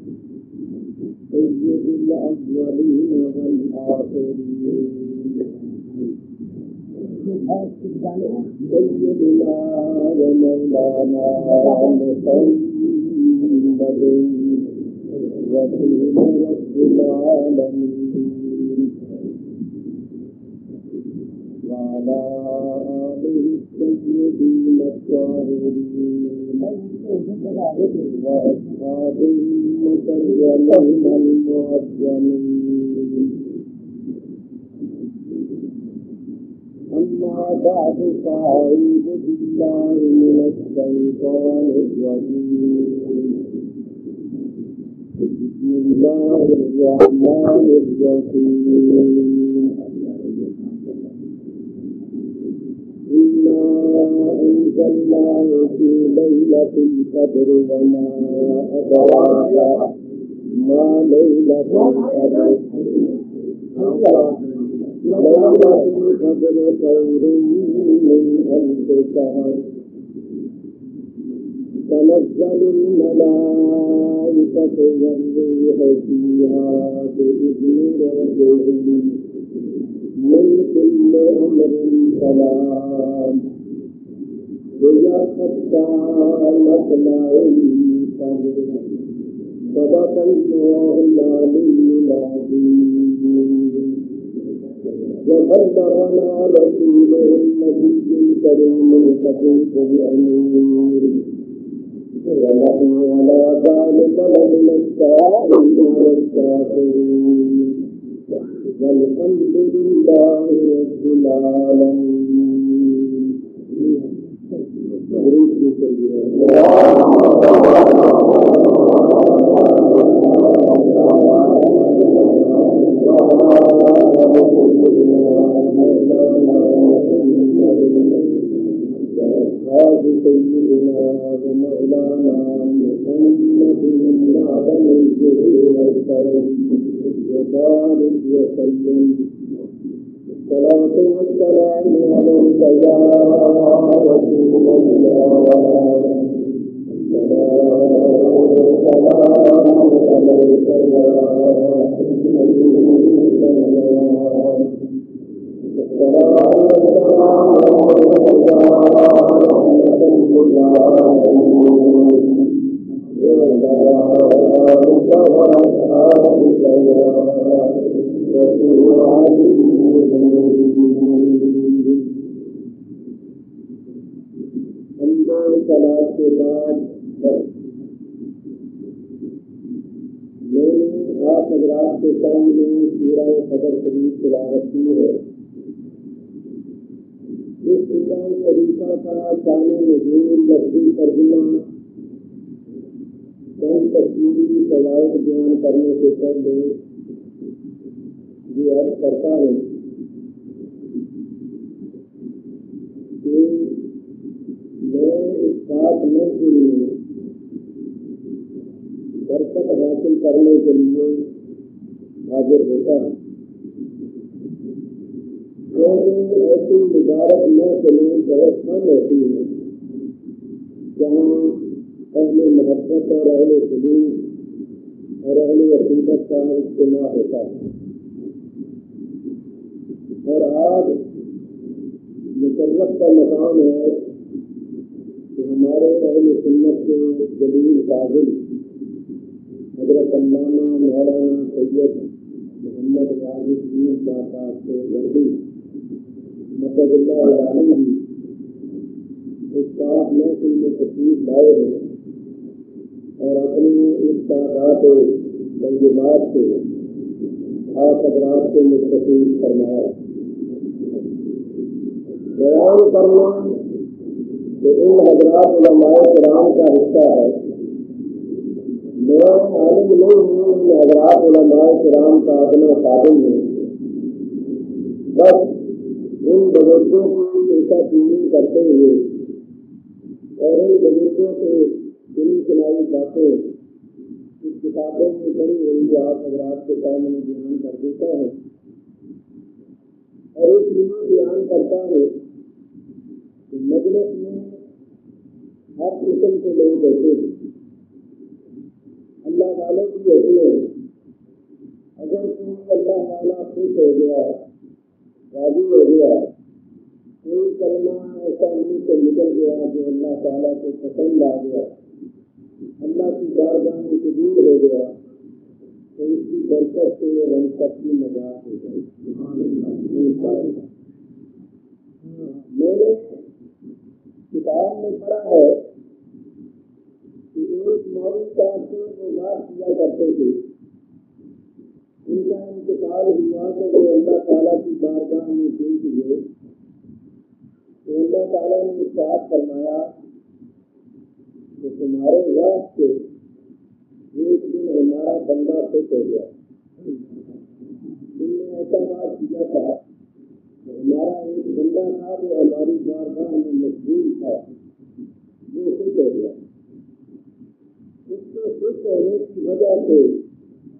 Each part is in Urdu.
سيد الأولين والآخرين سيدنا ومولانا محمد رسول رب العالمين وعلى آله الطيبين الطاهرين وأصحابه المكرمين المعظمين. أما بعد فأعوذ بالله من الشيطان الرجيم. بسم الله الرحمن الرحيم. إنا أنزلناه في ليلة القدر وما أدراك ما ليلة القدر. ليلة القدر خير من ألف شهر. تنزل الملائكة والروح فيها بإذن ربهم من كل أمر سلام. هي حتى مطلع الفجر. صدق الله العلي العظيم. وبلغنا رسوله النبي الكريم الحبيب الأمين. ونحن على ذلك لمن الشاهدين والشاكرين. والحمد لله رب العالمين. سيدنا ومولانا محمد معدن الجود والكرم وبارك وسلم. الصلاة والسلام عليك يا رسول الله. کے بعد میں نے آپ حضرات کے سامنے سورہ قدر شریف تلاوت کی ہے. اس سورہ شریفہ کا شان نزول لفظی ترجمہ چند تفصیلی فوائد بیان کرنے سے پہلے یہ عرض کرتا ہوں کہ میں اس بات میں برکت حاصل کرنے کے لیے حاضر ہوتا ہوں. کیونکہ ایسی مبارک محفلیں بہت کم ہوتی ہیں جہاں اہل محبت اور اہل سلوک اور اہل عقیدت کا اجتماع ہوتا ہے. اور آج مشرف کا مقام ہے کہ ہمارے اہل سنت کے جلیل قابل حضرت علامہ مولانا سید محمد غازی الدین صاحب سے وردی مدد اللہ علیہ اس پاک محفل میں تشریف لائے ہیں اور اپنی اس تعداد تجربات سے آپ حضرات کو مستفید فرمایا. بیان کرنا کہ ان حضرات علماء کرام کا حصہ ہے. میں عالم نہیں ہوں، ان حضرات علماء کرام کا اپنا خادم ہوں. بس ان بزرگوں کی پیشہ چینی کرتے ہوئے اور ان بزرگوں سے چنی چنائی باتیں اس کتابوں میں پڑھی ہوئی آپ حضرات کے سامنے بیان کر دیتا ہے. اور اس لیے بیان کرتا ہے کہ مجلس میں ہر قسم کے لوگ ہوتے ہیں. اللہ والے بھی ہوتے ہیں. اگر کوئی اللہ والا خوش ہو گیا، راضی ہو گیا، کوئی کلمہ ایسا منہ سے نکل گیا جو اللہ تعالیٰ کو پسند آ گیا، اللہ کی بارگاہ میں قبول ہو گیا، تو اس کی برکت سے ہم سب کی نجات ہو گئی. میں نے کتاب میں پڑھا ہے کہ ایک مولوی صاحب سے وہ بات کیا کرتے تھے، ان کا انتقال ہوا تو وہ اللہ تعالیٰ کی بارگاہ میں پیش ہوئے تو اللہ تعالیٰ نے ارشاد فرمایا کہ تمہارے واسطے ایک دن ہمارا بندہ خوش ہو گیا. تم نے ایسا بات کیا تھا کہ ہمارا ایک بندہ تھا جو ہماری بارگاہ میں مشغول تھا، وہ خوش ہو گیا. اس کو خوش ہونے کی وجہ سے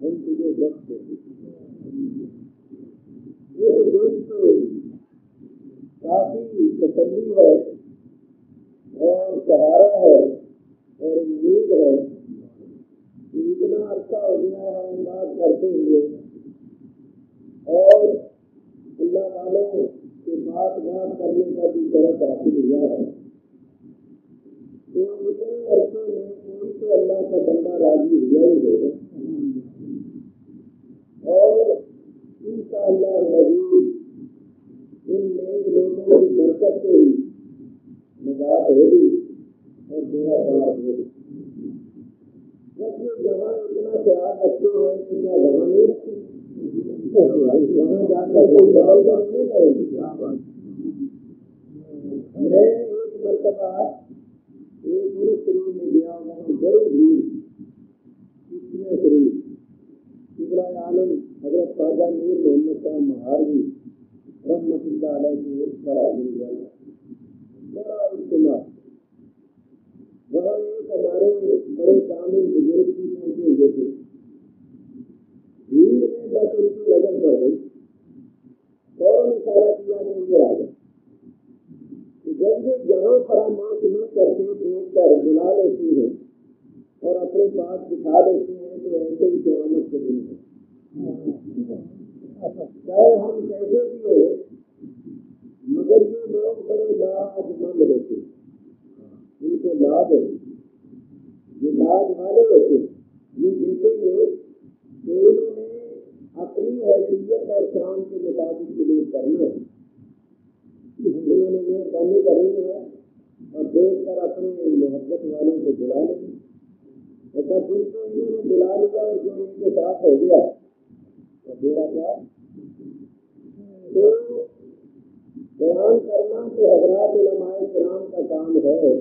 ہم تجھے بخش دیتے. وہ دل سے کافی تسلی ہے اور سہارا ہے اور امید ہے کہ اتنا عرصہ ہو گیا ہے بات کرتے ہوئے اور اللہ والوں کے بات کرنے کا بھی طرف حاصل ہوا ہے. تو اتنے عرصے میں کوئی تو اللہ کا بندہ راضی ہوا ہی ہوگا اور انشاءاللہ العزیز ان نیک لوگوں کی برکت سے ہی نجات ہوگی اور بیڑا پار ہوگی. جب یہ جہاں اتنا خیال رکھتے ہیں کہ کیا وہاں نہیں رکھتے، وہاں جا کر کوئی بدل کر نہیں رہے گی. میں ایک مرتبہ ایک گرو شریف میں گیا، وہاں بڑی بھیڑ، اتنے شریف ابراہیم عالم حضرت خواجہ نور محمد صاحب مہاروی رحمۃ اللہ علیہ کی عرف پر حاضر ہوا. بڑا اجتماع. وہاں ایک ہمارے بڑے کامل بزرگ بھی پہنچے ہوئے تھے. بھیڑ میں بس ان کی نظر پڑ گئی، فوراً اشارہ کیا کہ ادھر آ گئے. جب یہ جہاں فراموش نہ کر کے دیکھ کر بلا لیتی ہیں اور اپنے پاس دکھا دیتی ہیں تو ایسے ہی قیامت کے دن ہے. چاہے ہم کیسے بھی ہیں مگر یہ لوگ بڑے لاج مند ہوتے ہیں، ان کو لاج ہے، یہ لاج والے ہوتے ہیں. یہ دیکھیں گے کہ انہوں نے اپنی حیثیت اور شان کے مطابق سلوک کرنا ہے. انہوں نے مہربانی کرنی ہے اور دیکھ کر اپنے محبت والوں کو بلا لیں. اور بس ان کو انہوں نے بلا لیا اور جو ان کے ساتھ ہو گیا تو میرا کیا. تو بیان کرنا تو حضرات علماء کرام کا کام ہے.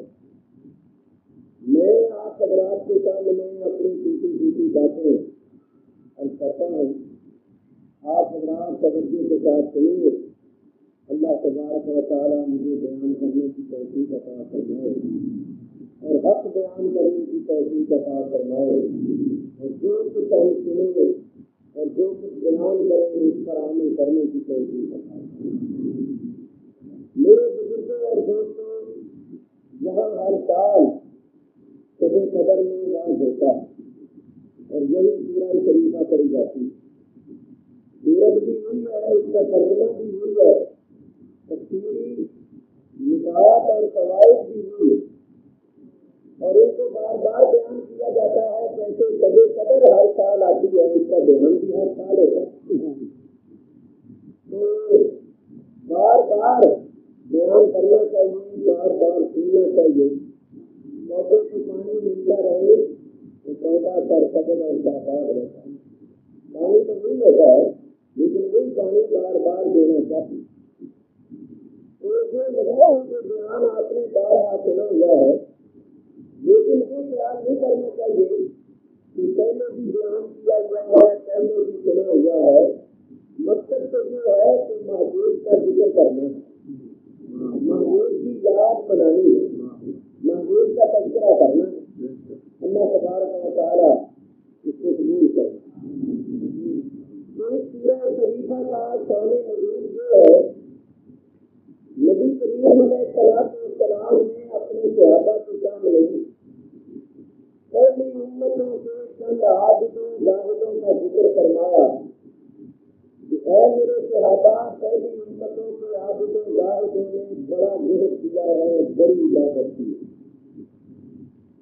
میں آپ حضرات کے سامنے اپنی ٹوٹی باتیں عرض کرتا ہوں. آپ حضرات توجہ کے ساتھ سنیے. اللہ تبارک و تعالیٰ مجھے بیان کرنے کی توفیق عطا فرمائے اور حق بیان کرنے کی توفیق عطا فرمائے اور جو کچھ ہم سنیں اور جو کچھ بیان کریں اس پر عمل کرنے کی توفیق عطا فرمائے. میرے بزرگوں اور دوستوں، یہاں ہر سال شب قدر میں واز ہوتا ہے اور یہی سورہ شریفہ پڑھی جاتی ہے. سورت بھی ہوئی ہے، اس کا ترجمہ بھی ہوئی ہے، تفسیری نکات اور قواعد بھی ہوئی اور ان کو بار بار بیان کیا جاتا ہے. کیسے شب قدر ہر سال آتی ہے، اس کا بیان بھی ہر سال ہوتا ہے. تو بار بار بیان کرنا چاہیے، بار بار سننا چاہیے. پودے کو پانی ملتا رہے تو پودا سرسبز اور شاداب رہتا ہے. پانی تو نہیں ہوتا ہے لیکن وہی پانی بار بار دینا چاہیے. جو بیان آپ نے بارہا سنا ہوا ہے، لیکن یہ خیال نہیں کرنا چاہیے کہ پہلے بھی بیان کیا ہوا ہے، پہلے بھی سنا ہوا ہے. مقصد تو یہ ہے کہ محبوب کا ذکر کرنا ہے، محبوب کی یاد بنانی ہے، محبوب کا تذکرہ کرنا ہے. اللہ تبارک و تعالیٰ اس کو قبول کرے. سورہ شریفہ کا شان نزول جو ہے، نبی کریم علیہ السلام نے اپنے صحابہ کے سامنے پہلی امتوں سے چند عابدوں زاہدوں کا ذکر فرمایا کہ اے میرے صحابہ پہلی امتوں کے عابدوں زاہدوں نے بڑا جہد کیا ہے، بڑی عبادت کی ہے۔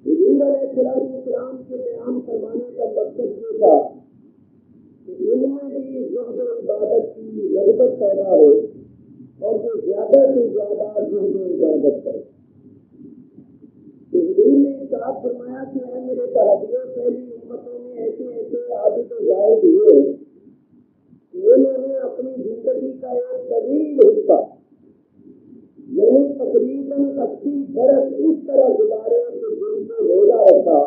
حضور علیہ السلام کے بیان فرمانے کا مقصد یہ تھا کہ ان میں بھی زہد و عبادت کی رغبت پیدا ہو اور وہ زیادہ سے زیادہ زہد و عبادت کرے۔ حضور نے ارشاد فرمایا کہ اے میرے صحابیوں پہلی امتوں میں ایسے ایسے عابد و زاہد ہوئے کہ انہوں نے اپنی زندگی کا ایک طویل حصہ یعنی تقریباً 80 برس اس طرح گزارے کہ دن کو روزہ رکھا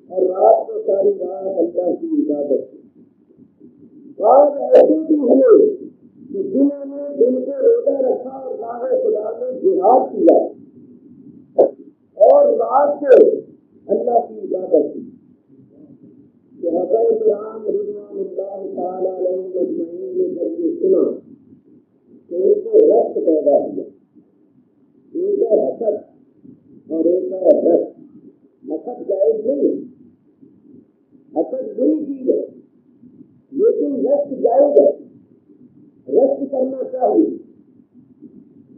اور رات کو ساری رات اللہ کی عبادت کی۔ بعض ایسے بھی ہوئے کہ جنہوں نے دن کو روزہ رکھا اور راہ خدا میں جہاد کیا اور رات کو اللہ کی عبادت کی۔ صحابہ کرام رضوان اللہ تعالیٰ علیہم اجمعین نے جب یہ سنا تو ان کو رشک پیدا ہوا۔ ایک ہے حسد اور ایک ہے رشک۔ حسد جائز نہیں، حسد بری چیز ہے، لیکن رشک جائز ہے، رشک کرنا چاہیے۔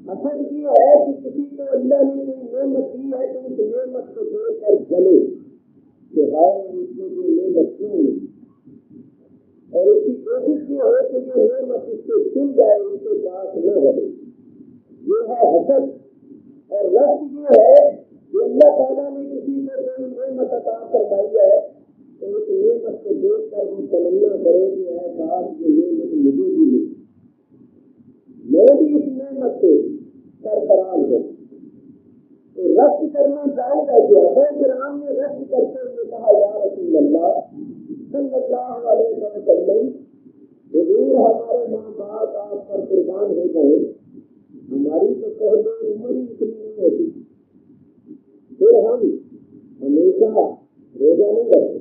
حسد یہ ہے کہ کسی کو اللہ نے کوئی نعمت دی ہے تو اس نعمت کو دیکھ کر جلے کہ ہائے اس کو یہ نعمت کیوں ملی، اور اس کی کوشش یہ ہو کہ یہ نعمت اس سے چھن جائے، ان کے پاس نہ رہے۔ یہ ہے حسد۔ اور رشک یہ ہے کہ اللہ تعالیٰ نے کسی کو کوئی نعمت عطا فرمائی ہے تو اس نعمت کو دیکھ کر وہ تمنا کرے کہ اے کاش یہ نعمت مجھے بھی ملی، میں بھی اس نعمت سے سرفراز ہوں۔ تو رشک کرنا چاہیے کہ صحابہ کرام نے رشک کرتے ہوئے کہا یا رسول اللہ صلی اللہ علیہ وسلم، حضور ہمارے ماں باپ آپ پر قربان ہو گئے، ہماری تو پہلے عمر ہی اتنی نہیں ہوتی، پھر ہم ہمیشہ روزہ نہیں کرتے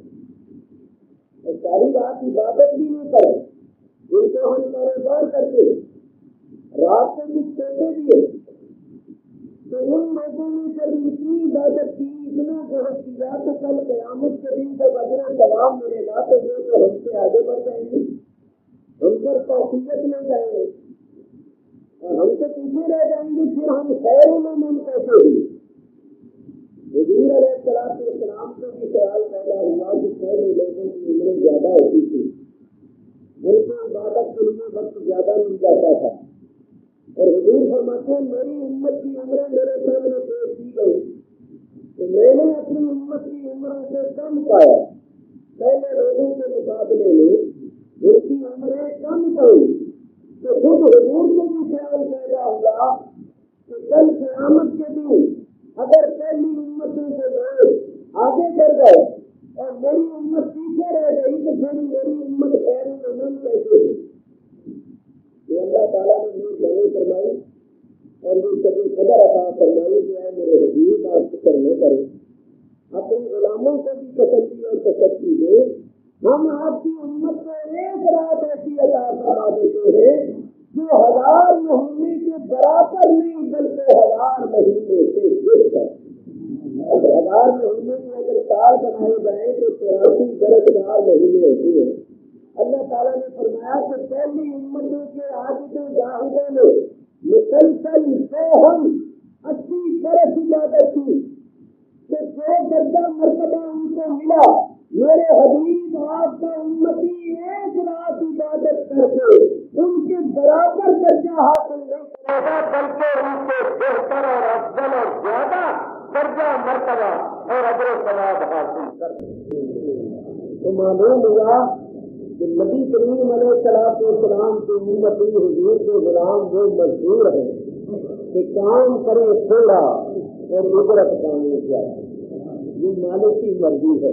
اور ساری رات عبادت بھی نہیں کرتے، ان کو ہم کاروبار کرتے رات کو کچھ سوتے بھی ہے، تو ان لوگوں نے جب اتنی عبادت کی، اتنا جہد کیا، تو کل قیامت کے دن جب اجر و ثواب ملے گا تو وہ تو ہم سے آگے بڑھ جائیں گے، ہم پر توفیق لے جائیں گے اور ہم سے پیچھے رہ جائیں گے، پھر ہم خیر من کیسے ہوئی۔ حضور علیہ السلام کو بھی خیال پیدا ہوا کہ پہلے لوگوں کی عمریں زیادہ ہوتی تھی، ان کو عبادت کے لیے وقت زیادہ مل جاتا تھا، اور حضور فرماتے ہیں میری امت کی عمریں میرے سامنے پیش کی گئی تو میں نے اپنی امت کی عمروں سے کم پایا، پہلے لوگوں کے مقابلے میں ان کی عمریں کم پڑی، تو خود حضور کو بھی خیال پیدا ہوا کہ کل قیامت کے دن اگر پہلی امتوں سے لوگ آگے بڑھ گئے اور میری امت پیچھے رہ گئی تو پھر میری امت خیر من کیسے ہوئی۔ یہ اللہ تعالیٰ نے میری بنی فرمائی اور یہ سبھی قدر عطا فرمائی کہ اے میرے حبیب آپ فکر نہ کریں، اپنے غلاموں کو بھی تسلی اور تسلی دے، ہم آپ کی امت کو ایک رات ایسی عطا فرما دیتے ہیں جو 1000 مہینے کے برابر نہیں بلکہ 1000 مہینے سے بہتر۔ اگر 1000 مہینے میں اگر سال بنائے جائیں تو 83 برسدار مہینے ہوتے ہیں۔ اللہ تعالیٰ نے فرمایا کہ پہلی امتوں کے عابدوں زاہدوں نے مسلسل 80 برس عبادت کی، تو جو درجہ مرتبہ ان کو ملا، میرے حبیب آپ کا امتی ایک رات عبادت کر کے ان کے برابر درجہ حاصل نہیں کرے گا بلکہ ان سے بہتر اور افضل اور زیادہ درجہ مرتبہ اور اجر و ثواب حاصل کر تو معلوم ہوا کہ نبی کریم علیہ السلام کے امتی حضور کے غلام وہ مزدور ہیں کہ کام کرے تھوڑا اور اجرت پانے زیادہ۔ یہ مالک کی مرضی ہے،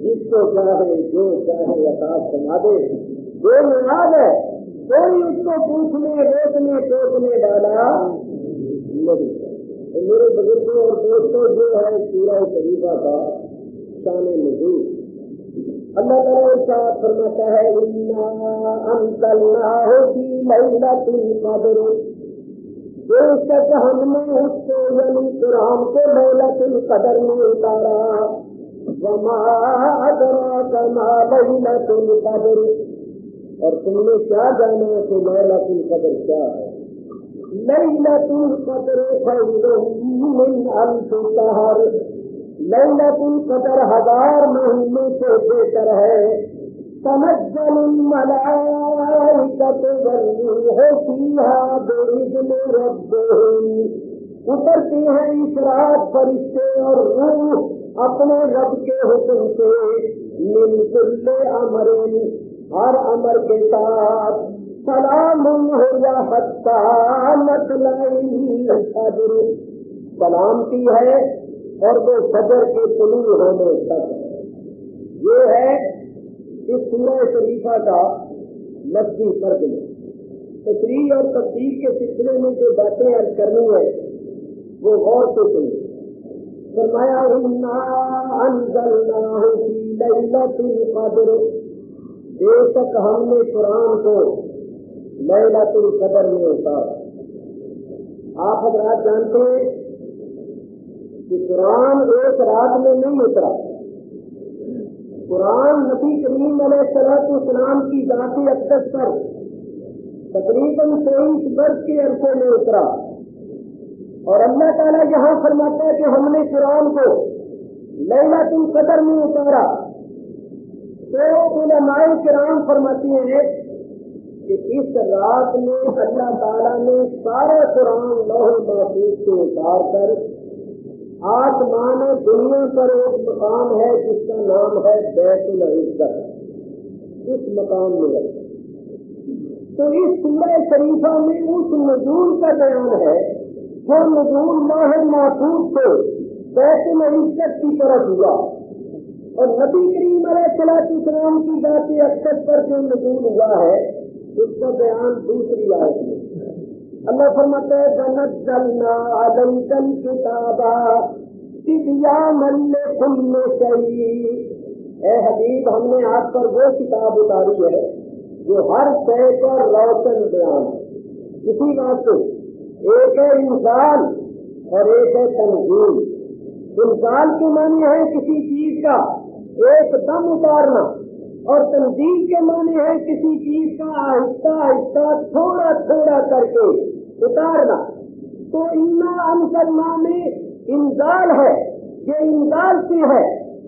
جس کو چاہے جو چاہے عطا فرما دے، وہ مراد ہے، کوئی اس کو پوچھنے روکنے ٹوکنے والا نہیں۔ میرے بزرگوں اور دوستوں جو ہے سورہ شریفہ کا شان نزول، اللہ تعالیٰ ارشاد فرماتا ہے اِنَّا أَنزَلْنَاهُ فِي لَيْلَةِ الْقَدْرِ، بے شک ہم نے اس کو یعنی قرآن کو لیلۃ القدر میں اتارا، وما ادراک ما لیلۃ القدر، اور تم نے کیا جانا کہ لیلۃ القدر کیا ہے؟ لیلۃ القدر خیر من الف شہر، لیلۃ القدر 1000 مہینے سے بہتر ہے۔ تنزل الملائکۃ والروح فیہا بإذن ربہم، اترتے ہیں اس رات فرشتے اور روح اپنے رب کے حکم سے، من کل امر، ہر امر کے ساتھ، سلام ہو حتی مطلع الفجر، سلامتی ہے اور وہ فجر کے طلوع ہونے تک ہے۔ یہ ہے اس سورہ شریفہ کا لفظی ترجمہ۔ تشریح اور تفسیر کے سلسلے میں جو باتیں عرض کرنی ہے وہ غور سے سنیں۔ فرمایا انا انزلناہ فی لیلۃ القدر، بے شک ہم نے قرآن کو لیلۃ القدر میں اتارا۔ آپ حضرات جانتے ہیں کہ قرآن ایک رات میں نہیں اترا، قرآن نبی کریم علیہ السلام کی ذات اقدس پر تقریباً 23 برس کے عرصے میں اترا، اور اللہ تعالیٰ یہاں فرماتا ہے کہ ہم نے قرآن کو لیلۃ القدر میں اتارا۔ تو علماء کرام فرماتے ہیں کہ اس رات میں اللہ تعالیٰ نے سارا قرآن لوح محفوظ سے اتار کر آسمان دنیا پر ایک مقام ہے جس کا نام ہے بیت العزت، اس مقام میں رکھا۔ تو اس سورہ شریفہ میں اس نزول کا بیان ہے جو نزول لوح محفوظ سے بیت العزت کی طرف ہوا، اور نبی کریم علیہ السلام کی ذات اقدس پر جو نزول ہوا ہے اس کا بیان دوسری آیت میں۔ اللہ فرماتا ہے وَنَزَّلْنَا عَلَيْكَ الْكِتَابَ تِبْيَانًا لِكُلِّ شَيْءٍ، اے حبیب ہم نے آپ پر وہ کتاب اتاری ہے جو ہر شے کا روشن بیان ہے۔ اسی واسطے ایک ہے انزال اور ایک ہے تنزیل۔ انزال کے معنی ہے کسی چیز کا ایک دم اتارنا، اور تنزیل کے معنی ہے کسی چیز کا آہستہ آہستہ تھوڑا تھوڑا کر کے اتارنا۔ تو انا انزلنا میں انزال ہے، یہ انزال سے ہے،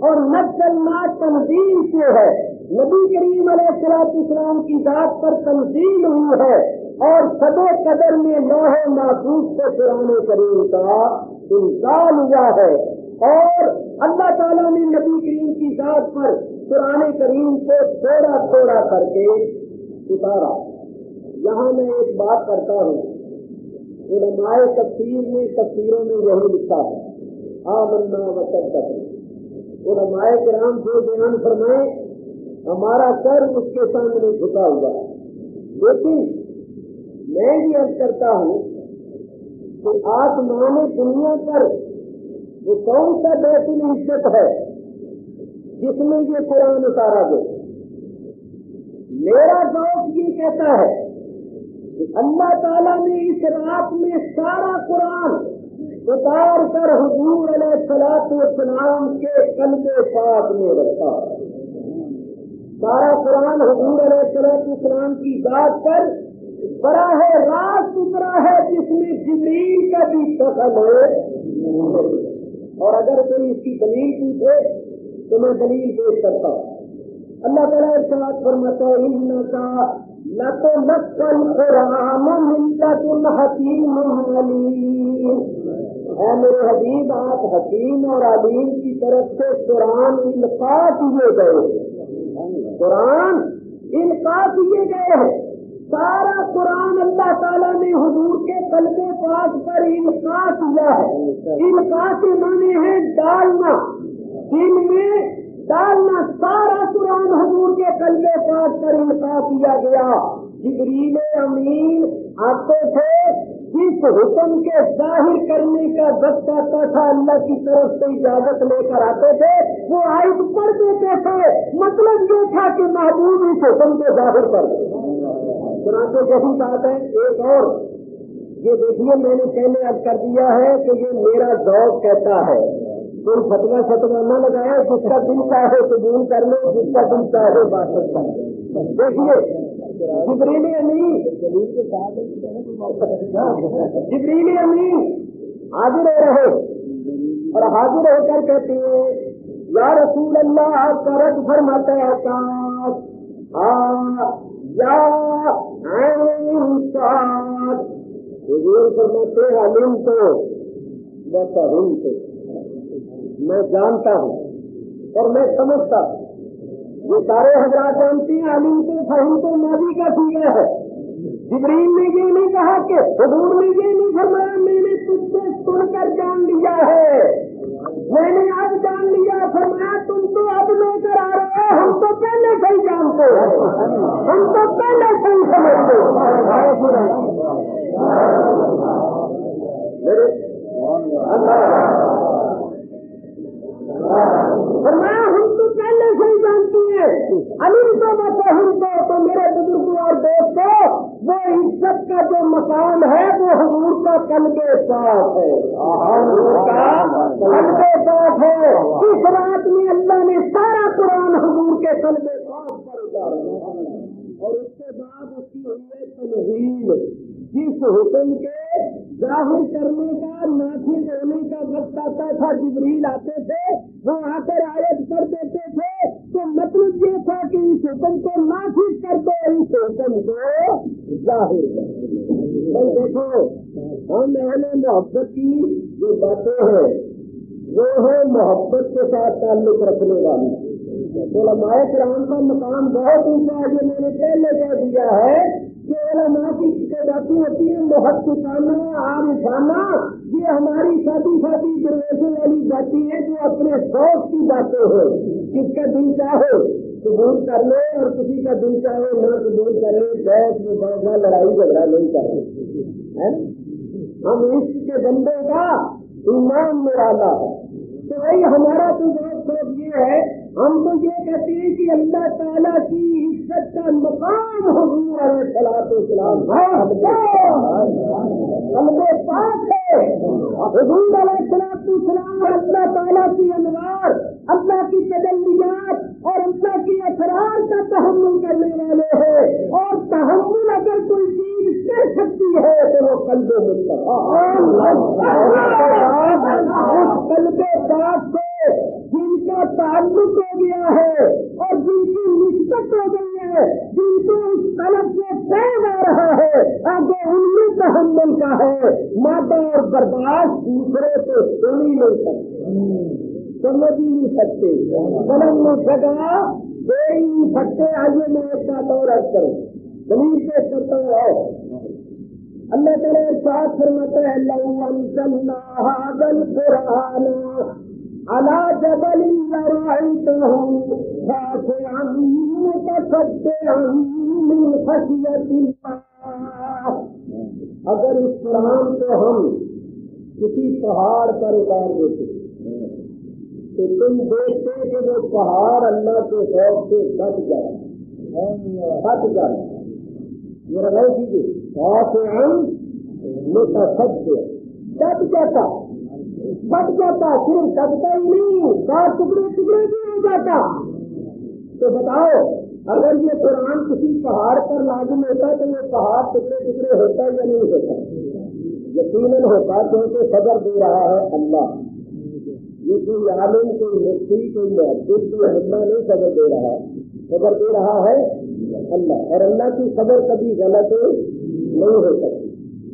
اور نزلنا تنزیل سے ہے۔ نبی کریم علیہ السلام کی ذات پر تنزیل ہوئی ہے، اور شب قدر میں لوح محفوظ سے قرآن کریم کا انزال ہوا ہے، اور اللہ تعالیٰ نے نبی کریم کی ذات پر قرآن کریم کو تھوڑا تھوڑا کر کے اتارا۔ یہاں میں ایک بات کرتا ہوں، علماء تفسیر نے تفسیروں میں یہی لکھا ہے آمنا وصدقنا، علماء کرام جو بیان فرمائیں ہمارا سر اس کے سامنے جھکا ہوا ہے، لیکن میں یہ عرض کرتا ہوں کہ آسمان دنیا پر وہ کون سا بیت العزت ہے جس میں یہ قرآن اتارا گیا؟ میرا ذوق یہ کہتا ہے کہ اللہ تعالیٰ نے اس رات میں سارا قرآن اتار کر حضور علیہ السلام کے قلب پاک میں رکھا۔ سارا قرآن حضور علیہ السلام کی ذات پر براہ راست اترا ہے، جس میں جبریل کا بھی دخل ہے۔ اور اگر کوئی اس کی دلیل پوچھے تو میں دلیل پیش کرتا ہوں۔ اللہ تعالیٰ ارشاد فرماتا ہے إِنَّكَ لَتُلَقَّى الْقُرْآنَ مِن لَّدُنْ حَكِيمٍ عَلِيمٍ، اے میرے حبیب آپ حکیم اور علیم کی طرف سے قرآن القا کیے گئے ہیں، قرآن القا کیے گئے ہیں۔ سارا قرآن اللہ تعالیٰ نے حضور کے قلب پاک پر القا کیا ہے۔ القا کے معنی ہے ڈالنا، دل میں ڈالنا۔ سارا قرآن حضور کے قلب پاک پر القا کیا گیا۔ جبریل امین آتے تھے، جس حکم کے ظاہر کرنے کا وقت آتا تھا اللہ کی طرف سے اجازت لے کر آتے تھے، وہ آیت پڑھ دیتے تھے۔ مطلب یہ تھا کہ محبوب اس حکم کو ظاہر کر دے۔ چنانچہ یہی بات ہے۔ ایک اور یہ دیکھیے، میں نے پہلے عرض کر دیا ہے کہ یہ میرا ذوق کہتا ہے، کوئی فتوا فتوا نہ لگائے، جس کا دل چاہے قبول کر لے، جس کا دل چاہے بات کر لے۔ دیکھیے جبریل امین حاضر ہو رہے اور حاضر ہو کر کہتے ہیں یا رسول اللہ، آپ کا رد فرماتا ہے یا حضور فرماتے ہیں علم تو میں جانتا ہوں اور میں سمجھتا ہوں، یہ سارے حضرات جانتے ہیں علم تو فہم تو ماضی کا سیگا ہے۔ جبریل نے یہ نہیں کہا کہ حضور نے یہ نہیں فرمایا میں نے تجھ سے سن کر جان لیا ہے، میں نے اب جان لیا، فرمایا تم تو اب لے کر آ رہے ہو، ہم تو پہلے سے ہی جانتے ہیں، ہم تو پہلے سے ہی سمجھتے ہیں۔ فرمایا ہم تو پہلے سے ہی جانتی ہیں، علم تو بفہم تو میرے بزرگوں اور دوستوں، وہ عزت کا جو مقام ہے وہ حضور کا قلب پاک ہے، حضور کا قلب پاک ہے۔ اس رات میں اللہ نے سارا قرآن حضور کے قلب پاک پر اتارا اور اس کے بعد اس کی ہوئی ہے تنزیل۔ جس حکم کے ظاہر کرنے کا نافذ ہونے کا وقت آتا تھا، جبریل آتے تھے، وہ آ کر آیت کر دیتے تھے، تو مطلب یہ تھا کہ اس حکم کو نافذ کر دو، اس حکم کو ظاہر کر دو۔ بھائی دیکھو، ہم اہل محبت کی جو باتیں ہیں وہ ہے محبت کے ساتھ تعلق رکھنے والی۔ علماء کرام کا مقام بہت اونچا ہے، یہ میں نے پہلے کہہ دیا ہے کہ علماء کی باتیں ہوتی ہیں محققانہ عارفانہ، یہ ہماری شادی درویشوں والی باتیں ہیں جو اپنے شوق کی باتیں ہیں، کس کا دل چاہے قبول کر لے اور کسی کا دل چاہے نہ قبول کرے، بحث مباحثہ لڑائی جھگڑا نہیں کرے۔ ہم عشق کے بندے کا ایمان نرالا ہے، تو بھائی ہمارا تو بہت شوق یہ ہے، ہم تو یہ کہتے ہیں کہ اللہ تعالیٰ کی عزت کا مقام حضور علیہ السلام ہے، قلب پاک ہے۔ حضور علیہ السلام اللہ تعالیٰ کی انوار، اللہ کی تجلیات اور اللہ کی اسرار کا تحمل کرنے والے ہیں، اور تحمل اگر کوئی چیز کر سکتی ہے تو وہ قلب مصطفیٰ، اس قلب پاک سے جن کا تعلق ہو گیا ہے اور جن کی نسبت ہو گئی ہے، جن کو اس طلب سے فیض آ رہا ہے، آگے ان میں تحمل کا ہے، مادہ اور برداشت دوسرے کو سن ہی نہیں سکتے، سمجھ ہی نہیں سکتے، قلم میں جگہ دے ہی نہیں سکتے۔ آئیے میں ایک بات اور عرض کروں، دلیل پیش کرتا ہوں۔ اللہ تعالیٰ ارشاد فرماتا ہے لو انزلنا هذا القرآن على جبل لرأيته خاشعا متصدعا من خشية الله۔ اگر اس قرآن کو ہم کسی پہاڑ پر اتار دیتے تو تم دیکھتے کہ وہ پہاڑ اللہ کے خوف سے ڈٹ جائے، میرا غور کیجیے، خاشعا متصدعا، ڈٹ جاتا، بٹ جاتا، صرف دبتا ہی نہیں، چار ٹکڑے ٹکڑے بھی ہو جاتا۔ تو بتاؤ اگر یہ قرآن کسی پہاڑ پر لازم ہوتا تو وہ پہاڑ ٹکڑے ٹکڑے ہوتا یا نہیں ہوتا؟ یقیناً ہوتا، کیونکہ صبر دے رہا ہے اللہ۔ یہ کوئی عالم، کوئی مفتی، کوئی محدث، کوئی اللہ نہیں صبر دے رہا، صبر دے رہا ہے اللہ، اور اللہ کی صبر کبھی غلط نہیں ہو سکتی۔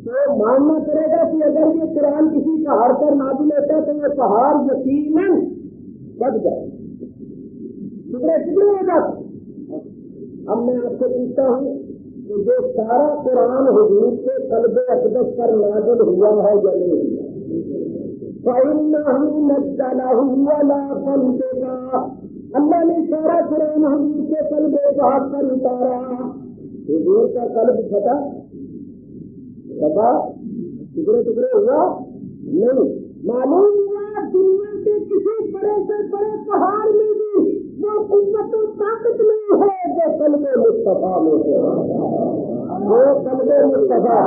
تو ماننا پڑے گا کہ اگر یہ قرآن کسی پہاڑ پر نازل ہوتا تو وہ پہاڑ یقیناً بڑھ جائے، ٹکڑے ٹکڑے ہو جاتے۔ اب میں آپ سے پوچھتا ہوں کہ یہ سارا قرآن حضور کے قلب اقدس پر نازل ہوا ہے یا نہیں ہوا؟ فَإِنَّهُ نَزَّلَهُ عَلَىٰ قَلْبِكَ، اللہ نے سارا قرآن حضور کے قلب پاک پر اتارا۔ حضور کا قلب پھٹا، ٹکڑے ٹکڑے ہوا نہیں۔ معلوم ہوا دنیا کے کسی بڑے سے بڑے پہاڑ میں بھی وہ قوت و طاقت نہیں ہے جو قلب مصطفیٰ میں ہے، وہ قلب مصطفیٰ۔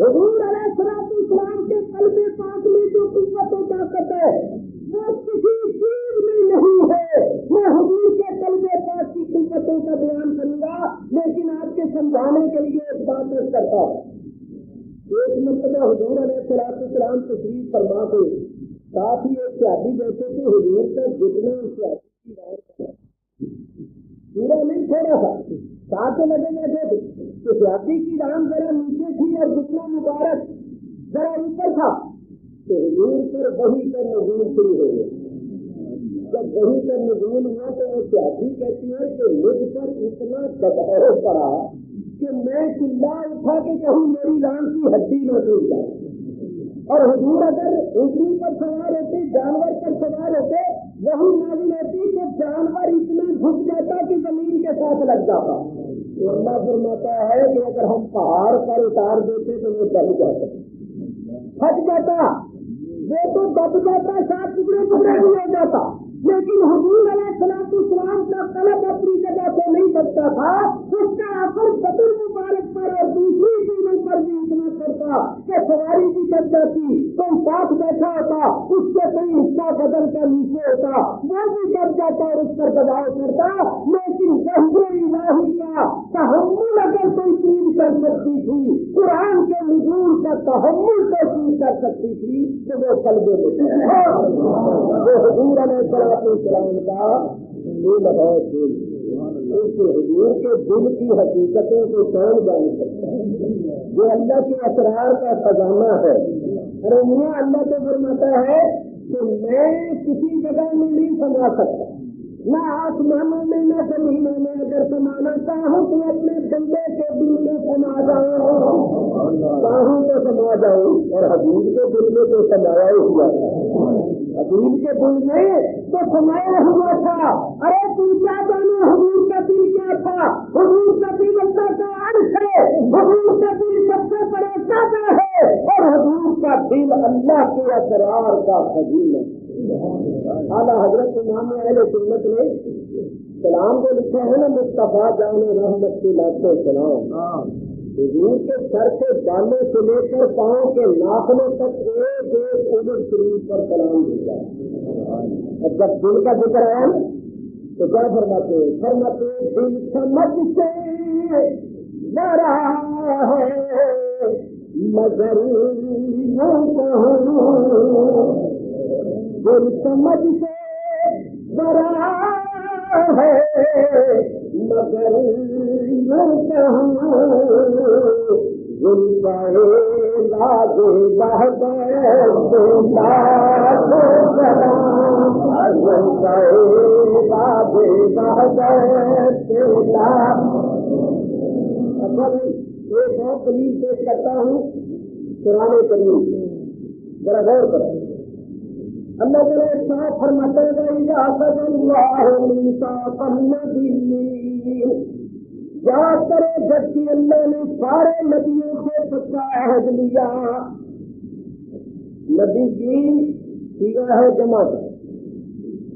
حضور علیہ السلام کے قلب پاک میں جو قوت و طاقت ہے وہ کسی چیز میں نہیں ہے. میں حضور کے قلب پاک کی قوتوں کا بیان کروں گا، لیکن آپ کے سمجھانے کے لیے ایک بات کرتا ہوں. ایک مرتبہ حضور علیہ السلام تشریف فرما کے ساتھ ہی ایک صحابی بیٹھے تھے. حضور کا جتنا صحابی کی رائے پورا نہیں چھوڑا تھا، ساتھ لگے بیٹھے تھے تو صحابی کی رام ذرا نیچے تھی اور جتنا مبارک ذرا اوپر تھا. تو حضور پر وحی کا نزول شروع ہو گیا. جب وحی کا نزول ہوا تو وہ صحابی کہتی ہے کہ مجھ پر اتنا دباؤ پڑا کہ میں چلا اٹھا کے کہوں میری ران کی ہڈی نہ ٹوٹ جائے. اور حضور اگر اونٹنی پر سوار ہوتے، جانور پر سوار ہوتے، وہی نازل ہوتی تو جانور اتنا جھک جاتا کہ زمین کے ساتھ لگ جاتا. تو اللہ فرماتا ہے کہ اگر ہم پہاڑ پر اتار دیتے تو وہ دب جاتا، پھٹ جاتا، وہ تو دب جاتا، شاید ٹکڑے ٹکڑے بھی ہو جاتا. لیکن حضور علیہ السلام کا قلب اپنی جگہ سے نہیں بچتا تھا. اس کا اثر بدن مبارک پر اور دوسری چیزوں پر بھی اتنا کرتا کہ سواری بھی چل جاتی، کوئی ساتھ بیٹھا ہوتا اس کے کوئی حصہ بدن کا نیچے ہوتا وہ بھی دب جاتا اور اس پر دباؤ کرتا. لیکن وحی الہی کا تحمل اگر کوئی چیز کر سکتی تھی، قرآن کے نزول کا تحمل کوئی چیز کر سکتی تھی تو وہ قلب وہ حضور علیہ السلام کا دل ہے. اس حضور کے دل کی حقیقتوں کو کون جان سکتا ہے؟ جو اللہ کے اسرار کا خزانہ ہے. ارے میاں اللہ تو فرماتا ہے کہ میں کسی جگہ میں نہیں سما سکتا، نہ آسمانوں میں نہ زمینوں میں. اگر سمانا چاہوں تو اپنے بندے کے دل میں سما جاؤں، چاہوں تو سما جاؤں. اور حبیب کے دل میں تو سمایا ہی ہوا تھا، حبیب کے دل میں تو سمایا ہوا تھا. ارے تم کیا جانو حضور کا دل کیا تھا؟ حضور کا دل اللہ کا عرش ہے، حضور کا دل سب سے بڑا کعبہ ہے، اور حضور کا دل اللہ کے اسرار کا خزینہ. اعلیٰ حضرت امام اہل سنت نے سلام کو لکھا ہے نا، مصطفیٰ جان رحمت کے لاکھوں سلام. حضور کے سر کے بالوں سے لے کر پاؤں کے ناخنوں تک ایک ایک عضو شریف پر سلام بھیجا. اور جب دل کا ذکر آیا نا تو کیا فرماتے ہیں؟ فرماتے دل سمجھ سے ڈرا ہے مگر یوں کہوں، دل سمجھ سے ڈرا ہے مگر یوں کہوں، دل پائے لاج بہدر سے لاکھوں سلام، دل پائے لاج بہدر سے لاکھ. اچھا بھائی ایک اور دلیل پیش کرتا ہوں قرآن کریم، ذرا غور کرو. اللہ تعالیٰ صاف فرماتا ہے وَإِذَا أَخَذَ اللَّهُ مِيثَاقَ النَّبِيِّينَ، یاد کرو جب کہ اللہ نے سارے نبیوں سے پکا عہد لیا. نبیین سیغہ ہے جمع کر،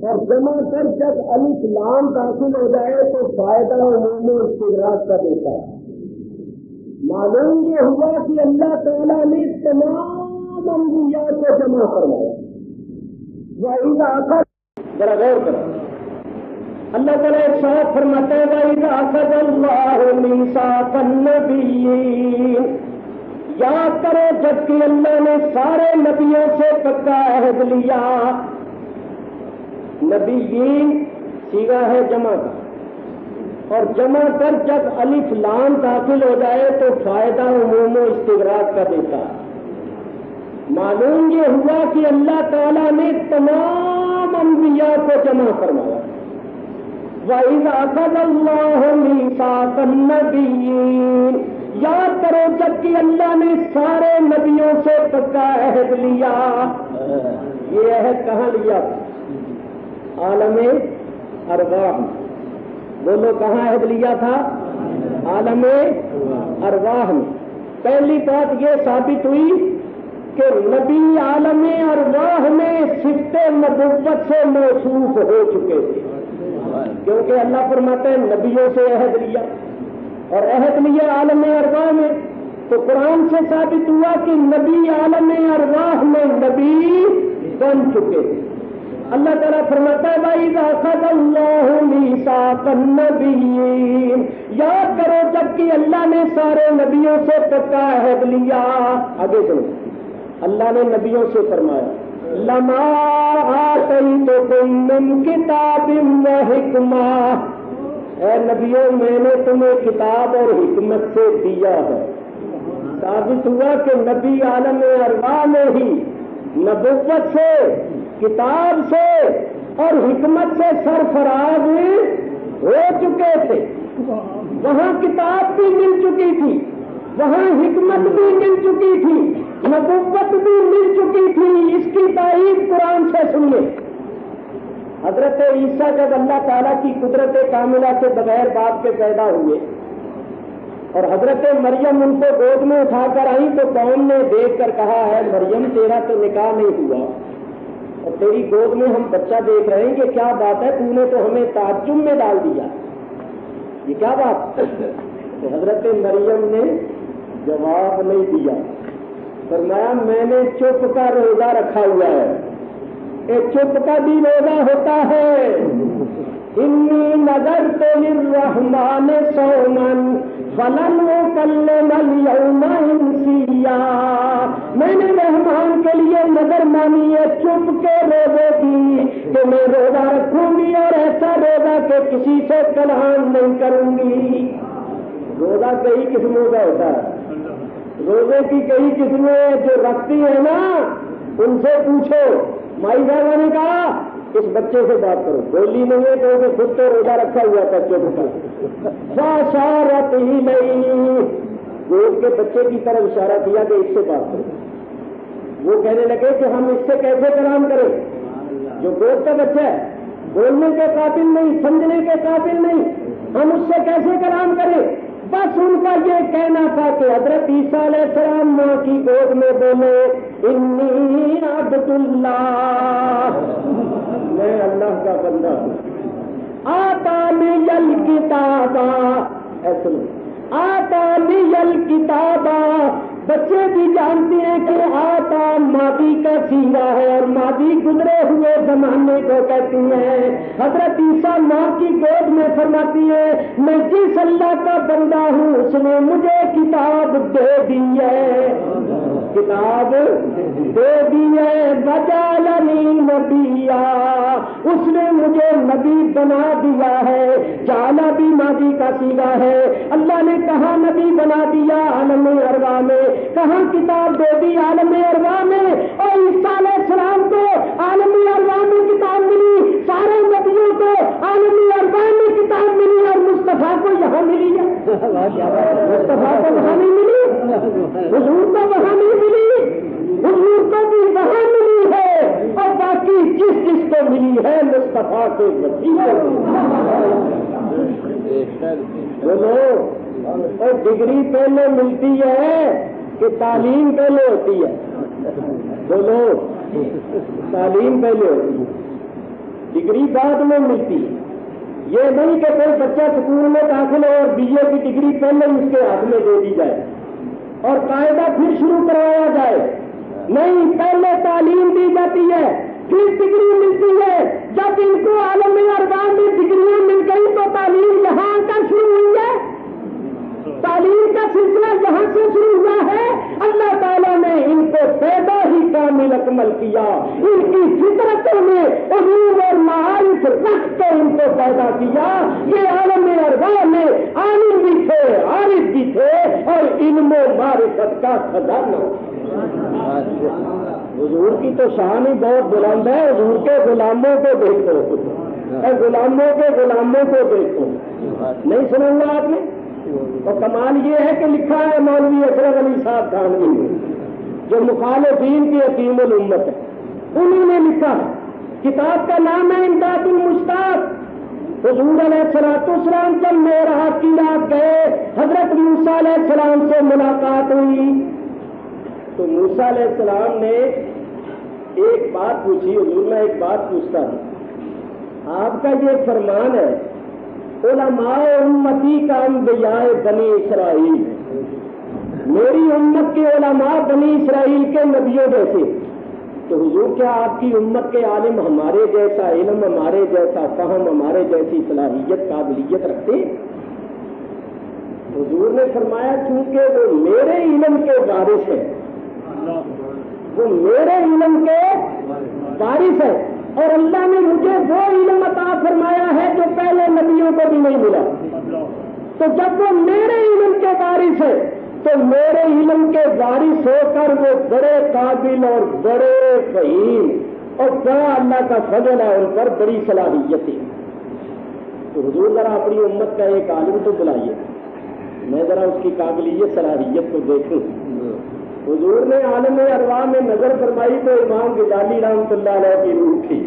اور جمع کر جب الف لام داخل ہو جائے تو فائدہ عموم و استغراق کا دیتا ہے. معلوم یہ ہوا کہ اللہ تعالیٰ نے تمام انبیاء کو جمع کروایا. وَإِذَا أَخَذَ، ذرا غور کرو، اللہ تعالیٰ ارشاد فرماتا ہے وَإِذَا أَخَذَ اللَّهُ مِيثَاقَ النَّبِيِّينَ، یاد کرو جب کہ اللہ نے سارے نبیوں سے پکا عہد لیا. نبیین سیغہ ہے جمع کا، اور جمع کر جب الف لام داخل ہو جائے تو فائدہ عموم و استغراق کا دیتا. معلوم یہ ہوا کہ اللہ تعالیٰ نے تمام انبیاء کو جمع فرمایا. وَإِذَا أَخَذَ اللَّهُ مِيثَاقَ النَّبِيِّينَ، یاد کرو جب کہ اللہ نے سارے نبیوں سے پکا عہد لیا. یہ عہد کہاں لیا؟ عالم ارواح. بولو کہاں عہد لیا تھا؟ عالم ارواح میں. پہلی بات یہ ثابت ہوئی کہ نبی عالم ارواح میں صفت نبوت سے موصوف ہو چکے تھے، کیونکہ اللہ فرماتے ہیں نبیوں سے عہد لیا، اور عہد لیا عالم ارواح میں. تو قرآن سے ثابت ہوا کہ نبی عالم ارواح میں نبی بن چکے. اللہ تعالیٰ فرماتا ہے وَإِذَا أَخَذَ اللَّهُ مِيثَاقَ النَّبِيِّينَ، یاد کرو جب کہ اللہ نے سارے نبیوں سے پکا عہد لیا. آگے سنو، اللہ نے نبیوں سے فرمایا لَمَا آتَيْتُكُم مِّن كِتَابٍ وَحِكْمَةٍ، اے نبیوں میں نے تمہیں کتاب اور حکمت سے دیا ہے. ثابت ہوا کہ نبی عالم ارواح میں ہی نبوت سے، کتاب سے اور حکمت سے سرفراز ہو چکے تھے. وہاں کتاب بھی مل چکی تھی، وہاں حکمت بھی مل چکی تھی، نبوت بھی مل چکی تھی. اس کی تائید قرآن سے سنیے. حضرت عیسیٰ جب اللہ تعالیٰ کی قدرت کاملہ سے بغیر باپ کے پیدا ہوئے اور حضرت مریم ان کو گود میں اٹھا کر آئی تو قوم نے دیکھ کر کہا ہے مریم تیرا تو نکاح نہیں ہوا اور تیری گود میں ہم بچہ دیکھ رہے ہیں کہ کیا بات ہے، تو نے تو ہمیں تعجب میں ڈال دیا، یہ کیا بات؟ تو حضرت مریم نے جواب نہیں دیا، فرمایا میں نے چپ کا روزہ رکھا ہوا ہے. ایک چپ کا بھی روزہ ہوتا ہے. انی نذرت للرحمن صوما فلن اکلم اليوم انسیا، میں نے رحمان کے لیے نظر مانی ہے چپ کے روزے کی کہ میں روزہ رکھوں گی اور ایسا روزہ کہ کسی سے کلام نہیں کروں گی. روزہ کئی قسموں کا ہوتا ہے، روزے کی کئی قسمیں جو رکھتی ہیں نا ان سے پوچھو. مائی صاحبہ نے کہا اس بچے سے بات کرو، بولی نہیں ہے تو وہ خود تو روزہ رکھا ہوا تھا چپ کا. فاشارت الیہ، وہ اس کے بچے کی طرف اشارہ کیا کہ اس سے بات کرو. وہ کہنے لگے کہ ہم اس سے کیسے کلام کریں، جو گود کا بچہ ہے، بولنے کے قابل نہیں، سمجھنے کے قابل نہیں، ہم اس سے کیسے کلام کریں. بس ان کا یہ کہنا تھا کہ حضرت عیسیٰ علیہ السلام ماں کی گود میں بولے انی عبد اللہ، میں اللہ کا بندہ ہوں. آتانی الکتاب، ایسے آتانی الکتاب، بچے بھی جانتے ہیں کہ آتا ماضی کا سیغہ ہے اور ماضی گزرے ہوئے زمانے کو کہتی ہیں. حضرت عیسیٰ ماں کی گود میں فرماتی ہے میں جس اللہ کا بندہ ہوں اس نے مجھے کتاب دے دی ہے، کتاب دے دی ہے. وجعلنی نبیا، اس نے مجھے نبی بنا دیا ہے. جعل بھی ماضی کا سیغہ ہے. اللہ نے کہاں نبی بنا دیا؟ عالم ارواح میں. کہاں کتاب دے دی؟ عالم ارواح میں. اور عیسیٰ علیہ السلام کو عالم ارواح میں کتاب ملی، سارے نبیوں کو عالم ارواح میں کتاب ملی اور مصطفیٰ کو یہاں ملی ہے. مصطفیٰ کو وہاں نہیں ملی، حضور کو وہاں نہیں ملی، حضور کو بھی وہاں ملی ہے. اور باقی جس جس کو ملی ہے مصطفیٰ کے وسیلے بولو. اور ڈگری پہلے ملتی ہے کہ تعلیم پہلے ہوتی ہے؟ بولو، تعلیم پہلے ہوتی ہے، ڈگری بعد میں ملتی ہے. یہ نہیں کہ کوئی بچہ اسکول میں داخل ہو اور بی اے کی ڈگری پہلے اس کے ہاتھ میں دے دی جائے اور قاعدہ پھر شروع کروایا جائے. نہیں، پہلے تعلیم دی جاتی ہے پھر ڈگری ملتی ہے. جب ان کو عالم ارواح میں ڈگریاں مل گئی تو تعلیم یہاں کر شروع ہوئی ہے. تعلیم کا سلسلہ یہاں سے شروع ہوا ہے. اللہ تعالیٰ نے ان کو پیدا ہی کامل اکمل کیا، ان کی فطرتوں میں علوم اور معارف رکھ کے ان کو پیدا کیا. یہ عالم ارواح میں عالم بھی تھے، عارف بھی تھے اور علم و معرفت کا خزانہ. حضور کی تو شان ہی بہت بلند ہے. حضور کے غلاموں کو دیکھو، غلاموں کے غلاموں کو دیکھو. نہیں سنا ہوا آپ نے؟ اور کمال یہ ہے کہ لکھا ہے مولوی اشرف علی صاحب خانوی نے جو مخالفین کی حکیم الامت ہے، انہوں نے لکھا ہے. کتاب کا نام ہے امداد المشتاق. حضور علیہ السلام جب معراج کی رات گئے، حضرت موسیٰ علیہ السلام سے ملاقات ہوئی تو موسیٰ علیہ السلام نے ایک بات پوچھی. حضور میں ایک بات پوچھتا ہوں، آپ کا یہ فرمان ہے علماء امتی کا انبیاء بنی اسرائیل، میری امت کے علماء بنی اسرائیل کے نبیوں جیسے. تو حضور کیا آپ کی امت کے عالم ہمارے جیسا علم، ہمارے جیسا فہم، ہمارے جیسی صلاحیت قابلیت رکھتے؟ حضور نے فرمایا چونکہ وہ میرے علم کے وارث ہیں، وہ میرے علم کے وارث ہے، اور اللہ نے مجھے وہ علم عطا فرمایا ہے جو پہلے نبیوں کو بھی نہیں ملا. تو جب وہ میرے علم کے وارث ہے تو میرے علم کے وارث ہو کر وہ بڑے قابل اور بڑے فہیم اور بڑا اللہ کا فضل ہے، ان پر بڑی صلاحیت ہے. تو حضور ذرا اپنی امت کا ایک عالم تو بلائیے، میں ذرا اس کی قابلیت صلاحیت کو دیکھوں. حضور نے عالم ارواح میں نظر فرمائی تو امام غزالی رحمۃ اللہ علیہ کی روح تھی.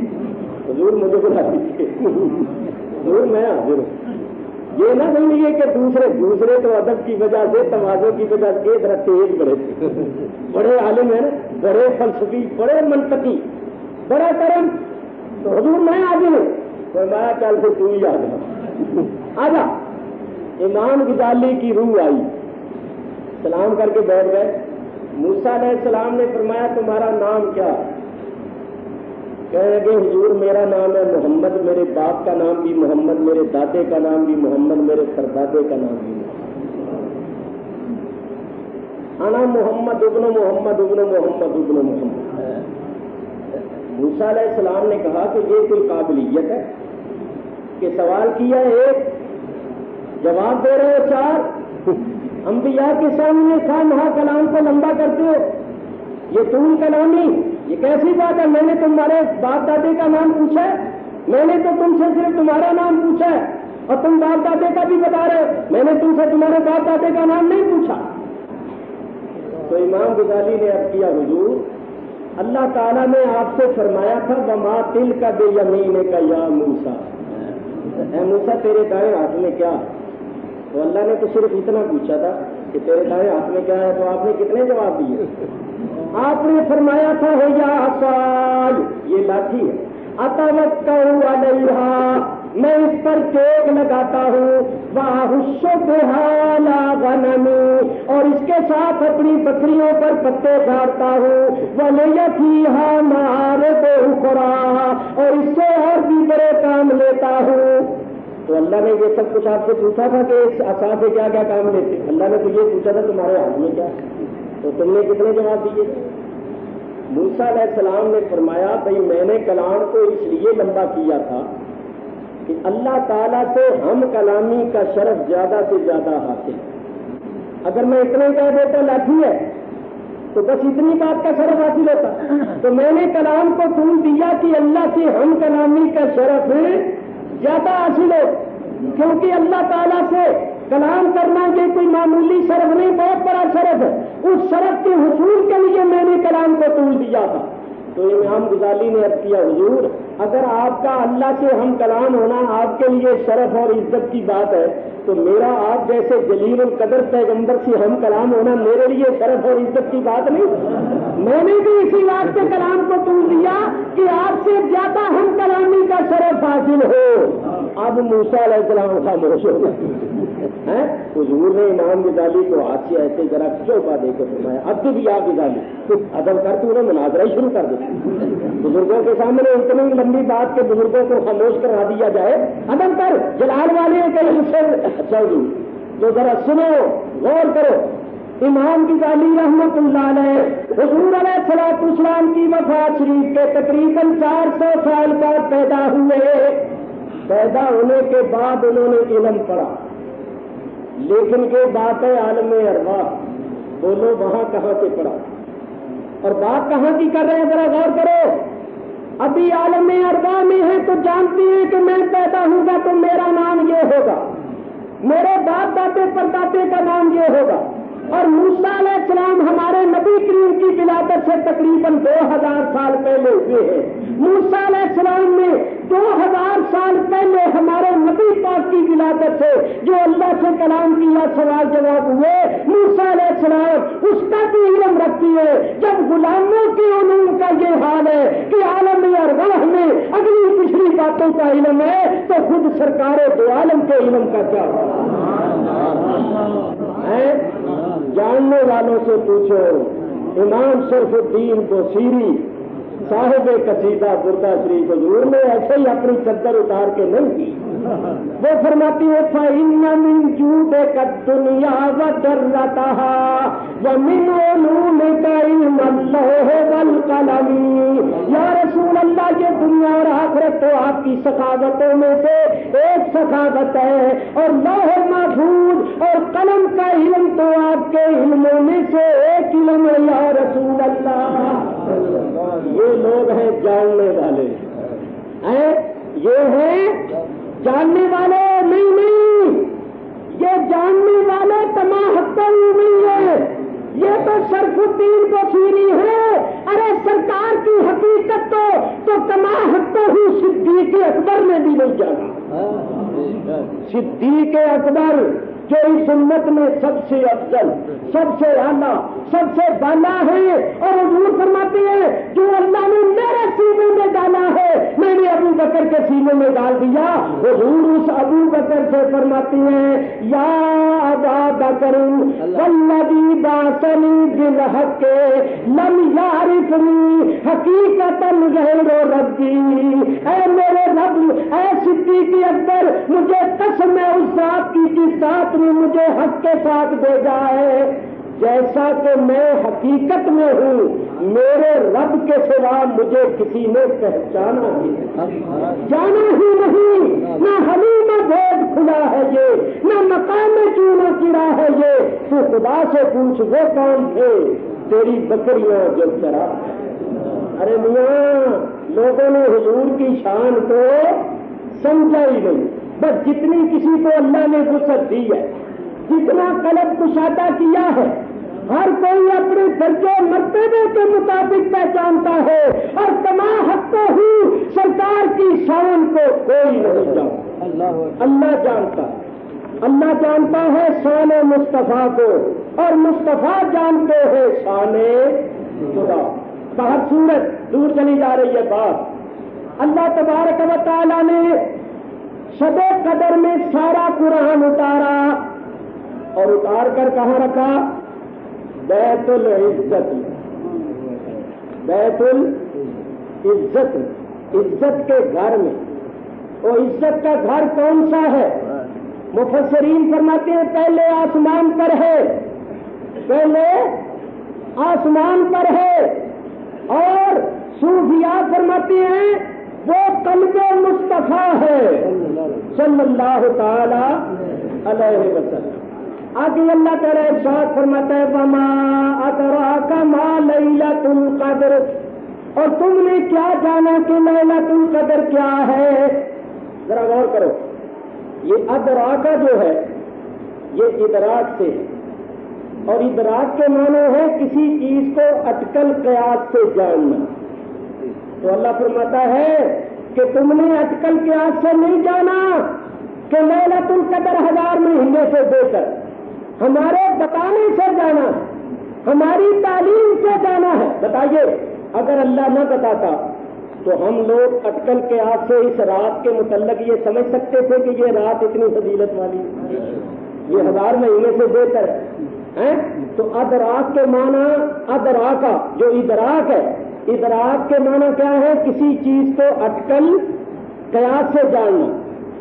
حضور مجھے بلا دیجیے، حضور میں حاضر ہوں. یہ نہ سمجھیے کہ دوسرے تو ادب کی وجہ سے، تواضع کی وجہ سے ذرا تیز بڑے تھے، بڑے عالم ہیں نا، بڑے فلسفی، بڑے منطقی، بڑا کرم. تو حضور میں حاضر ہوں. فرمایا چل سے تو ہی آ جا. امام غزالی کی روح آئی، سلام کر کے بیٹھ گئے. موسیٰ علیہ السلام نے فرمایا تمہارا نام کیا؟ کہنے لگے حضور میرا نام ہے محمد، میرے باپ کا نام بھی محمد، میرے دادے کا نام بھی محمد، میرے پردادے کا نام بھی محمد. انا محمد ابن محمد ابن محمد ابن محمد. موسیٰ علیہ السلام نے کہا کہ یہ کوئی قابلیت ہے کہ سوال کیا ایک، جواب دے رہے ہو چار، انبیاء کے سامنے خواہ کلام کو لمبا کرتے ہو. یہ طول کلامی، یہ کیسی بات ہے؟ میں نے تمہارے باپ دادے کا نام پوچھا ہے، میں نے تو تم سے صرف تمہارا نام پوچھا ہے، اور تم باپ دادے کا بھی بتا رہے ہو، میں نے تم سے تمہارے باپ دادے کا نام نہیں پوچھا. تو امام غزالی نے عرض کیا حضور اللہ تعالیٰ نے آپ سے فرمایا تھا وما تلک بیمینک یا موسیٰ، اے موسیٰ تیرے دائیں ہاتھ میں کیا؟ تو اللہ نے تو صرف اتنا پوچھا تھا کہ تیرے دائیں ہاتھ میں کیا ہے، تو آپ نے کتنے جواب دیے؟ آپ نے فرمایا تھا ہے یا عصای، یہ لاٹھی ہے، اتوکل علیہا، میں اس پر ٹیک لگاتا ہوں، واحش بہا علی غنمی، اور اس کے ساتھ اپنی بکریوں پر پتے کاٹتا ہوں، ولی فیہا معارض اخری، اور اس سے اور بھی بڑے کام لیتا ہوں. تو اللہ نے یہ سب کچھ آپ سے پوچھا تھا کہ اس عصا سے کیا کیا کام لیتے؟ اللہ نے تو یہ پوچھا تھا تمہارے ہاتھ میں کیا، تو تم نے کتنے جواب دیے؟ موسیٰ علیہ السلام نے فرمایا بھائی میں نے کلام کو اس لیے لمبا کیا تھا کہ اللہ تعالیٰ سے ہم کلامی کا شرف زیادہ سے زیادہ حاصل. اگر میں اتنے کہہ دیتا لاٹھی ہے تو بس اتنی بات کا شرف حاصل ہوتا. تو میں نے کلام کو طول دیا کہ اللہ سے ہم کلامی کا شرف زیادہ حاصل ہو، کیونکہ اللہ تعالیٰ سے کلام کرنا یہ کوئی معمولی شرف نہیں، بہت بڑا شرف ہے. اس شرف کے حصول کے لیے میں نے کلام کو طول دیا تھا. تو امام غزالی نے عرض کیا حضور اگر آپ کا اللہ سے ہم کلام ہونا آپ کے لیے شرف اور عزت کی بات ہے تو میرا آپ جیسے جلیل القدر پیغمبر سے ہم کلام ہونا میرے لیے شرف اور عزت کی بات نہیں. میں نے بھی اسی بات کے کلام کو طول دیا کہ آپ سے زیادہ ہم کلامی کا شرف حاصل ہو. اب موسیٰ علیہ السلام خاموش ہو گئے. حضور نے امام غزالی کو ہاتھ سے ایسے ذرا چوپا دے کے فرمایا اب تو بھی آپ غزالی ادب کر تو مناظرہ ہی شروع کر دے. بزرگوں کے سامنے اتنی لمبی بات کے بزرگوں کو خاموش کروا دیا جائے، ادب کر، جلال والے کے سے اچھا جی تو ذرا سنو غور کرو. امام غزالی رحمت اللہ علیہ حضور علیہ الصلوۃ والسلام کی وفات شریف کے تقریباً 400 سال بعد پیدا ہوئے. پیدا ہونے کے بعد انہوں نے علم پڑھا، لیکن یہ بات ہے عالم ارواح. بولو وہاں کہاں سے پڑھا اور بات کہاں کی کر رہے ہیں؟ ذرا غور کرو. ابھی عالم ارواح میں ہے تو جانتی ہیں کہ میں پیدا ہوں گا تو میرا نام یہ ہوگا، میرے باپ دادے پردادے کا نام یہ ہوگا. اور موسیٰ علیہ السلام ہمارے نبی کریم کی ولادت سے تقریباً 2000 سال پہلے ہوئے ہیں. موسیٰ علیہ السلام نے 2000 سال پہلے ہمارے نبی پاک کی ولادت سے جو اللہ سے کلام کیا سوال جواب ہوئے. موسیٰ علیہ السلام اس کا بھی علم رکھتی ہے. جب غلاموں کے علوم کا یہ حال ہے کہ عالم ارواح میں اگلی پچھلی باتوں کا علم ہے تو خود سرکار دو عالم کے علم کا کیا ہے؟ جاننے والوں سے پوچھو، امام شرف الدین بوسیری صاحب قصیدہ بردہ شریف حضور نے ایسے ہی اپنی چادر اتار کے نہیں کی. وہ فرماتی ہے فَإِنَّ مِن جُودِكَ الدُّنْيَا وَدَرَّتَهَا وَمِنْ عُلُومِكَ عِلْمَ اللَّوْحِ وَالْقَلَمِ. یا رسول اللہ، یہ دنیا اور آخرت تو آپ کی سخاوتوں میں سے ایک سخاوت ہے، اور لوح محفوظ اور قلم کا علم تو آپ کے علموں میں سے ایک علم ہے. یا رسول اللہ، یہ لوگ ہیں جاننے والے، یہ ہیں جاننے والے. نہیں، یہ جاننے والے تماہتے ہی نہیں ہے، یہ تو شرف الدین بصیری ہے. ارے سرکار کی حقیقت تو تماہتے ہی صدیق اکبر نے بھی نہیں جانا. صدیق اکبر جو اس امت میں سب سے افضل، سب سے اعلیٰ، سب سے بالا ہے، اور حضور فرماتے ہیں جو اللہ نے میرے سینے میں ڈالا ہے میں نے ابو بکر کے سینے میں ڈال دیا. حضور اس ابو بکر سے فرماتے ہیں یا ابا بکر والذی بعثنی بالحق لم یعرفنی حقیقتا غیر ربی. اے میرے رب، اے صدیق اکبر، مجھے قسم ہے اس ذات کی جس ذات نے مجھے حق کے ساتھ بھیجا ہے، جیسا کہ میں حقیقت میں ہوں، میرے رب کے سوا مجھے کسی نے پہچانا ہی جانا ہی نہیں. نہ حلیم بھید کھلا ہے یہ، نہ مقام چونا چرا ہے یہ. تو خدا سے پوچھ وہ کون تھے تیری بکریاں جو چرا. ارے میاں، لوگوں نے حضور کی شان کو سمجھا ہی نہیں. بس جتنی کسی کو اللہ نے وسعت دی ہے، جتنا قلب کشادہ کیا ہے، ہر کوئی اپنے درجے مرتبے کے مطابق پہچانتا ہے، اور تماہتے ہی سرکار کی شان کو کوئی نہیں جانتا. اللہ جانتا، اللہ جانتا ہے شان مصطفیٰ کو، اور مصطفیٰ جانتے ہیں شان خدا. باہر صورت دور چلی جا رہی ہے بات. اللہ تبارک و تعالیٰ نے شب قدر میں سارا قرآن اتارا، اور اتار کر کہاں رکھا؟ بیت العزت. بیت العزت، عزت کے گھر میں. اور عزت کا گھر کون سا ہے؟ مفسرین فرماتے ہیں پہلے آسمان پر ہے، پہلے آسمان پر ہے. اور صوفیاء فرماتے ہیں وہ قلب مصطفیٰ ہے صلی اللہ تعالی علیہ وسلم. آگے اللہ تعالیٰ ارشاد فرماتا ہے وما ادراک ما لیلۃ القدر. اور تم نے کیا جانا کہ لیلۃ القدر کیا ہے؟ ذرا غور کرو. یہ ادراکا جو ہے یہ ادراک سے ہے، اور ادراک کے معنی ہے کسی چیز کو اٹکل قیاس سے جاننا. تو اللہ فرماتا ہے کہ تم نے اٹکل قیاس سے نہیں جانا کہ لیلۃ القدر 1000 مہینے سے بہتر. ہمارے بتانے سے جانا، ہماری تعلیم سے جانا ہے. بتائیے اگر اللہ نہ بتاتا تو ہم لوگ اٹکل قیاس سے اس رات کے متعلق یہ سمجھ سکتے تھے کہ یہ رات اتنی فضیلت والی، یہ 1000 مہینے سے بہتر ہے. تو ادراک کے معنی، ادراکا جو ادراک ہے، ادراک کے معنی کیا ہے؟ کسی چیز کو اٹکل قیاس سے جاننا.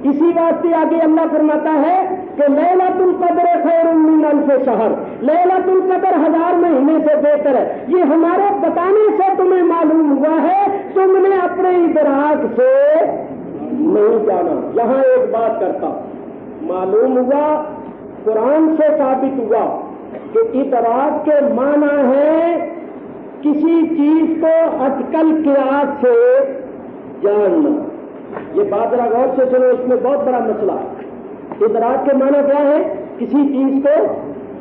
اسی واسطے آگے اللہ فرماتا ہے کہ لیلۃ القدر خیر من الف شہر. لیلۃ القدر 1000 مہینے سے بہتر ہے. یہ ہمارے بتانے سے تمہیں معلوم ہوا ہے، تم نے اپنے ادراک سے نہیں جانا. یہاں ایک بات کرتا، معلوم ہوا، قرآن سے ثابت ہوا کہ ادراک کے معنی ہے کسی چیز کو اٹکل قیاس سے جاننا. یہ بات ذرا غور سے سنو، اس میں بہت بڑا مسئلہ ہے. ادراک کے معنی کیا ہے؟ کسی چیز کو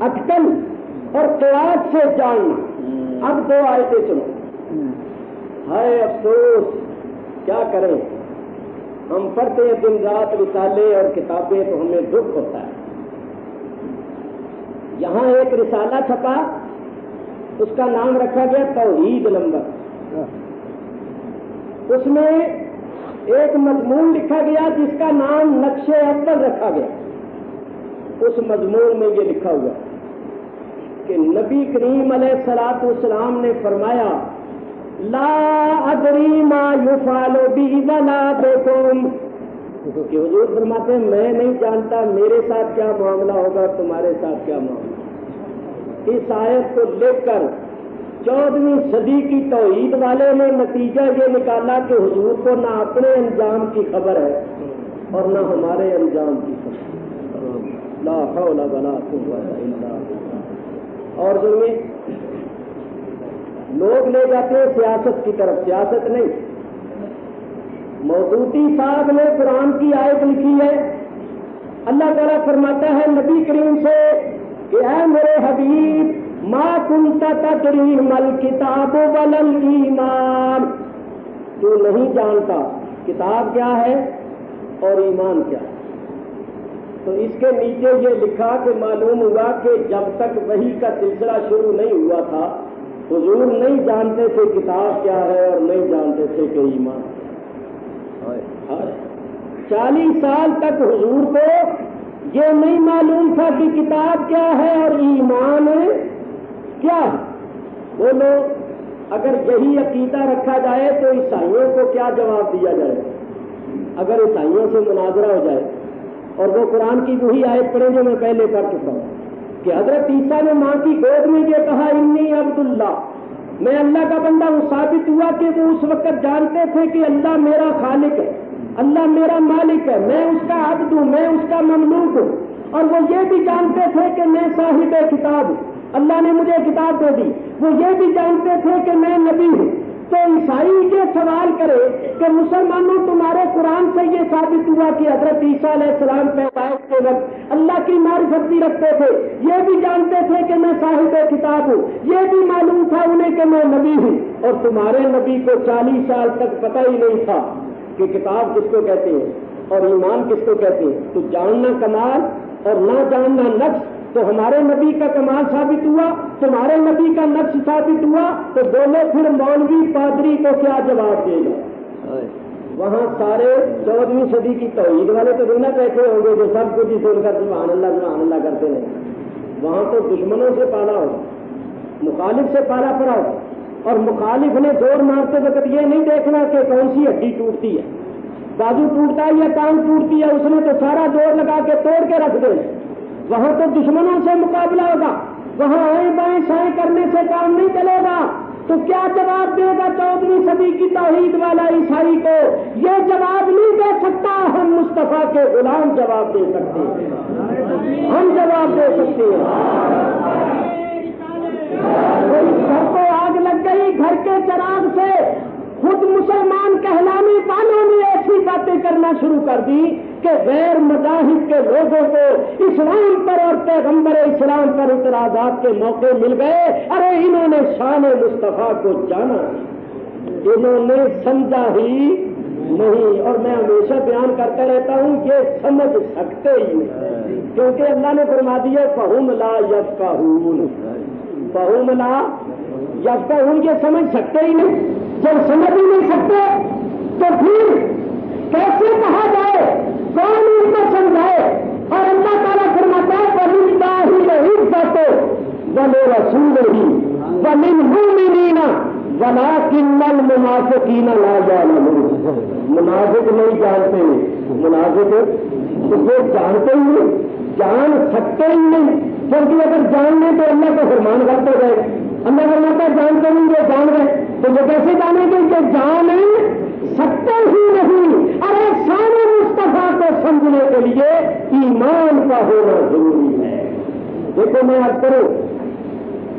اٹکل اور قیاس سے جاننا. اب 2 آیتیں سنو. ہائے افسوس، کیا کریں، ہم پڑھتے ہیں دن رات رسالے اور کتابیں تو ہمیں دکھ ہوتا ہے. یہاں ایک رسالہ چھپا، اس کا نام رکھا گیا توحید نمبر. اس میں ایک مضمون لکھا گیا جس کا نام نقش اول رکھا گیا. اس مضمون میں یہ لکھا ہوا کہ نبی کریم علیہ الصلوۃ والسلام نے فرمایا لا ادری ما یفعل بی ولا بکم، کہ حضور فرماتے ہیں میں نہیں جانتا میرے ساتھ کیا معاملہ ہوگا، تمہارے ساتھ کیا معاملہ۔ اس آیت کو لے کر 14ویں صدی کی توحید والے نے نتیجہ یہ نکالا کہ حضور کو نہ اپنے انجام کی خبر ہے اور نہ ہمارے انجام کی خبر۔ لا حول ولا قوت الا باللہ۔ اور سنیے، لوگ لے جاتے ہیں سیاست کی طرف، سیاست نہیں۔ مودودی صاحب نے قرآن کی آیت لکھی ہے، اللہ تعالیٰ فرماتا ہے نبی کریم سے کہ اے میرے حبیب ما کنت تدری مل کتاب ولل ایمان، تو نہیں جانتا کتاب کیا ہے اور ایمان کیا ہے۔ تو اس کے نیچے یہ لکھا کہ معلوم ہوا کہ جب تک وحی کا سلسلہ شروع نہیں ہوا تھا حضور نہیں جانتے تھے کتاب کیا ہے اور نہیں جانتے تھے کہ ایمان۔ 40 سال تک حضور کو یہ نہیں معلوم تھا کہ کتاب کیا ہے اور ایمان کیا ہے۔ بولو، اگر یہی عقیدہ رکھا جائے تو عیسائیوں کو کیا جواب دیا جائے؟ اگر عیسائیوں سے مناظرہ ہو جائے اور وہ قرآن کی وہی آیت پڑھیں جو میں پہلے پڑھ چکا ہوں کہ حضرت عیسیٰ نے ماں کی گود میں یہ کہا انی عبداللہ، میں اللہ کا بندہ ہوں، ثابت ہوا کہ وہ اس وقت جانتے تھے کہ اللہ میرا خالق ہے، اللہ میرا مالک ہے، میں اس کا عبد ہوں، میں اس کا مملوک ہوں، اور وہ یہ بھی جانتے تھے کہ میں صاحب کتاب ہوں، اللہ نے مجھے کتاب دے دی، وہ یہ بھی جانتے تھے کہ میں نبی ہوں۔ تو عیسائی یہ سوال کرے کہ مسلمانوں تمہارے قرآن سے یہ ثابت ہوا کہ حضرت عیسیٰ علیہ السلام پیدائش کے وقت اللہ کی معرفت بھی رکھتے تھے، یہ بھی جانتے تھے کہ میں صاحب کتاب ہوں، یہ بھی معلوم تھا انہیں کہ میں نبی ہوں، اور تمہارے نبی کو 40 سال تک پتہ ہی نہیں تھا کہ کتاب کس کو کہتے ہیں اور ایمان کس کو کہتے ہیں۔ تو جاننا کمال اور نہ جاننا نقص، تو ہمارے نبی کا کمال ثابت ہوا، تمہارے نبی کا نقص ثابت ہوا، تو بولے پھر مولوی پادری کو کیا جواب دے گا؟ وہاں سارے 14ویں صدی کی توحید والے تو نہیں نہ بیٹھے ہوں گے جو سب کچھ ہی سن کر سبحان اللہ کرتے ہیں، وہاں تو دشمنوں سے پالا ہوگا، مخالف سے پالا پڑا ہوگا، اور مخالف نے زور مارتے وقت یہ نہیں دیکھنا کہ کون سی ہڈی ٹوٹتی ہے، بازو ٹوٹتا ہے یا ٹانگ ٹوٹتی ہے، اس نے تو سارا زور لگا کے توڑ کے رکھ دے۔ وہاں تو دشمنوں سے مقابلہ ہوگا، وہاں آئیں بائیں سائیں کرنے سے کام نہیں چلے گا۔ تو کیا جواب دے گا 14ویں صدی کی توحید والا عیسائی کو؟ یہ جواب نہیں دے سکتا، ہم مصطفیٰ کے غلام جواب دے سکتے ہیں، ہم جواب دے سکتے ہیں۔ گھر کو آگ لگ گئی، گھر کے چراغ سے خود مسلمان کہلانے والوں نے ایسی باتیں کرنا شروع کر دی کہ غیر مذاہب کے لوگوں کو اسلام پر اور پیغمبر اسلام پر اعتراضات کے موقع مل گئے۔ ارے انہوں نے شان مصطفیٰ کو جانا، انہوں نے سمجھا ہی نہیں، اور میں ہمیشہ بیان کرتا رہتا ہوں یہ سمجھ سکتے ہی نہیں، کیونکہ اللہ نے فرما دیا فہم لا یفقہون، فہم لا یفقہون، یہ سمجھ سکتے ہی نہیں۔ جب سمجھ ہی نہیں سکتے تو پھر کیسے کہا جائے، کون ان کو سمجھائے؟ اور اللہ تعالیٰ فرماتا ہے وَلِلَّهِ الْعِزَّةُ وَلِرَسُولِهِ وَلِلْمُؤْمِنِينَ وَلَٰكِنَّ الْمُنَافِقِينَ لَا يَعْلَمُونَ۔ منافق نہیں جانتے، منافق یہ جانتے ہی نہیں، جان سکتے ہی نہیں، کیونکہ اگر جان لیں تو اللہ کا فرمان کرتے گئے، اللہ فرماتا ہے جانتے نہیں یہ جان گئے، تو وہ کیسے جانیں گے کہ جان سکتے ہی نہیں۔ ارے شان مصطفیٰ کو سمجھنے کے لیے ایمان کا ہونا ضروری ہے۔ دیکھو میں عرض کروں،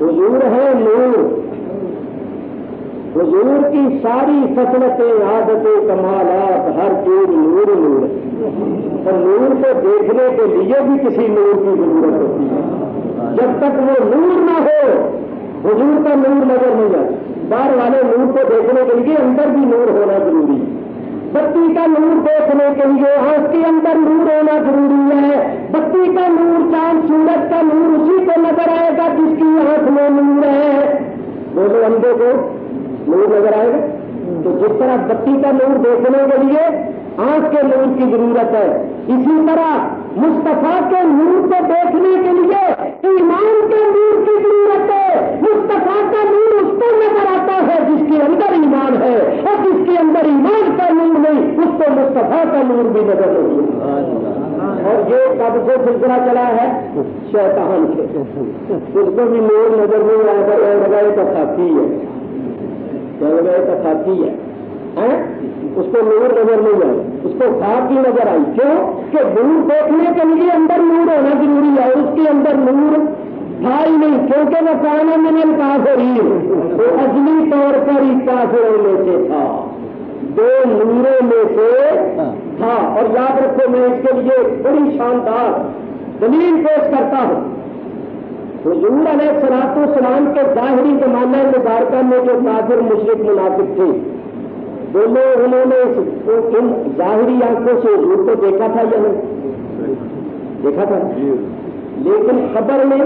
حضور ہے نور، حضور کی ساری فطرتیں عادتیں کمالات ہر چیز نور نور ہے، اور نور کو دیکھنے کے لیے بھی کسی نور کی ضرورت ہوتی ہے۔ جب تک وہ نور نہ ہو حضور کا نور نظر نہیں آتا۔ باہر والے نور کو دیکھنے کے لیے اندر بھی نور ہونا ضروری ہے۔ بتی کا نور دیکھنے کے لیے آنکھ کے اندر نور ہونا ضروری ہے۔ بتی کا نور، چاند سورج کا نور اسی کو نظر آئے گا جس کی آنکھ میں نور ہے۔ بولو اندھے کو نور نظر آئے گا؟ تو جس طرح بتی کا نور دیکھنے کے لیے آنکھ کے نور کی ضرورت ہے، اسی طرح مصطفیٰ کے نور کو دیکھنے کے لیے ایمان کے نور کی ضرورت مصطفیٰ کا نور اس کو نظر آتا ہے جس کے اندر ایمان ہے، اور جس کے اندر ایمان کا نور نہیں اس کو مصطفیٰ کا نور بھی نظر نہیں۔ اور یہ کب سے سلسلہ چلا ہے؟ شیطان سے، اس کو بھی نور نظر نہیں آیا کر لگائے تو ساتھی ہے، کیا لگائے تو ساتھی ہے، اس کو نور نظر نہیں آیا، اس کو خواب کی نظر آئی۔ کیوں کہ نور دیکھنے کے لیے اندر نور ہونا ضروری ہے، اس کے اندر نور تھا ہی نہیں، کیونکہ وہ کانا من الکافرین، وہ اصلی طور پر ہی کافروں میں سے تھا، دو نوروں میں سے تھا۔ اور یاد رکھو میں اس کے لیے بڑی شاندار دلیل پیش کرتا ہوں۔ حضور علیہ الصلوۃ والسلام کے ظاہری زمانہ مبارکہ میں جو کافر مشرک منافق تھے، بولے انہوں نے ان ظاہری آنکھوں سے حضور کو دیکھا تھا یا نہیں؟ دیکھا تھا، لیکن قبر میں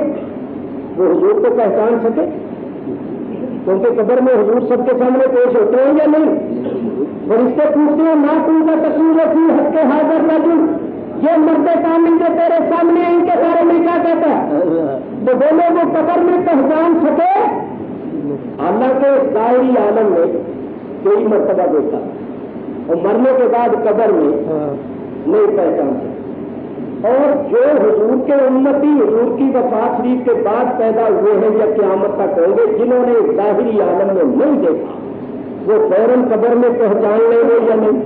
وہ حضور کو پہچان سکے؟ کیونکہ قبر میں حضور سب کے سامنے پیش ہوتے ہیں یا نہیں؟ فرشتے پوچھتے ہیں نہ تم کا تقریر کی حق کے حاضر رجل، یہ مرد کامل جو تیرے سامنے ان کے بارے میں کیا کہتا ہے؟ تو بولے وہ قبر میں پہچان سکے؟ حالانکہ ظاہری عالم میں کئی مرتبہ دیکھا اور مرنے کے بعد قبر میں نہیں پہچان سکے۔ اور جو حضور کے امتی حضور کی وفات شریف کے بعد پیدا ہوئے ہیں یا قیامت تک ہوں گے، جنہوں نے ظاہری عالم میں نہیں دیکھا، وہ فوراً قبر میں پہچان لیں گے یا نہیں؟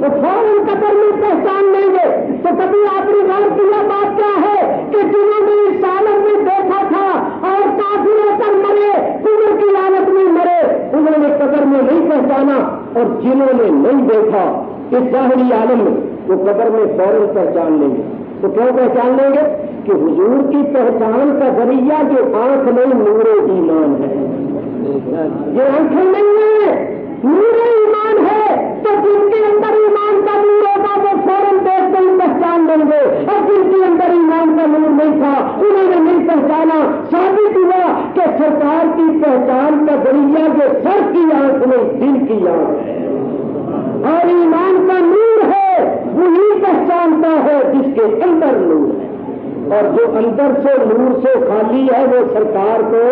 وہ فوراً قبر میں پہچان لیں گے۔ تو کبھی آپ نے غور کیا بات کیا ہے کہ جنہوں نے اس عالم میں دیکھا تھا اور کافر ہو کر مرے، قبر کی حالت میں مرے، انہوں نے قبر میں نہیں پہچانا، اور جنہوں نے نہیں دیکھا اس ظاہری عالم میں وہ قبر میں فوراً پہچان لیں گے۔ تو کیوں پہچان لیں گے؟ کہ حضور کی پہچان کا ذریعہ جو آنکھ نہیں نور ایمان ہے، یہ آنکھیں نہیں ہے، نور ایمان ہے۔ تو جن کے اندر ایمان کا نور ہوگا وہ فوراً دیکھ کر پہچان لیں گے، اور جن کے اندر ایمان کا نور نہیں تھا انہوں نے نہیں پہچانا۔ ثابت ہوا کہ سرکار کی پہچان کا ذریعہ جو سر کی آنکھ نہیں دل کی آنکھ ہے، اور ایمان کا نور ہے وہی پہچانتا ہے جس کے اندر نور ہے، اور جو اندر سے نور سے خالی ہے وہ سرکار کو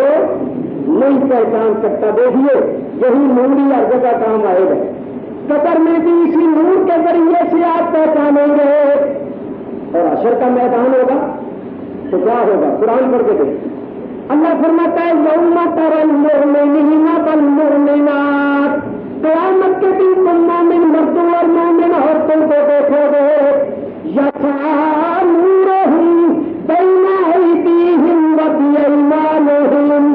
نہیں پہچان سکتا۔ دیکھیے یہی نور ہی ہر جگہ کام آئے گا، قبر میں بھی اسی نور کے ذریعے سے آپ پہچانیں گے، اور حشر کا میدان ہوگا تو کیا ہوگا؟ قرآن پڑھ کے دیکھیں، اللہ فرماتا ہے یوم تری المؤمنین والمؤمنات، قیامت کے دن تم مومن مردوں اور مومن عورتوں کو دیکھو گے، یسعی نورہم بین ایدیہم وبایمانہم،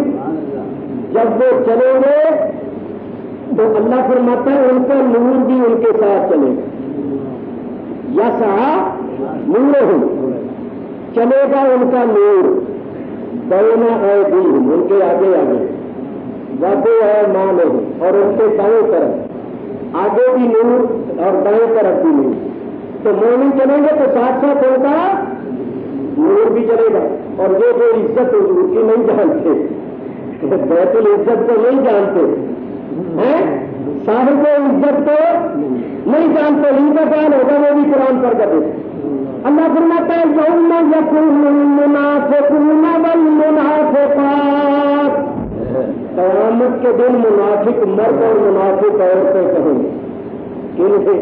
جب وہ چلیں گے تو اللہ فرماتا ہے ان کا نور بھی ان کے ساتھ چلے گا، یسعی نورہم، چلے گا ان کا نور، بین ایدیہم، ان کے آگے آگے، وبے ہے مان ہے، اور ان کے دائیں طرف آگے بھی نور اور دائیں طرف بھی نور۔ تو مومن چلیں گے تو ساتھ ساتھ ان کا نور بھی چلے گا۔ اور یہ جو عزت حضور کی نہیں جانتے، بیت العزت کو نہیں جانتے ہیں، صاحب عزت کو نہیں جانتے، ان کا بیان ہوگا وہ بھی قرآن پر کر دیتے۔ اللہ فرماتا ہے یوم یقول المنافقون والمنافقات، قیامت کے دن منافق مرد اور منافق عورتیں کہیں گے، کن سے؟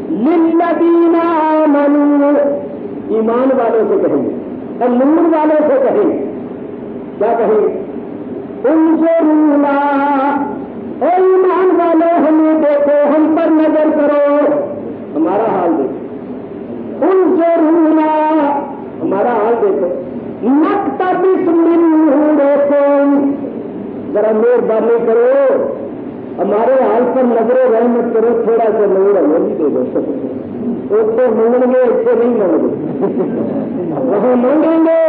للذین آمنوا، ایمان والوں سے کہیں گے، اور نور والوں سے کہیں گے، کیا کہیں گے؟ انظرونا، اے ایمان والوں ہمیں دیکھو، ہم پر نظر کرو، ہمارا حال دیکھو، انظرونا، ہمارا حال دیکھو، نقتبس من نورکم، ذرا مہربانی کرو ہمارے حال پر نظر رحمت کرو، تھوڑا سا نور ہمیں بھی دے دو۔ ایک تو مانگیں گے، ایک تو نہیں مانگیں گے، وہاں مانگیں گے۔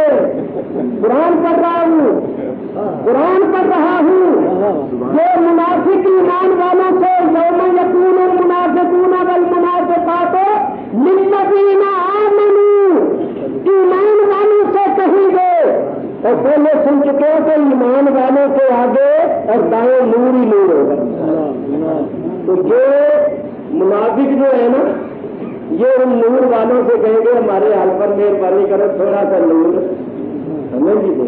قرآن پڑھ رہا ہوں، قرآن پڑھ رہا ہوں، یہ منافق ایمان والوں سے یوم یقول المنافقون والمنافقات للذین آمنوا، ایمان والوں سے کہیں گے، اور پہلے سن چکے کہ ایمان والوں کے آگے اور دائیں نور ہی نور ہوگا۔ تو یہ منافق جو ہے نا، یہ ان نور والوں سے کہیں گے ہمارے حال پر مہربانی کرو، تھوڑا سا نور ہمیں بھی دے۔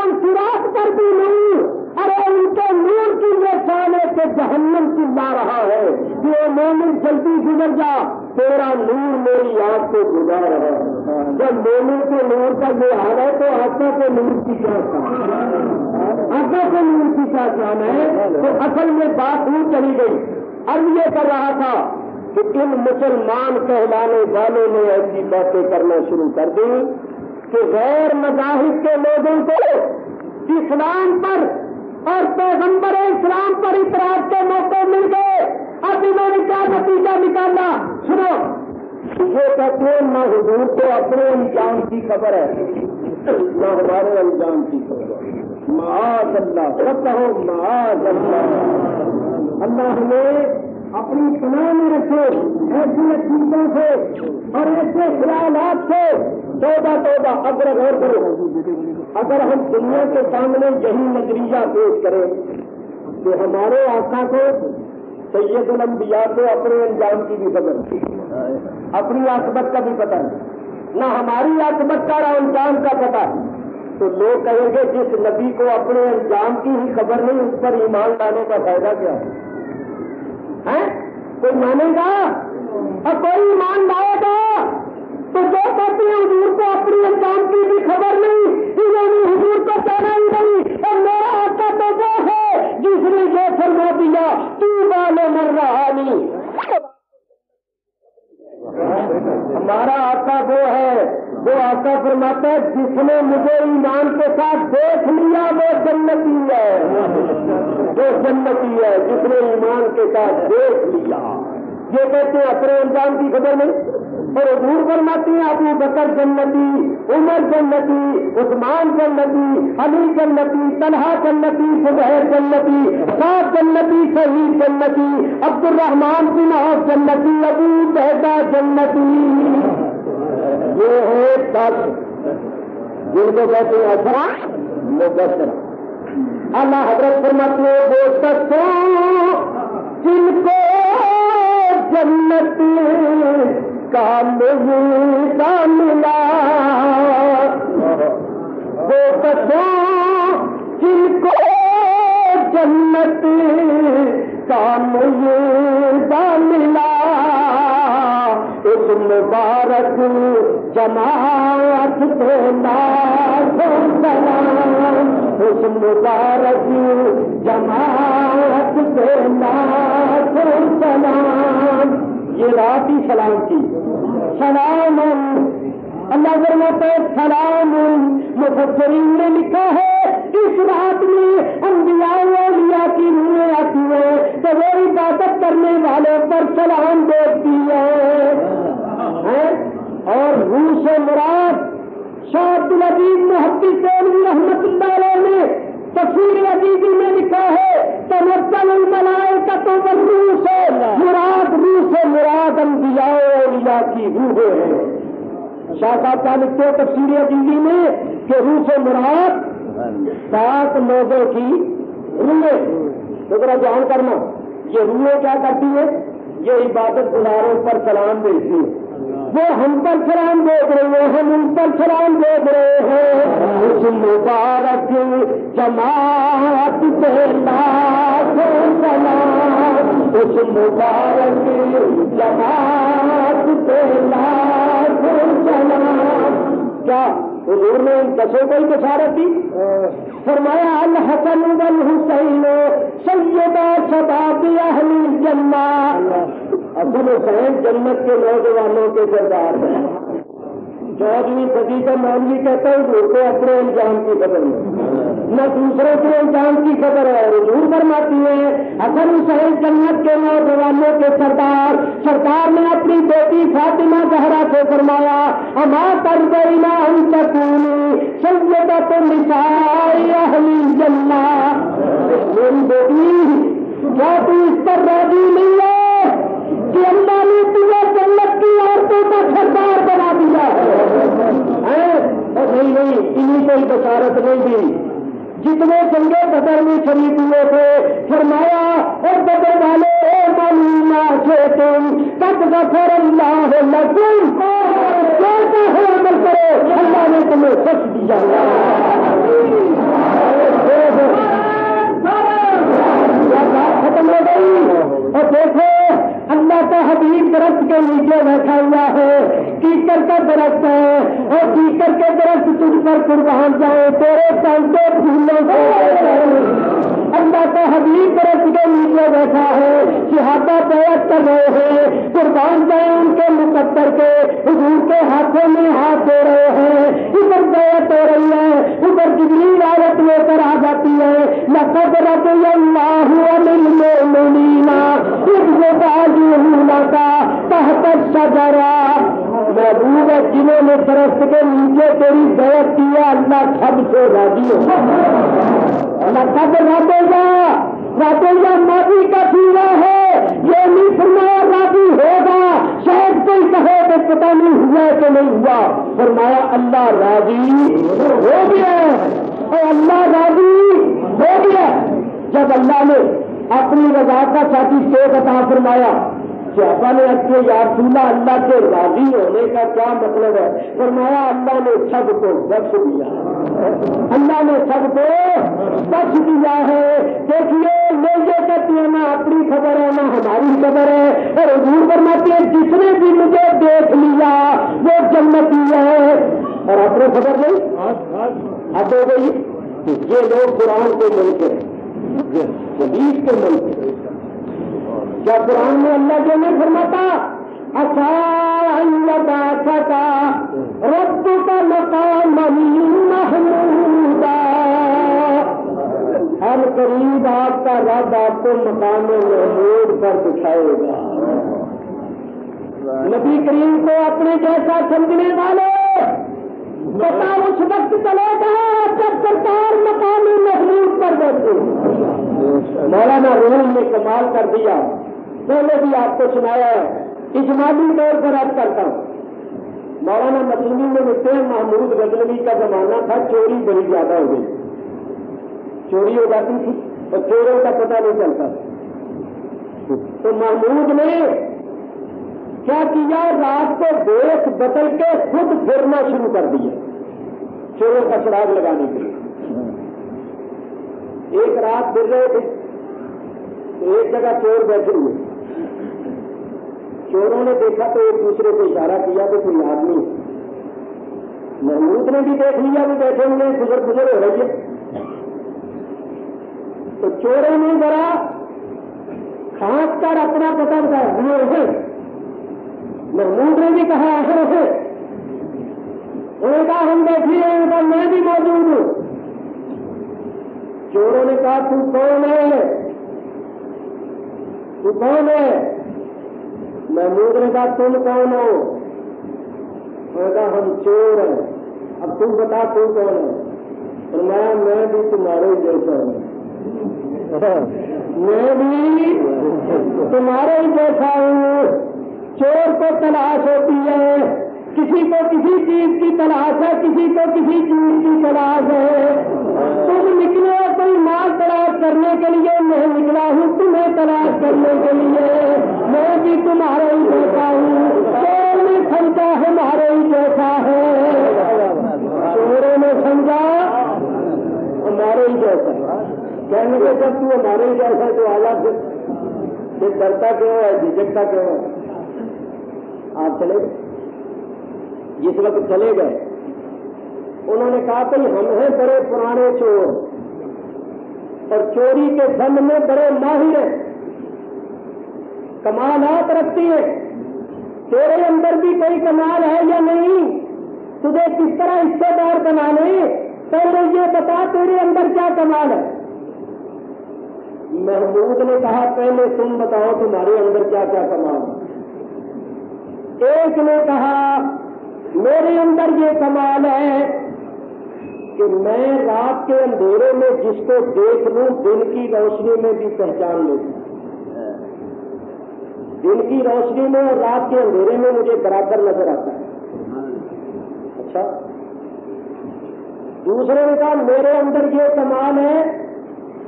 ان صراط پر بھی نہیں. ارے ان کے نور کی نشانے سے جہنم چلا رہا ہے کہ اے مومن جلدی گزر جا، تیرا نور میری آنکھ کو گزار رہا ہے. جب مومن کے نور کا یہ حال ہے تو آقا کے نور کی کیا شان، آقا کے نور کی کیا شان ہے. تو اصل میں بات ہی چلی گئی. اب یہ کر رہا تھا کہ ان مسلمان کہلانے والوں نے ایسی باتیں کرنا شروع کر دی کہ غیر مذاہب کے لوگوں کو اسلام پر اور پیغمبر اسلام پر اعتراض کے موقع مل گئے. اب انہوں نے کیا نتیجہ نکالا سنو. یہ کہتے ہیں نہ حضور کو اپنے انجام کی خبر ہے نہ ہمارے انجام کی خبر ہے. معاذ اللہ، سب کہو معاذ اللہ. اللہ ہمیں اپنی پناہ میں رکھے ایسی چیزوں سے اور ایسے خیالات سے. توبہ توبہ. اگر غور کرو، اگر ہم دنیا کے سامنے یہی نظریہ پیش کریں کہ ہمارے آقا کو سید الانبیاء کو اپنے انجام کی بھی خبر نہیں، اپنی عاقبت کا بھی پتہ نہیں، نہ ہماری عاقبت کا اور انجام کا پتہ، تو لوگ کہیں گے جس نبی کو اپنے انجام کی ہی خبر نہیں اس پر ایمان لانے کا فائدہ کیا ہے؟ کوئی مانے گا اور کوئی ایمان لائے گا؟ تو جو کہتے ہیں حضور کو اپنی انجام کی بھی خبر نہیں، انہوں نے حضور کو کہنا ہی نہیں. اور میرا آقا تو وہ ہے جس نے یہ فرما دیا تو والے مر رہا نہیں. ہمارا آقا وہ ہے، وہ آقا فرماتا ہے جس نے مجھے ایمان کے ساتھ دیکھ لیا وہ جنتی ہے، وہ جنتی ہے جس نے ایمان کے ساتھ دیکھ لیا. یہ کہتے ہیں اپنے انجام کی خبر نہیں. اور حضور فرماتے ہیں ابو بکر جنتی، عمر جنتی، عثمان جنتی، علی جنتی، طلحہ جنتی، زبیر جنتی، سعد جنتی، سعید جنتی، عبد الرحمان بن عوف جنتی، ابو عبیدہ جنتی. یہ ہے 10 جن کو کہتے ہیں اچھا مبشرہ. اللہ حضرت فرماتے ہیں وہ 10 جن کو جنت کا مزہ ملا، وہ 10 جن کو جنت کا مزہ ملا. اس مبارک جماعت پہ لاکھوں سلام، اس مبارک جماعت پہ لاکھوں سلام. یہ رات ہی سلام کی. سلام اللہ فرماتا ہے سلام. مفسرین نے لکھا ہے اس رات میں انبیاء اولیاء کی روحیں آتی ہیں تو وہ عبادت کرنے والوں پر سلام دیتی ہے. اور روح سے مراد شاہ عبد العزیز محدث دہلوی رحمۃ اللہ علیہ نے تفسیر عزیزی میں لکھا ہے تنزل الملائکۃ والروح سے مراد روح سے مراد انبیاء اولیاء کی روحیں ہیں. شاہ صاحب کا لکھتے ہیں تفسیر عزیزی میں کہ روح سے مراد 7 لوگوں کی روحیں. تو ذرا جان کرنا یہ روحیں کیا کرتی ہے؟ یہ عبادت گزاروں پر سلام بھیجتی ہے. وہ ہم پر سلام بھیج رہے ہیں، ہم ان پر سلام بھیج رہے ہیں. اس مبارک جماعت پہ لاکھوں سلام، اس مبارک جماعت پہ لاکھوں سلام. کیا حضور نے ان 10 کو ہی بشارت دی؟ فرمایا الحسن والحسین سیدا شباب اہل الجنہ. حسن حسین جنت کے نوجوانوں کے سردار ہیں. 14ویں صدی کا مولوی کہتا ہے حضور کو اپنے انجام کی خبر نہیں، نہ دوسروں کے انجام کی خبر ہے. حضور فرماتی ہے حسن حسین جنت کے نوجوانوں کے سردار. سرکار نے اپنی بیٹی فاطمہ زہرا سے فرمایا اما ترضینا ان تکونی سیدۃ النساء اہل الجنہ. میری بیٹی کیا تو اس پر راضی نہیں ہے کہ اللہ نے تمہیں جنت کی عورتوں کا سردار بنا دیا ہے؟ نہیں انہیں کوئی بشارت نہیں دی. جتنے جنگے بدر میں شریک ہوئے تھے فرمایا اور بدر والے معلومہ سے تم تب غفر اللہ لکم کیسا ہے عمل کرو اللہ نے تمہیں سچ دیا. نیچے بیٹھا ہوا ہے، کیکر کا درخت ہے، اور کیکر کے درخت تجھ پر قربان جائے تیرے چلتے پھولوں سے اللہ کا حبیب درخت کے نیچے بیٹھا ہے، صحابہ بیعت کر رہے ہیں، قربان جائے ان کے مقدر کے، حضور کے ہاتھوں میں ہاتھ دے رہے ہیں، ادھر بیعت ہو رہی ہے، ادھر جبریل آیت لے کر آ جاتی ہے، لقد رضي الله عن المؤمنين إذ يبايعونك تحت الشجرة محبوب ہے جنہوں نے درخت کے نیچے تیری بیعت کی ہے، اللہ سب سے راضی ہو، اللہ سب راضی ماضی کا سیرا ہے، یہ نہیں فرمایا راضی ہوگا، شاید کوئی کہے تو پتہ نہیں ہوا کہ نہیں ہوا، فرمایا اللہ راضی ہو گیا اور اللہ راضی ہو گیا۔ جب اللہ نے اپنی رضا کا سرٹیفکیٹ عطا فرمایا، صحابہ نے اچھے یا رسول اللہ، اللہ کے راضی ہونے کا کیا مطلب ہے؟ فرمایا اللہ نے سب کو بخش دیا، اللہ نے سب کو بخش دیا ہے۔ دیکھیے یہ کہتی ہے نہ اپنی خبر ہے نہ ہماری خبر ہے، اور حضور فرماتے ہیں جس نے بھی مجھے دیکھ لیا وہ جنتی ہے، اور اپنی خبر نہیں اب ہو گئی۔ یہ لوگ قرآن کے ملک ہیں، حدیث کے ملک ہیں، کیا قرآن میں اللہ جو نہیں فرماتا رب کا مقام محمودا، ہر قریب آپ کا رب آپ کو مقام محمود پر دکھائے گا۔ نبی کریم کو اپنے جیسا سمجھنے والے پتا اس وقت چلے گا جب سرکار مقام محمود پر بیٹھے۔ مولانا روحل نے کمال کر دیا، پہلے بھی آپ کو سنایا ہے، اجمالی طور پر عرض کرتا ہوں۔ مولانا مدینی میں لکھتے ہیں محمود غزنوی کا زمانہ تھا، چوری بڑی زیادہ ہو گئی، چوری ہو جاتی تھی اور چوروں کا پتہ نہیں چلتا تھا، تو محمود نے کیا کیا، رات کو دیکھ بدل کے خود پھرنا شروع کر دیا چوروں کا سراغ لگانے کے لیے۔ ایک رات پھر رہے تھے تو ایک جگہ چور بیٹھے ہوئے، چوروں نے دیکھا تو ایک دوسرے کو اشارہ کیا کہ کوئی آدمی، محمود نے بھی دیکھ لیا بھی بیٹھے ہوئے گزر ہو رہی ہے، تو چوروں نے ذرا کھانس کر اپنا پتہ بتایا، محمود نے بھی کہا انہوں نے کہا ہم بیٹھے ہیں، میں بھی موجود ہوں۔ چوروں نے کہا تو کون ہے، تو کون ہے؟ محمود نے کہا تم کون ہو؟ انہوں نے کہا ہم چور ہیں، اب تم بتا تم کون ہے؟ فرمایا میں بھی تمہارے جیسا ہوں، میں بھی تمہارے ہی جیسا ہوں۔ چور کو تلاش ہوتی ہے، کسی کو کسی چیز کی تلاش ہے، کسی کو کسی چیز کی تلاش ہے۔ تم نکلے کوئی مال تلاش کرنے کے لیے، میں نکلا ہوں تمہیں تلاش کرنے کے لیے، میں بھی تمہارے ہی جیسا ہوں۔ چور نے سمجھا ہمارے ہی جیسا ہے، چوروں نے سمجھا ہمارے ہی جیسا، کہنے کے جب تو ہمارے ہی جیسا تو آیا پھر ڈرتا کیوں ہے، جھجکتا کیوں ہے؟ آپ چلے گئے، جس وقت چلے گئے انہوں نے کہا کہ ہم ہیں بڑے پرانے چور اور چوری کے فن میں بڑے ماہر ہیں، کمالات رکھتی ہیں، تیرے اندر بھی کوئی کمال ہے یا نہیں؟ تجھے کس طرح حصے دار بنا لیں، پہلے یہ بتا تیرے اندر کیا کمال ہے؟ محمود نے کہا پہلے تم بتاؤ تمہارے اندر کیا کیا کمال ہے۔ ایک نے کہا میرے اندر یہ کمال ہے کہ میں رات کے اندھیرے میں جس کو دیکھ لوں دن کی روشنی میں بھی پہچان لوں، دن کی روشنی میں اور رات کے اندھیرے میں مجھے برابر نظر آتا ہے۔ اچھا، دوسرے نے کہا میرے اندر یہ کمال ہے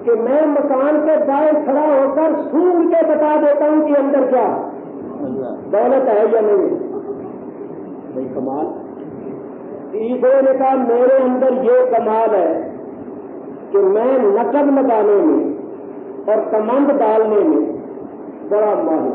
کہ میں مکان کے باہر کھڑا ہو کر سونگ کے بتا دیتا ہوں کہ اندر کیا دولت ہے یا نہیں کمال۔ تیسرے نے کہا میرے اندر یہ کمال ہے کہ میں نقب لگانے میں اور کمند ڈالنے میں بڑا ماہر۔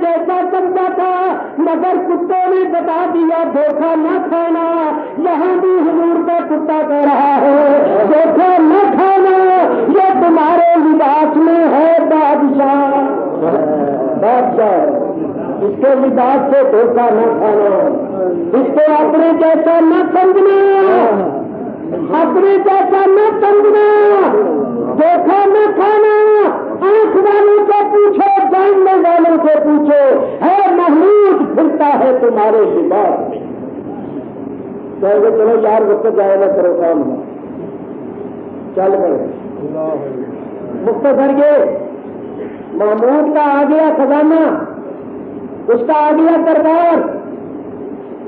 جیسا سمجھا تھا، مگر کتوں نے بتا دیا دھوکہ نہ کھانا۔ یہاں بھی حضور کا کتا کہہ رہا ہے دھوکہ نہ کھانا، یہ تمہارے لباس میں ہے بادشاہ۔ بادشاہ اس کے لباس سے دھوکہ نہ کھانا، اس کو اپنے جیسا نہ سمجھنا، اپنے جیسا نہ سمجھنا، دھوکہ نہ کھانا۔ آنکھ والوں سے پوچھو، جاننے والوں سے پوچھو، ہے محمود پھرتا ہے تمہارے لباس میں۔ کہہ گے چلو یار وقت جائے نہ کرو کام ہے، چل پڑے۔ مختصر یہ محمود کا آ گیا خزانہ، اس کا آ گیا دربار،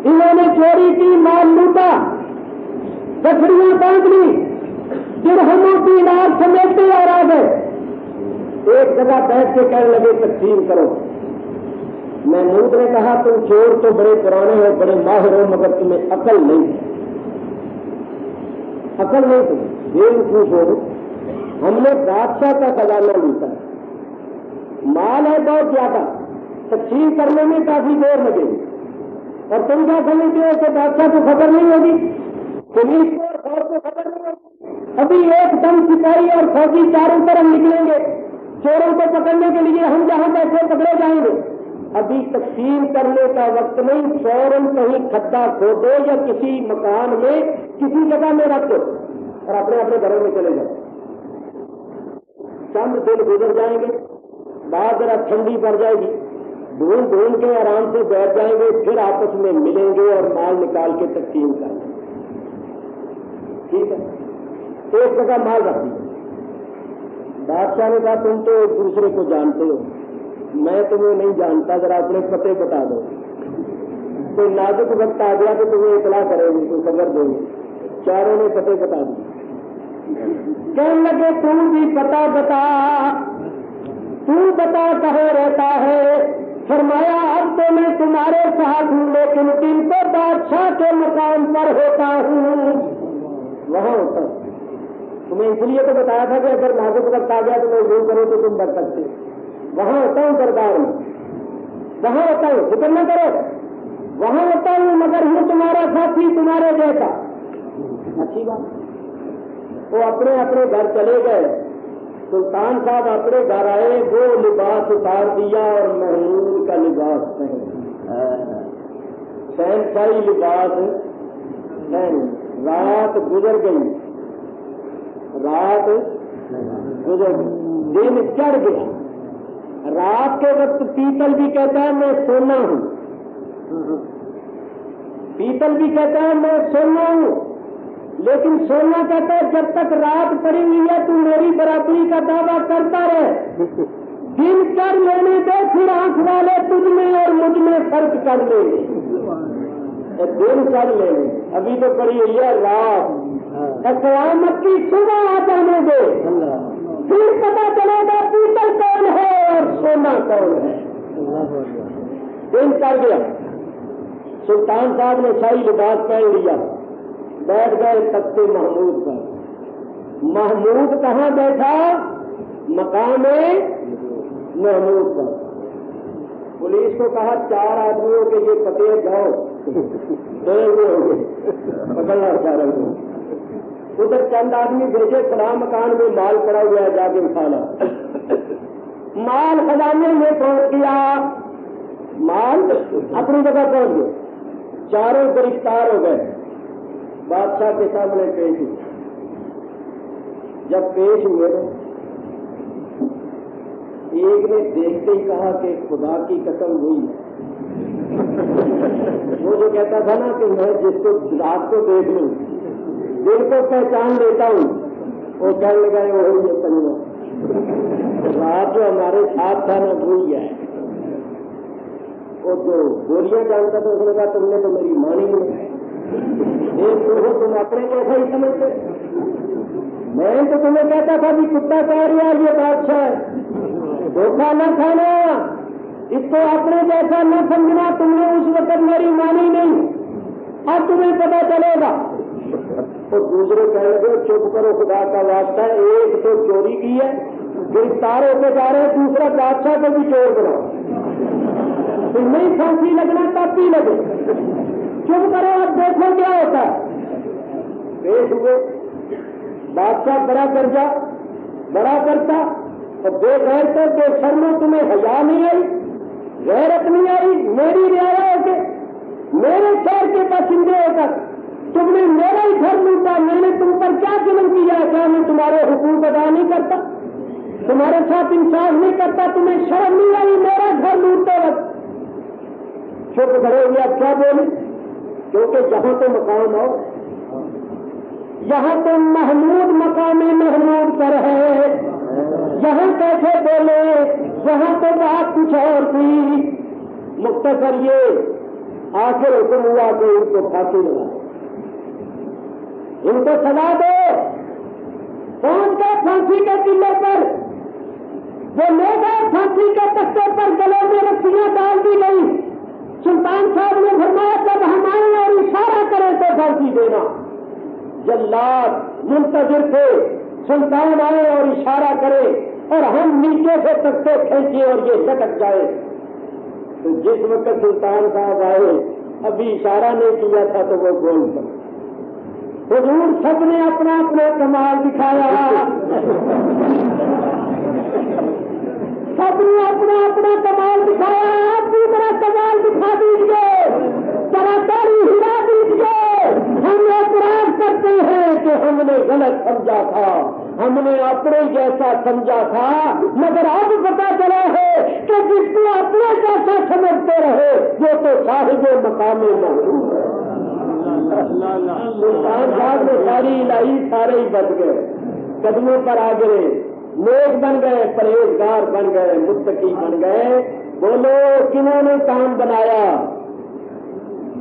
انہوں نے چوری کی، مال لوٹا، گٹھڑیاں باندھ لی، درہموں کی دینار سمیٹے اور آ گئے۔ ایک جگہ بیٹھ کے کہنے لگے تقسیم کرو۔ محمود نے کہا تم چور تو بڑے پرانے ہو، بڑے ماہر ہو، مگر تمہیں عقل نہیں ہے، عقل نہیں تمہیں، بےوقوف ہو۔ ہم نے بادشاہ کا خزانہ لوٹا ہے، مال ہے بہت زیادہ، تقسیم کرنے میں کافی دیر لگے گی، اور تم کیا سمجھتے ہو کہ بادشاہ کو خبر نہیں ہوگی، پولیس کو اور فوج کو خبر نہیں ہوگی؟ ابھی ایک دم سپاہی اور فوجی چاروں طرف نکلیں گے چوروں کو پکڑنے کے لیے، ہم جہاں بیٹھے پکڑے جائیں گے۔ ابھی تقسیم کرنے کا وقت نہیں، فوراً کہیں کھڈا کھودو یا کسی مکان میں کسی جگہ میں رکھ دو اور اپنے اپنے گھروں میں چلے جاؤ۔ چند دن گزر جائیں گے، بعد ذرا ٹھنڈی پڑ جائے گی، ڈھونڈ ڈھونڈ کے آرام سے بیٹھ جائیں گے، پھر آپس میں ملیں گے اور مال نکال کے تقسیم کریں گے۔ ٹھیک ہے، ایک جگہ مال رکھ دیا۔ بادشاہ نے کہا تم تو ایک دوسرے کو جانتے ہو، میں تمہیں نہیں جانتا، ذرا اپنے پتے بتا دو۔ کوئی نازک وقت آ گیا تو تمہیں اطلاع کریں گے، کوئی خبر دیں گے۔ چاروں نے پتے بتا دیے۔ کہنے لگے تم بھی پتا بتا، تو بتا کہاں رہتا ہے؟ فرمایا اب تو میں تمہارے ساتھ ہوں، لیکن دن کو بادشاہ کے مقام پر ہوتا ہوں، وہاں ہوتا ہوں۔ تمہیں اس لیے تو بتایا تھا کہ اگر نازک وقت آ گیا تو میں یوں کرو تو تم بچ سکتے، وہاں ہوتا ہوں دربار میں، وہاں ہوتا ہوں، فکر نہ کرو، وہاں ہوتا ہوں، مگر ہوں تمہارا ساتھی، تمہارے جیسا۔ اچھی بات۔ وہ اپنے اپنے گھر چلے گئے، سلطان صاحب اپنے گھر آئے، وہ لباس اتار دیا اور محمود کا لباس پہن، شہنشاہی لباس پہن۔ رات گزر گئی، رات گزر گئی، دن چڑھ گیا۔ رات کے وقت پیتل بھی کہتا ہے میں سونا ہوں، پیتل بھی کہتا ہے میں سونا ہوں، لیکن سونا کہتا ہے جب تک رات پڑی ہوئی ہے تو میری برابری کا دعویٰ کرتا رہے، دن چڑھ لینے دے، پھر آنکھ والے تجھ میں اور مجھ میں فرق کر لیں گے۔ دن چڑھ لینے، ابھی تو پڑی ہوئی ہے رات، قیامت کی صبح آ جانے دے، پھر پتا چلے گا پیتل کون ہے اور سونا کون ہے۔ دن چڑھ گیا، سلطان صاحب نے شاہی لباس پہن لیا، بیٹھ گئے تخت محمود پر۔ محمود کہاں بیٹھا؟ مقام محمود پر۔ پولیس کو کہا 4 آدمیوں کے یہ پتے جاؤ، پکڑنا چاہ رہے ہوں۔ ادھر چند آدمی بھیجے، فلاں مکان میں مال پڑا ہوا ہے، جا کے اٹھانا۔ مال خزانے میں پہنچ گیا، مال اپنی جگہ پہنچ گیا، چاروں گرفتار ہو گئے، بادشاہ کے سامنے پیش ہوئے۔ جب پیش ہوئے ایک نے دیکھتے ہی کہا کہ خدا کی قسم ہوئی ہے، وہ جو کہتا تھا نا کہ میں جس کو رات کو دیکھ لوں دل کو پہچان لیتا ہوں، وہ کہنے لگا وہی ہے سنگا، رات جو ہمارے ساتھ تھا نا وہی ہے۔ وہ جو گولیاں جانتا تھا اس نے کہا تم نے تو میری مانی نہیں، ایک تو تم اپنے جیسا ہی سمجھتے، میں تو تمہیں کہتا تھا کہ کتا کہہ رہا یہ بادشاہ ہے، دھوکہ نہ کھانا، اس کو اپنے جیسا نہ سمجھنا، تم نے اس وقت میری مانی نہیں، اب تمہیں پتا چلے گا۔ تو دوسرے کہہ لگے چپ کرو خدا کا واسطہ، ایک تو چوری کی ہے، گرفتار ہو کے جا رہے ہیں، دوسرا بادشاہ کو بھی چور بناؤ۔ تو نہیں پھانسی لگنا تب بھی لگے. چپ کرو اب دیکھو کیا ہوتا ہے. پیش ہوئے بادشاہ بڑا درجہ بڑا کرتا اور بے غیرتوں بے شرموں تمہیں حیا نہیں آئی غیرت نہیں آئی میری رعایا ہو کے میرے شہر کے باشندے ہو کر تم نے میرا ہی گھر لوٹا. میں نے تم پر کیا ظلم کیا؟ کیا میں تمہارے حقوق ادا نہیں کرتا تمہارے ساتھ انصاف نہیں کرتا؟ تمہیں شرم نہیں آئی میرا گھر لوٹتے وقت؟ چپ کھڑے ہوئے اب کیا بولے کیونکہ یہاں تو مقام ہو یہاں تو محمود مقام محمود پر ہے. یہاں کیسے بولے وہاں تو بات کچھ اور تھی. مختصر یہ آخر حکم ہوا کہ ان کو پھانسی لگا ان کو سزا دو. کون کا پھانسی کے قلعے پر وہ لے گئے پھانسی کے تختے پر گلے میں رسیاں ڈال دی گئی. سلطان صاحب نے فرمایا جب ہم آئیں اور اشارہ کریں تو پھانسی دینا. جلاد منتظر تھے سلطان آئے اور اشارہ کرے اور ہم نیچے سے تختے کھینچے اور یہ لٹک جائے. تو جس وقت سلطان صاحب آئے ابھی اشارہ نہیں کیا تھا تو وہ گول کر. حضور سب نے اپنا اپنا کمال دکھایا سب نے اپنا اپنا کمال دکھایا. آپ بھی بڑا کمال دکھا دیجیے ذرا داڑھی ہلا دیجیے. ہم اعتراض کرتے ہیں کہ ہم نے غلط سمجھا تھا ہم نے اپنے جیسا سمجھا تھا مگر اب پتا چلا ہے کہ جس کو اپنے جیسا سمجھتے رہے وہ تو صاحب مقام محمود ہے. سلطان صاحب نے ساری لائی سارے ہی بچ گئے قدموں پر آ گئے نیک بن گئے پرہیزگار بن گئے متقی بن گئے. بولو کنہوں نے کام بنایا؟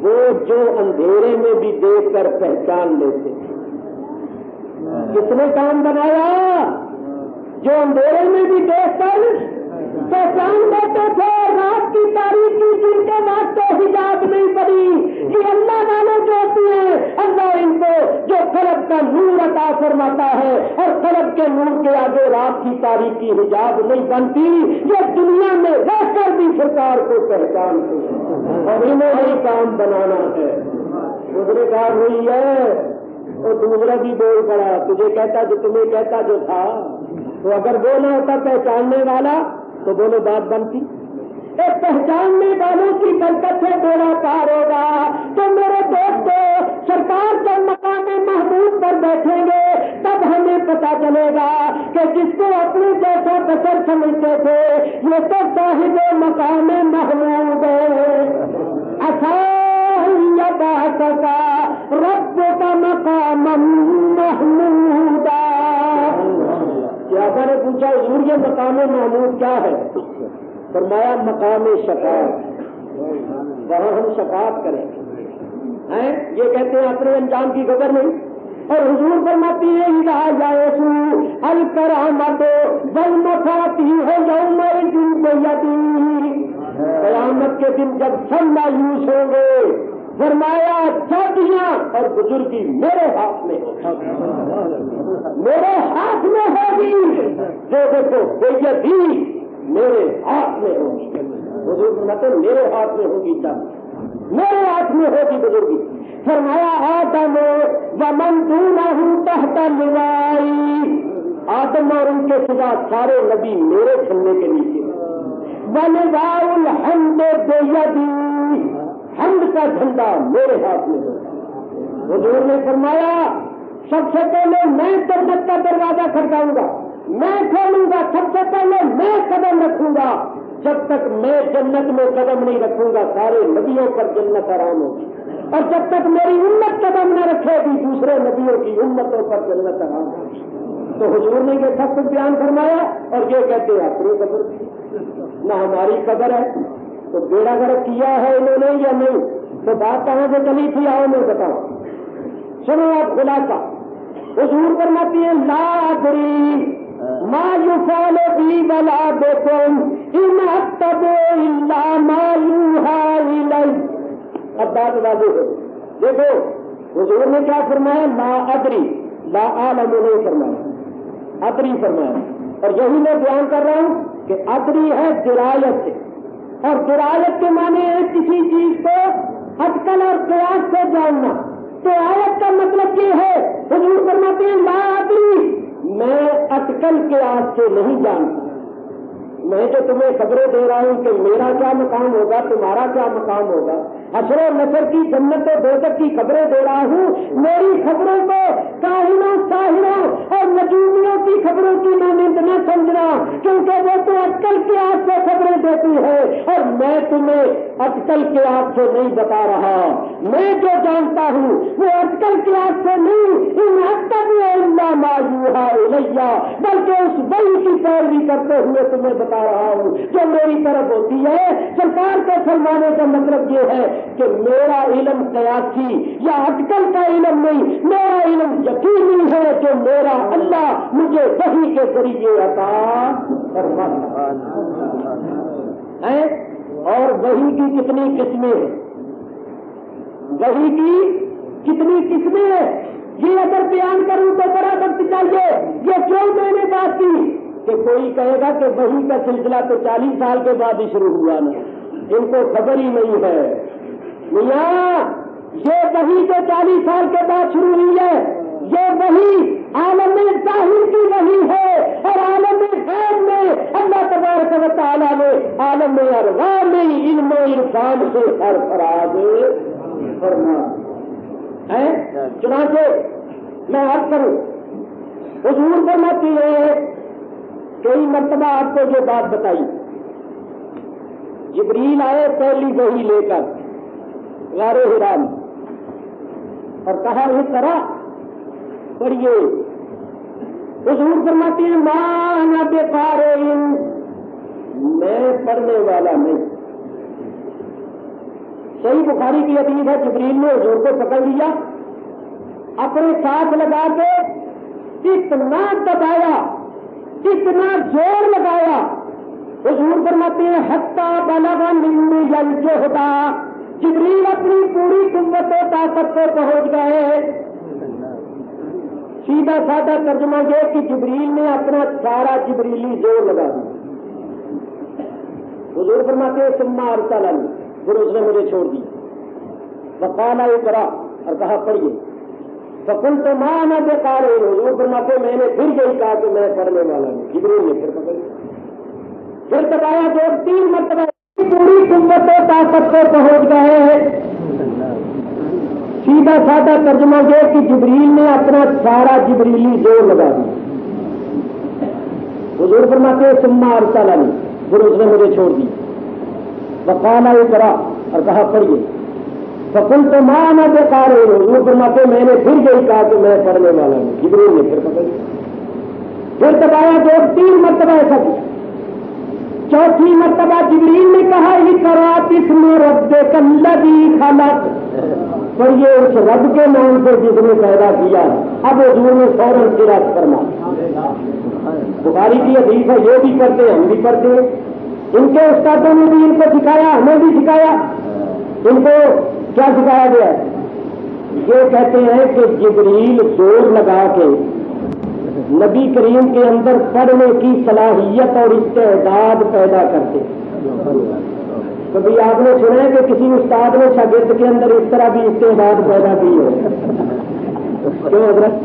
وہ جو اندھیرے میں بھی دیکھ کر پہچان لیتے. کس نے کام بنایا؟ جو اندھیرے میں بھی دیکھ کر پہچان لیتے تھے. رات کی تاریخی جن کے واسطے حجاب نہیں پڑی یہ اللہ والے جو ہوتے ہیں اللہ ان کو جو قلب کا نور عطا فرماتا ہے اور قلب کے نور کے آگے رات کی تاریخی حجاب نہیں بنتی. یہ دنیا میں رہ کر بھی سرکار کو پہچانتے ہیں اور انہیں ہی کام بنانا ہے. دوسرے کام ہوئی ہے اور دوسرا بھی بول پڑا تجھے کہتا جو تمہیں کہتا جو تھا تو اگر وہ نہ ہوتا پہچاننے والا تو بولو بات بنتی. ایک پہچاننے والوں کی برکت سے بیڑا پار ہوگا. تو میرے دوستو سرکار جب مقام محمود پر بیٹھیں گے تب ہمیں پتا چلے گا کہ جس کو اپنے جیسا بشر سمجھتے تھے یہ تو صاحب مقام محمود ہے. رب کا مقام محمود. کیا نے پوچھا حضور یہ مقام محمود کیا ہے؟ فرمایا مقام شفاعت. وہاں ہم شفاعت کریں گے. یہ کہتے ہیں اپنے انجام کی خبر نہیں اور حضور فرماتی ہے اذا جاءسو الکرامت والمفاتیح یوم الدین. قیامت کے دن جب سب مایوس ہوں گے فرمایا چابیاں اور بزرگی میرے ہاتھ میں میرے ہاتھ میں ہوگی. جو دیکھو بیعتی میرے ہاتھ میں ہوگی. بزرگ مطلب میرے ہاتھ میں ہوگی چابی میرے ہاتھ میں ہوگی بزرگی. فرمایا آدم ومن دونہ تحت لوائی. آدم اور ان کے سوا سارے نبی میرے جھنڈے کے نیچے. ولواء الحمد بیدی. حمد کا جھنڈا میرے ہاتھ میں ہوگا. حضور نے فرمایا سب سے پہلے میں جنت کا دروازہ کھڑکاؤں گا میں کھولوں گا. سب سے پہلے میں قدم رکھوں گا. جب تک میں جنت میں قدم نہیں رکھوں گا سارے نبیوں پر جنت حرام ہوگی اور جب تک میری امت قدم نہ رکھے گی دوسرے نبیوں کی امتوں پر جنت حرام ہوگی. تو حضور نے یہ سب کچھ بیان فرمایا اور یہ کہتے ہیں اپنی قبر نہ ہماری قبر ہے تو بیڑا گرک کیا ہے انہوں نے یا نہیں. تو بات کہاں سے چلی تھی آؤ میں بتاؤں. سنو آپ خلاصہ. حضور فرماتی ہے لا ادری ما یفعل بی ولا بکم ان اتبع الا ما یوحی الی. اب بات واضح ہے. دیکھو حضور نے کیا فرمایا لا ادری لا عالم نہیں فرمایا ادری فرمایا. اور یہی میں بیان کر رہا ہوں کہ ادری ہے درایت سے اور درایت کے معنی ہے کسی چیز کو اٹکل اور قیاس سے جاننا. تو آیت کا مطلب یہ ہے، حضور فرماتے ہیں لا ادری، میں اٹکل قیاس سے نہیں جانتا. میں جو تمہیں خبریں دے رہا ہوں کہ میرا کیا مقام ہوگا، تمہارا کیا مقام ہوگا، حشر و نصر کی، جنت و دوزخ کی خبریں دے رہا ہوں. میری خبروں کو کاہنوں ساحروں اور نجومیوں کی خبروں کی مانند نہ سمجھنا، کیونکہ وہ تو اٹکل کے آپ سے خبریں دیتی ہے اور میں تمہیں اٹکل کے آپ سے نہیں بتا رہا. میں جو جانتا ہوں وہ اٹکل کے آپ سے نہیں، ان اتبع الا ما یوحی الی، بلکہ اس وحی کی پیروی کرتے ہوئے تمہیں بتا رہا ہوں جو میری طرف ہوتی ہے. سرکار کے فرمانے کا مطلب یہ ہے کہ میرا علم قیاسی یا اٹکل کا علم نہیں، میرا علم یقینی ہے جو میرا اللہ مجھے وحی کے ذریعے عطا فرماتا ہے. اور وحی کی کتنی قسمیں ہیں، وحی کی کتنی قسمیں ہیں، یہ اگر بیان کروں تو بڑا وقت چاہیے. یہ کیوں میں نے بات کی کہ کوئی کہے گا کہ وحی کا سلسلہ تو 40 سال کے بعد ہی شروع ہوا نا، ان کو خبر ہی نہیں ہے. میاں یہ وحی جو 40 سال کے بعد شروع ہوئی ہے، یہ وحی عالم ظاہر کی وحی ہے، اور عالم غیب میں اللہ تبارک و تعالیٰ نے عالم ارواح میں علم و عرفان سے سرفراز فرما ہے. چنانچہ میں عرض کروں، حضور فرماتے ہیں کئی مرتبہ آپ کو جو بات بتائی، جبریل آئے پہلی وحی لے کر غار حرا میں اور کہا اس طرح پڑھیے. حضور فرماتے ہیں ما انا بقارئ، میں پڑھنے والا نہیں. صحیح بخاری کی حدیث ہے، جبریل نے حضور کو پکڑ لیا، اپنے ساتھ لگا کے اتنا دبایا، اتنا زور لگایا، حضور فرماتے ہیں حتی بلغ منی الجہد، جبریل اپنی پوری قوت و طاقت کو پہنچ گئے. سیدھا سادہ ترجمہ یہ کہ جبریل نے اپنا سارا جبریلی زور لگا دیا. حضور فرماتے ہیں ثم ارسلنی، پھر اس نے مجھے چھوڑ دیا. فقال اقرأ، اور کہا پڑھیے. فقلت ما انا بقارئ، حضور فرماتے میں نے پھر یہی کہا کہ میں پڑھنے والا ہوں. جبریل نے پھر پکڑ لیا، پھر دبایا، 2-3 مرتبہ، پوری قوت و طاقت کو پہنچ گئے. سیدھا سادہ ترجمہ یہ کہ جبریل نے اپنا سارا جبریلی زور لگا دیا. حضور فرماتے ہیں ثم ارسلنی، پھر اس نے مجھے چھوڑ دیا. وقال اقرأ، اور کہا پڑھیے. فقلت ما انا بقارئ، حضور فرماتے میں نے پھر یہی کہا کہ میں پڑھنے والا ہوں. جبریل نے پھر پکڑ لیا، پھر دبایا، 2-3 مرتبہ ایسا کیا. 4تھی مرتبہ جبریل نے کہا اقرأ باسم ربک الذی خلق، پر یہ اس رب کے نام سے جس نے پیدا کیا. اب حضور نے فوراً قرأت فرمایا. بخاری کی حدیث ہے، یہ بھی پڑھتے ہیں، ہم بھی پڑھتے ہیں. ان کے استادوں نے بھی ان کو سکھایا، ہمیں بھی سکھایا. ان کو کیا سکھایا گیا ہے؟ یہ کہتے ہیں کہ جبریل زور لگا کے نبی کریم کے اندر پڑھنے کی صلاحیت اور استعداد پیدا کرتے. کبھی آپ نے سنا ہے کہ کسی استاد نے شاگرد کے اندر اس طرح بھی استعداد پیدا کی ہو؟ کیوں حضرت؟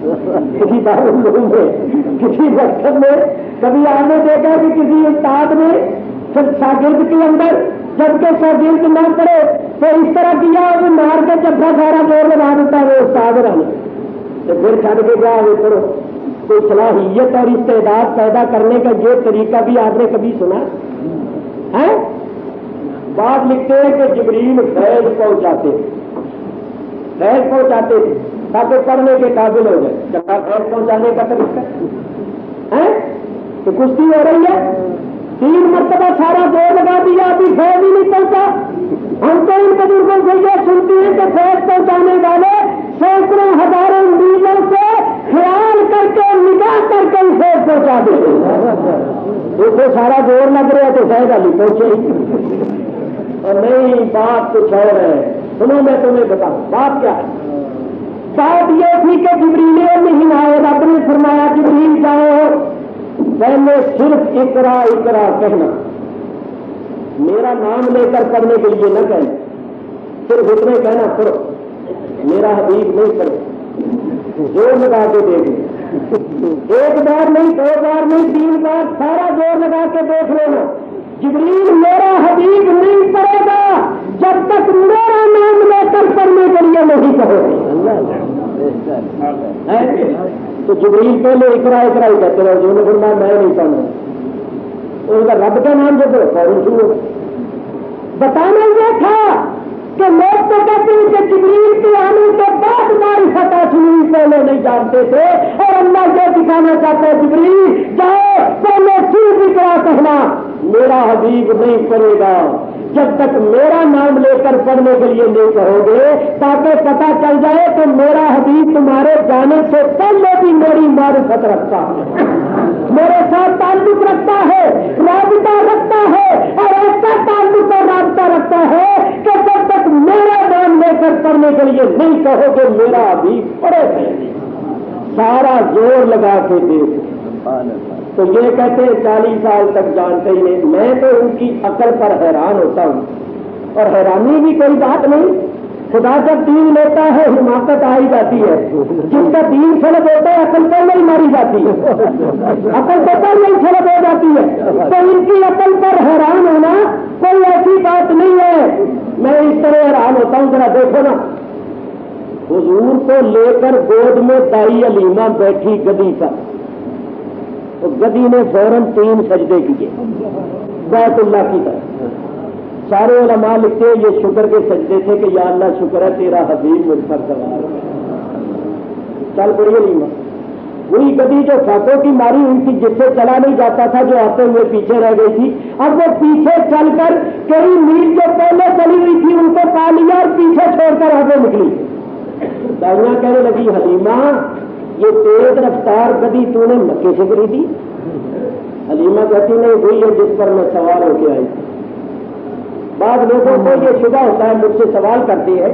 کسی دارالعلوم میں، کسی مکتب میں کبھی آپ نے دیکھا کہ کسی استاد نے شاگرد کے اندر جبکہ شاگرد نہ پڑے تو اس طرح کیا وہ مار کے چپا سارا زور لگا دیتا ہے وہ استاد رہے تو پھر چھڑ کے کیا وہ کرو. کوئی صلاحیت اور استعداد پیدا کرنے کا یہ طریقہ بھی آپ نے کبھی سنا ہے؟ بات لکھتے ہیں کہ جبریل فیض پہنچاتے تھے تاکہ پڑھنے کے قابل ہو جائے. جب فیض پہنچانے کا طریقہ ہے تو کشتی ہو رہی ہے، 3 مرتبہ سارا زور لگا دیا، ابھی فیض ہی نہیں پہنچا. ہم تو ان بزرگوں سے یہ سنتے ہیں کہ فیض پہنچانے والے سینکڑوں ہزاروں میلوں سے خیال کر کے نگاہ کر کے فیض پہنچا دیتے ہیں. اس کو سارا زور لگ رہا ہے تو فیض ابھی پہنچے ہی اور نہیں. بات کچھ اور ہے، سنو میں تمہیں بتاؤں بات کیا ہے. بات یہ تھی کہ جبریل نہیں آئے، رب نے فرمایا جبریل جاؤ پہلے صرف اقرا اقرا کہنا. میرا نام لے کر پڑھنے کے لیے نہ کہیں، صرف اتنے کہنا پڑھو، میرا حبیب نہیں پڑھے، زور لگا کے دیکھ، ایک بار نہیں، دو بار نہیں، تین بار، سارا زور لگا کے دیکھ لینا، جبریل میرا حبیب نہیں پڑھے گا جب تک میرا نام لے کر پڑھنے کے لیے نہیں کہو گے۔ تو جبریل پہلے اقرا اقرا ہی کہتے رہے، جو نے فرمایا میں نہیں پڑھنا، ان کا رب کا نام جو فوراً شروع ہو۔ بتانا یہ تھا کہ لوگ تو کہتے ہیں کہ جبریل کے آنے کے بعد معرفت حاصل پہلے نہیں جانتے تھے، اور اللہ یہ دکھانا چاہتا ہے جبریل جاؤ پہلے صرف اقرا کہنا، میرا حبیب نہیں پڑھے گا جب تک میرا نام لے کر پڑھنے کے لیے نہیں کہو گے، تاکہ پتہ چل جائے کہ میرا حبیب تمہارے جانے سے پہلے بھی میری معرفت رکھتا ہے، میرے ساتھ تعلق رکھتا ہے، رابطہ رکھتا ہے، اور ایسا تعلق اور رابطہ رکھتا ہے کہ جب تک میرا نام لے کر پڑھنے کے لیے نہیں کہو گے میرا حبیب پڑھے گا۔ سارا زور لگا کے دیکھ، تو یہ کہتے ہیں 40 سال تک جانتے ہی نہیں۔ میں تو ان کی عقل پر حیران ہوتا ہوں، اور حیرانی بھی کوئی بات نہیں، خدا جب دین لیتا ہے حماقت آئی جاتی ہے، جس کا دین سلب ہوتا ہے عقل پہلے ہی ماری جاتی ہے، عقل تو پہلے ہی سلب ہو جاتی ہے، تو ان کی عقل پر حیران ہونا کوئی ایسی بات نہیں ہے۔ میں اس طرح حیران ہوتا ہوں، ذرا دیکھو نا، حضور کو لے کر گود میں دائی علیمہ بیٹھی گدی پر، تو گدی نے فوراً 3 سجدے کیے بیت اللہ کی طرف۔ سارے علماء لکھتے ہیں یہ شکر کے سجدے تھے کہ یا اللہ شکر ہے تیرا حبیب مجھ پر سوار ہے۔ چل پڑی علیمہ، وہی گدی جو فاتوں کی ماری ہوئی تھی، جس سے چلا نہیں جاتا تھا، جو آتے ہوئے پیچھے رہ گئی تھی، اب وہ پیچھے چل کر کئی میل جو پہلے چلی ہوئی تھی ان کو پا لیا اور پیچھے چھوڑ کر آگے نکلی۔ دائیاں کہنے لگی حلیمہ یہ تیز رفتار گدی تو نے مکے سے خریدی؟ حلیمہ کہتی نہیں، وہی ہے جس پر میں سوار ہو کے آئی تھی۔ بعض لوگوں کو یہ شبہ ہوتا ہے، مجھ سے سوال کرتی ہے،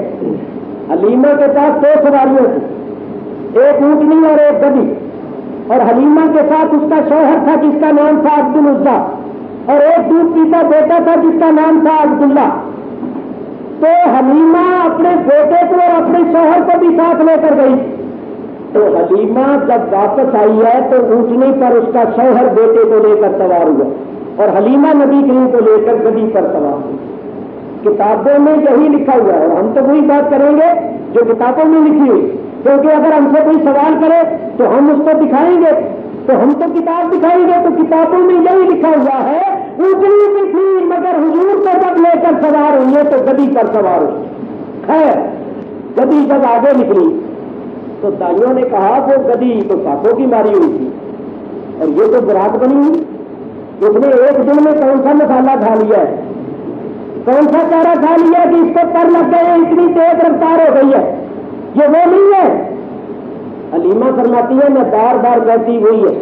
حلیمہ کے پاس 2 سواریاں تھیں، ایک اونٹنی اور ایک گدی، اور حلیمہ کے ساتھ اس کا شوہر تھا جس کا نام تھا عبد العزیٰ، اور ایک دودھ پیتا بیٹا تھا جس کا نام تھا عبداللہ۔ تو حلیمہ اپنے بیٹے کو اور اپنے شوہر کو بھی ساتھ لے کر گئی، تو حلیمہ جب واپس آئی ہے تو اونٹنی پر اس کا شوہر بیٹے کو لے کر سوار ہوا، اور حلیمہ نبی کریم کو لے کر گدی پر سوار ہوئی۔ کتابوں میں یہی لکھا ہوا ہے، ہم تو وہی بات کریں گے جو کتابوں میں لکھی ہوئی، کیونکہ اگر ہم سے کوئی سوال کرے تو ہم اس کو دکھائیں گے، تو ہم تو کتاب دکھائیں گے، تو کتابوں میں یہی لکھا ہوا ہے اونٹنی بھی تھی مگر حضور کو جب لے کر سوار ہوئی ہے تو گدی پر سوار ہوئی۔ خیر گدی جب آگے نکلی تو دائیوں نے کہا وہ گدی تو سانپوں کی ماری ہوئی تھی، اور یہ تو براق بنی ہوئی، اس نے ایک دن میں کون سا مسالہ کھا لیا ہے، کون سا چارہ کھا لیا کہ اس کو پر لگ گئے، اتنی تیز رفتار ہو گئی ہے، یہ وہ نہیں ہے۔ حلیمہ فرماتی ہے میں بار بار کہتی وہی ہے،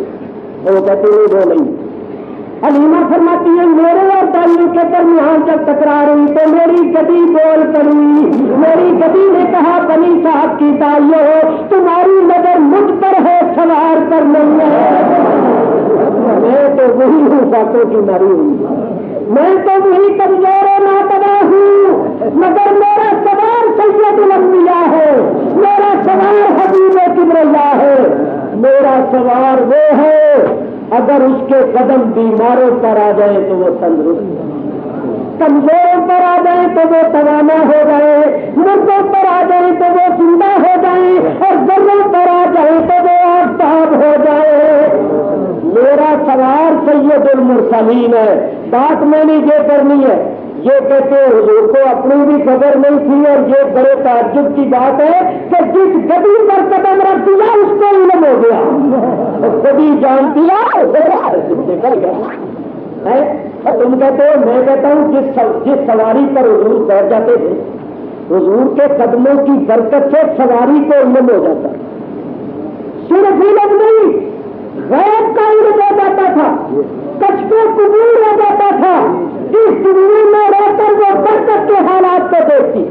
وہ کہتی نہیں وہ نہیں۔ حلیمہ فرماتی ہے میرے اور دائیوں کے درمیان جب تکرار ہوئی تو میری گدی بول پڑی، میری گدی نے کہا بنی صاحب کی دائیوں تمہاری نظر مجھ پر ہے سوار پر نہیں ہے، میں تو وہی ہوں ساتوں کی ماری ہوئی، میں تو وہی کمزور و ناتواں ہوں، مگر میرا سوار سید الانبیاء ہے، میرا سوار حبیب کبریا ہے، میرا سوار وہ ہے اگر اس کے قدم بیماروں پر آ جائیں تو وہ تندرست، کمزوروں پر آ جائیں تو وہ توانا ہو گئے، مردوں پر آ جائیں تو وہ زندہ ہو جائیں، اور ذروں پر آ جائیں تو وہ آفتاب ہو جائے۔ میرا سوار سید المرسلین ہے۔ بات میں نے یہ کرنی ہے، یہ کہتے حضور کو اپنی بھی خبر نہیں تھی، اور یہ بڑے تعجب کی بات ہے کہ جس گدی پر قدم رکھ دیا اس کو علم ہو گیا، گدی جان دیا نکل گیا۔ تم کہتے ہو، میں کہتا ہوں جس سواری پر حضور بیٹھ جاتے تھے، حضور کے قدموں کی برکت سے سواری کو علم ہو جاتا، صرف علم نہیں غیب کا علم ہو جاتا تھا، کشف قبول ہو جاتا تھا، اس دنیا میں رہ کر وہ برکت کے حالات کو دیکھتی۔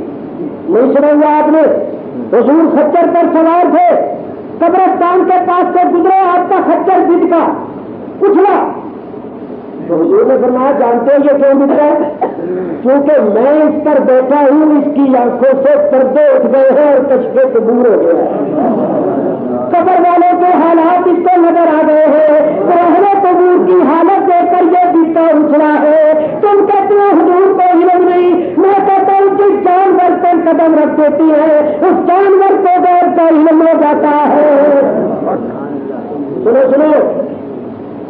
نہیں سنا ہوا آپ نے، حضور خچر پر سوار تھے، قبرستان کے پاس سے گزرے، آپ کا خچر بج کا اچھلا، تو حضور نے فرمایا جانتے ہیں یہ کیوں دکھتا ہے؟ کیونکہ میں اس پر بیٹھا ہوں، اس کی آنکھوں سے پردے اٹھ گئے ہیں اور کشف قبور ہو گیا ہے، قبر والوں کے حالات اس کو نظر آ گئے ہیں، اہل قبور کی حالت دیکھ کر یہ بیتا اچھلا ہے۔ تم کہتے ہو حضور کو علم نہیں، میں کہتا ہوں کہ جانور پر قدم رکھ دیتی ہے، اس جانور کو غیر کا علم ہو جاتا ہے۔ سنو سنو،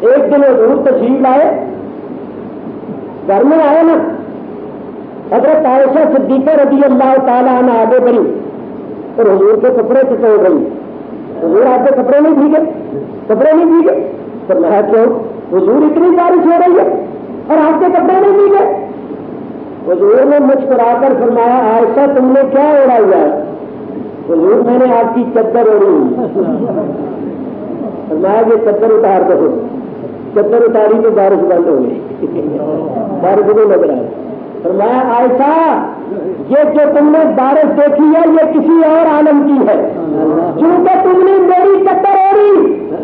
ایک دن حضور تشریف لائے، گھر میں آئے نا، حضرت عائشہ صدیقہ رضی اللہ تعالیٰ عنہ آگے بڑھی اور حضور کے کپڑے ٹٹوڑ رہی۔ حضور آپ کے کپڑے نہیں بھیگے؟ کپڑے نہیں بھیگے؟ فرمایا کیوں؟ حضور اتنی بارش ہو رہی ہے اور آپ کے کپڑے نہیں بھیگے؟ حضور نے مسکرا کر فرمایا عائشہ تم نے کیا اوڑا ہوا ہے؟ حضور میں نے آپ کی چادر اوڑی ہوئی۔ فرمایا یہ چادر اتار دو۔ چادر اتاری تو بارش بند ہو گئی، بارش نہیں لگ رہا ہے۔ فرمایا عائشہ یہ جو تم نے بارش دیکھی ہے یہ کسی اور عالم کی ہے، کیونکہ تم نے میری چادر اوڑھی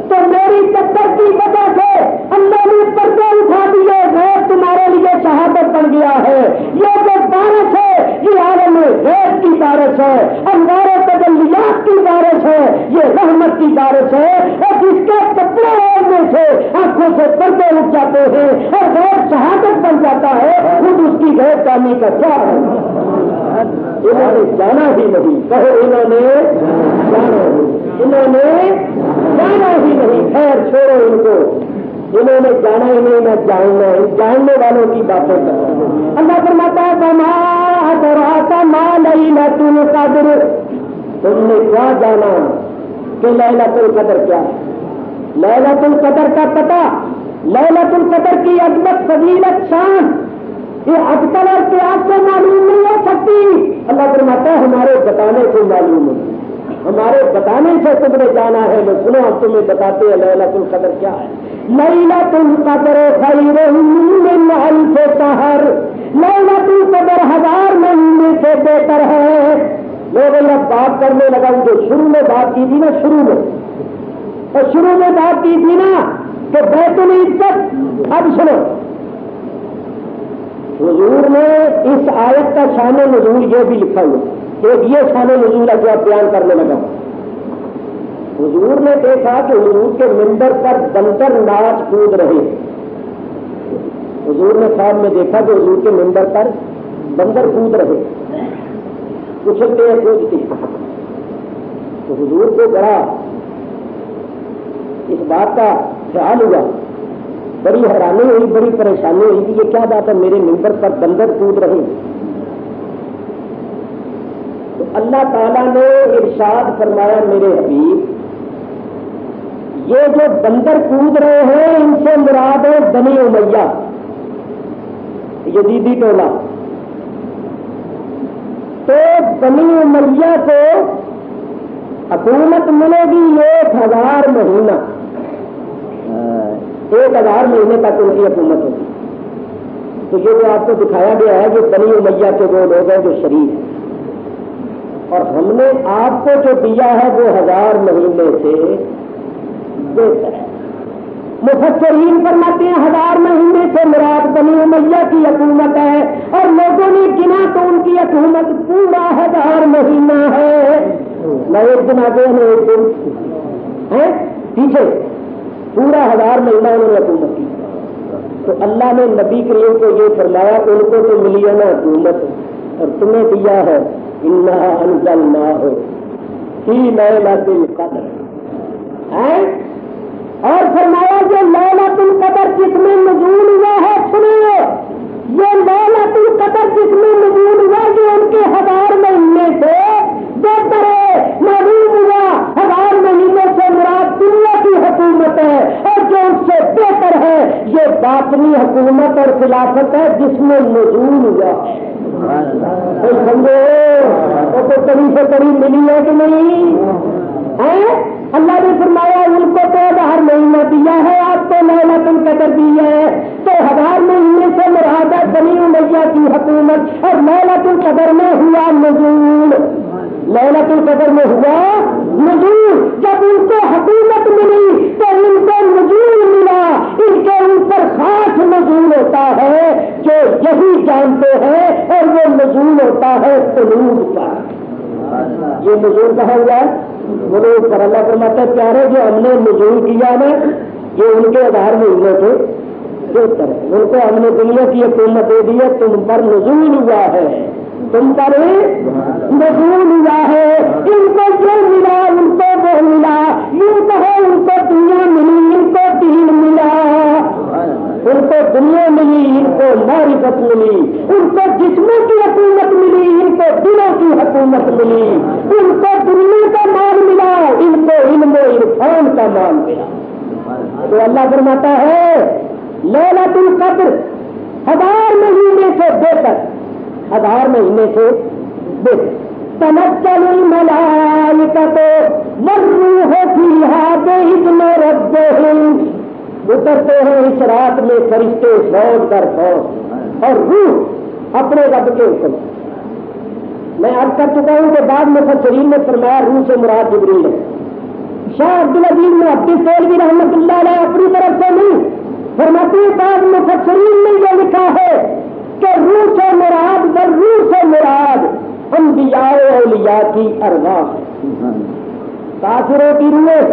تو میری چادر کی وجہ سے اللہ نے پردے اٹھا دیے، غیر تمہارے لیے شہادت بن گیا ہے۔ یہ جو بارش ہے یہ عالم غیب کی بارش ہے، انوار تجلیات کی بارش ہے، یہ رحمت کی بارش ہے، اور جس کے کپڑے اوڑھنے سے آنکھوں سے پردے اٹھ جاتے ہیں اور غیر شہادت بن جاتا ہے، خود اس کی غیر جانی کا کیا ہے؟ انہوں نے جانا ہی نہیں، کہو انہوں نے جانا ہی، انہوں نے جانا ہی نہیں۔ خیر چھوڑو ان کو، انہوں نے جانا ہی نہیں، نہ جاننا ہے، جاننے والوں کی باتیں کرتے۔ اللہ فرماتا ہے وما ادراک ما لیلۃ القدر، تم نے کیا جانا کہ لیلۃ القدر کیا ہے؟ لیلۃ القدر کا پتہ، لیلۃ القدر کی عظمت، فضیلت، شان یہ اکثر اور قیاس سے معلوم نہیں ہو سکتی۔ اللہ فرماتا ہے ہمارے بتانے سے معلوم ہے، ہمارے بتانے سے تم نے جانا ہے۔ میں سنو ہم تمہیں بتاتے ہیں لیلۃ القدر کیا ہے۔ لیلۃ القدر خیر من الف شہر، لیلۃ القدر 1000 مہینے سے بہتر ہے۔ لوگ اللہ بات کرنے لگا، جو شروع میں بات کی تھی نا، شروع میں بات کی تھی نا کہ بیت العزت، اب سنو حضور نے اس آیت کا شان نزول یہ بھی لکھا ہوا، ایک یہ شان نزول ہے جو آپ بیان کرنے لگا۔ حضور نے دیکھا کہ حضور کے منبر پر بندر ناچ کود رہے۔ حضور نے خواب میں دیکھا کہ حضور کے منبر پر بندر کود رہے، اچھلتے ہیں کودتے ہیں۔ تو حضور کو بڑا اس بات کا خیال ہوا، بڑی حیرانی ہوئی، بڑی پریشانی ہوئی کہ یہ کیا بات ہے، میرے منبر پر بندر کود رہے۔ تو اللہ تعالیٰ نے ارشاد فرمایا میرے حبیب یہ جو بندر کود رہے ہیں ان سے مراد ہے بنی امیہ، یزیدی ٹولہ۔ تو بنی امیہ کو حکومت ملے گی 1000 مہینہ، 1000 مہینے تک ان کی حکومت ہوگی۔ تو یہ جو آپ کو دکھایا گیا ہے یہ بنی امیہ کے وہ لوگ ہیں جو شریف ہیں، اور ہم نے آپ کو جو دیا ہے وہ 1000 مہینے سے بہتر ہے۔ مفسرین فرماتے ہیں 1000 مہینے سے مراد بنی امیہ کی حکومت ہے، اور لوگوں نے گنا تو ان کی حکومت پورا 1000 مہینہ ہے، نہ ایک دن آگے نہ ایک دن ہے پیچھے، پورا 1000 مہینہ انہوں نے حکومت کی۔ تو اللہ نے نبی کریم کو یہ فرمایا ان کو تو ملی ہے نا حکومت، اور تمہیں دیا ہے انا انزلناہ فی لیلۃ القدر، اور فرمایا جو لیلۃ القدر جس میں نزول ہوا ہے، سنیے یہ لیلۃ القدر جس میں نزول ہوا یہ ان کے 1000 مہینے سے بہتر ہے۔ معلوم ہوا 1000 مہینے سے مراد دنیا کی حکومت ہے، اور جو اس سے بہتر ہے یہ باطنی حکومت اور خلافت ہے جس میں نزول ہوا ہے۔ سمجھو تو کہیں سے کہیں ملی ہے کہ نہیں ہے؟ اللہ نے فرمایا ان کو تو 1000 مہینہ دیا ہے، آپ کو لیلۃ القدر دی ہے، تو 1000 مہینے سے مراد ہے بنی امیہ کی حکومت، اور لیلۃ القدر میں ہوا نزول، لیلۃ القدر میں ہوا نزول۔ جب ان کو حکومت ملی تو ان کو نزول ملا، ان کے اوپر خاص نزول جانتے ہیں اور وہ نزول ہوتا ہے قلوب کا. یہ نزول کہا ہوا ہے قلوب پر. اللہ فرماتا ہے پیارے جو ہم نے نزول کیا نا یہ ان کے آدھار میں ہوئے تھے بہتر ہے. ان کو ہم نے دنیا کی حکومت دے دی ہے, تم پر نزول ہوا ہے, تم پر نزول ہوا ہے. ان کو جو ملا ان کو وہ ملا, یوں کہو ان کو دنیا ملی ان کو دین ملا. ان کو دنیا ملی ان کو معرفت ملی, ان کو جسموں کی حکومت ملی ان کو دلوں کی حکومت ملی, ان کو دنیا کا مال ملا ان کو علم و عرفان کا مال ملا. تو اللہ فرماتا ہے لیلۃ القدر 1000 مہینے سے بہتر, 1000 مہینے سے بہتر. تنزل الملائکۃ والروح فیہا بإذن ربہم, اترتے ہیں اس رات میں فرشتے فوج در فوج اور روح اپنے رب کے حکم. میں عرض کر چکا ہوں کہ بعد مفسرین نے فرمایا روح سے مراد جبریل ہے. شاہ عبدالعزیز محدث دہلوی رحمۃ اللہ علیہ اپنی طرف سے نہیں فرماتے, بعض مفسرین نے یہ لکھا ہے کہ روح سے مراد روح سے مراد انبیاء و اولیاء کی ارواح ہے. کافروں کی روحیں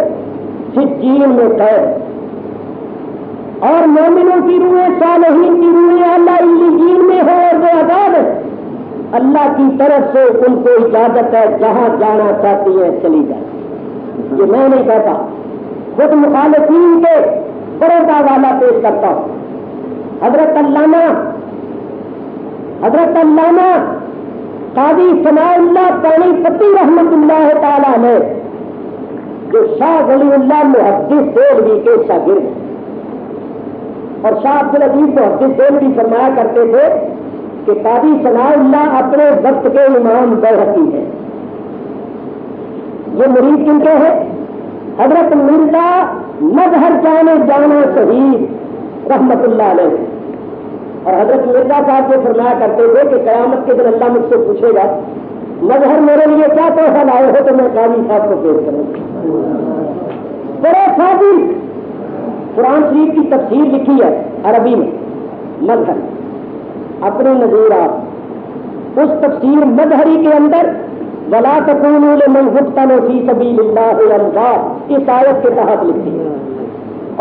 سجین میں قید اور مومنوں کی روحیں صالحین کی روحیں اللہ علیین میں ہے اور وہ آزاد ہے. اللہ کی طرف سے ان کو اجازت ہے جہاں جانا چاہتی ہیں چلی جائے. یہ میں نہیں کہتا, خود مخالفین کے بڑے والا پیش کرتا ہوں. حضرت علامہ قاضی ثناء اللہ پانی پتی رحمت اللہ تعالی علیہ جو شاہ ولی اللہ محدث دہلوی کے شاگرد اور شاہ عبدالعزیز محدث دہلوی فرمایا کرتے تھے کہ قاضی ثناء اللہ اپنے وقت کے امام بیہقی ہیں. یہ مرید کن کے ہیں؟ حضرت مرزا مظہر جانا شہید رحمت اللہ علیہ. اور حضرت مرزا صاحب کو فرمایا کرتے تھے کہ قیامت کے دن اللہ مجھ سے پوچھے گا مظہر میرے لیے کیا تحفہ لائے ہو تو میں قاضی صاحب کو پیش کروں. بڑے فاضل قرآن شریف کی تفسیر لکھی ہے عربی میں مظہر اپنے نظیر آپ. اس تفسیر مظہری کے اندر ولا تکونوا لمن يقتل في سبيل الله اموات اس آیت کے تحت لکھی ہے.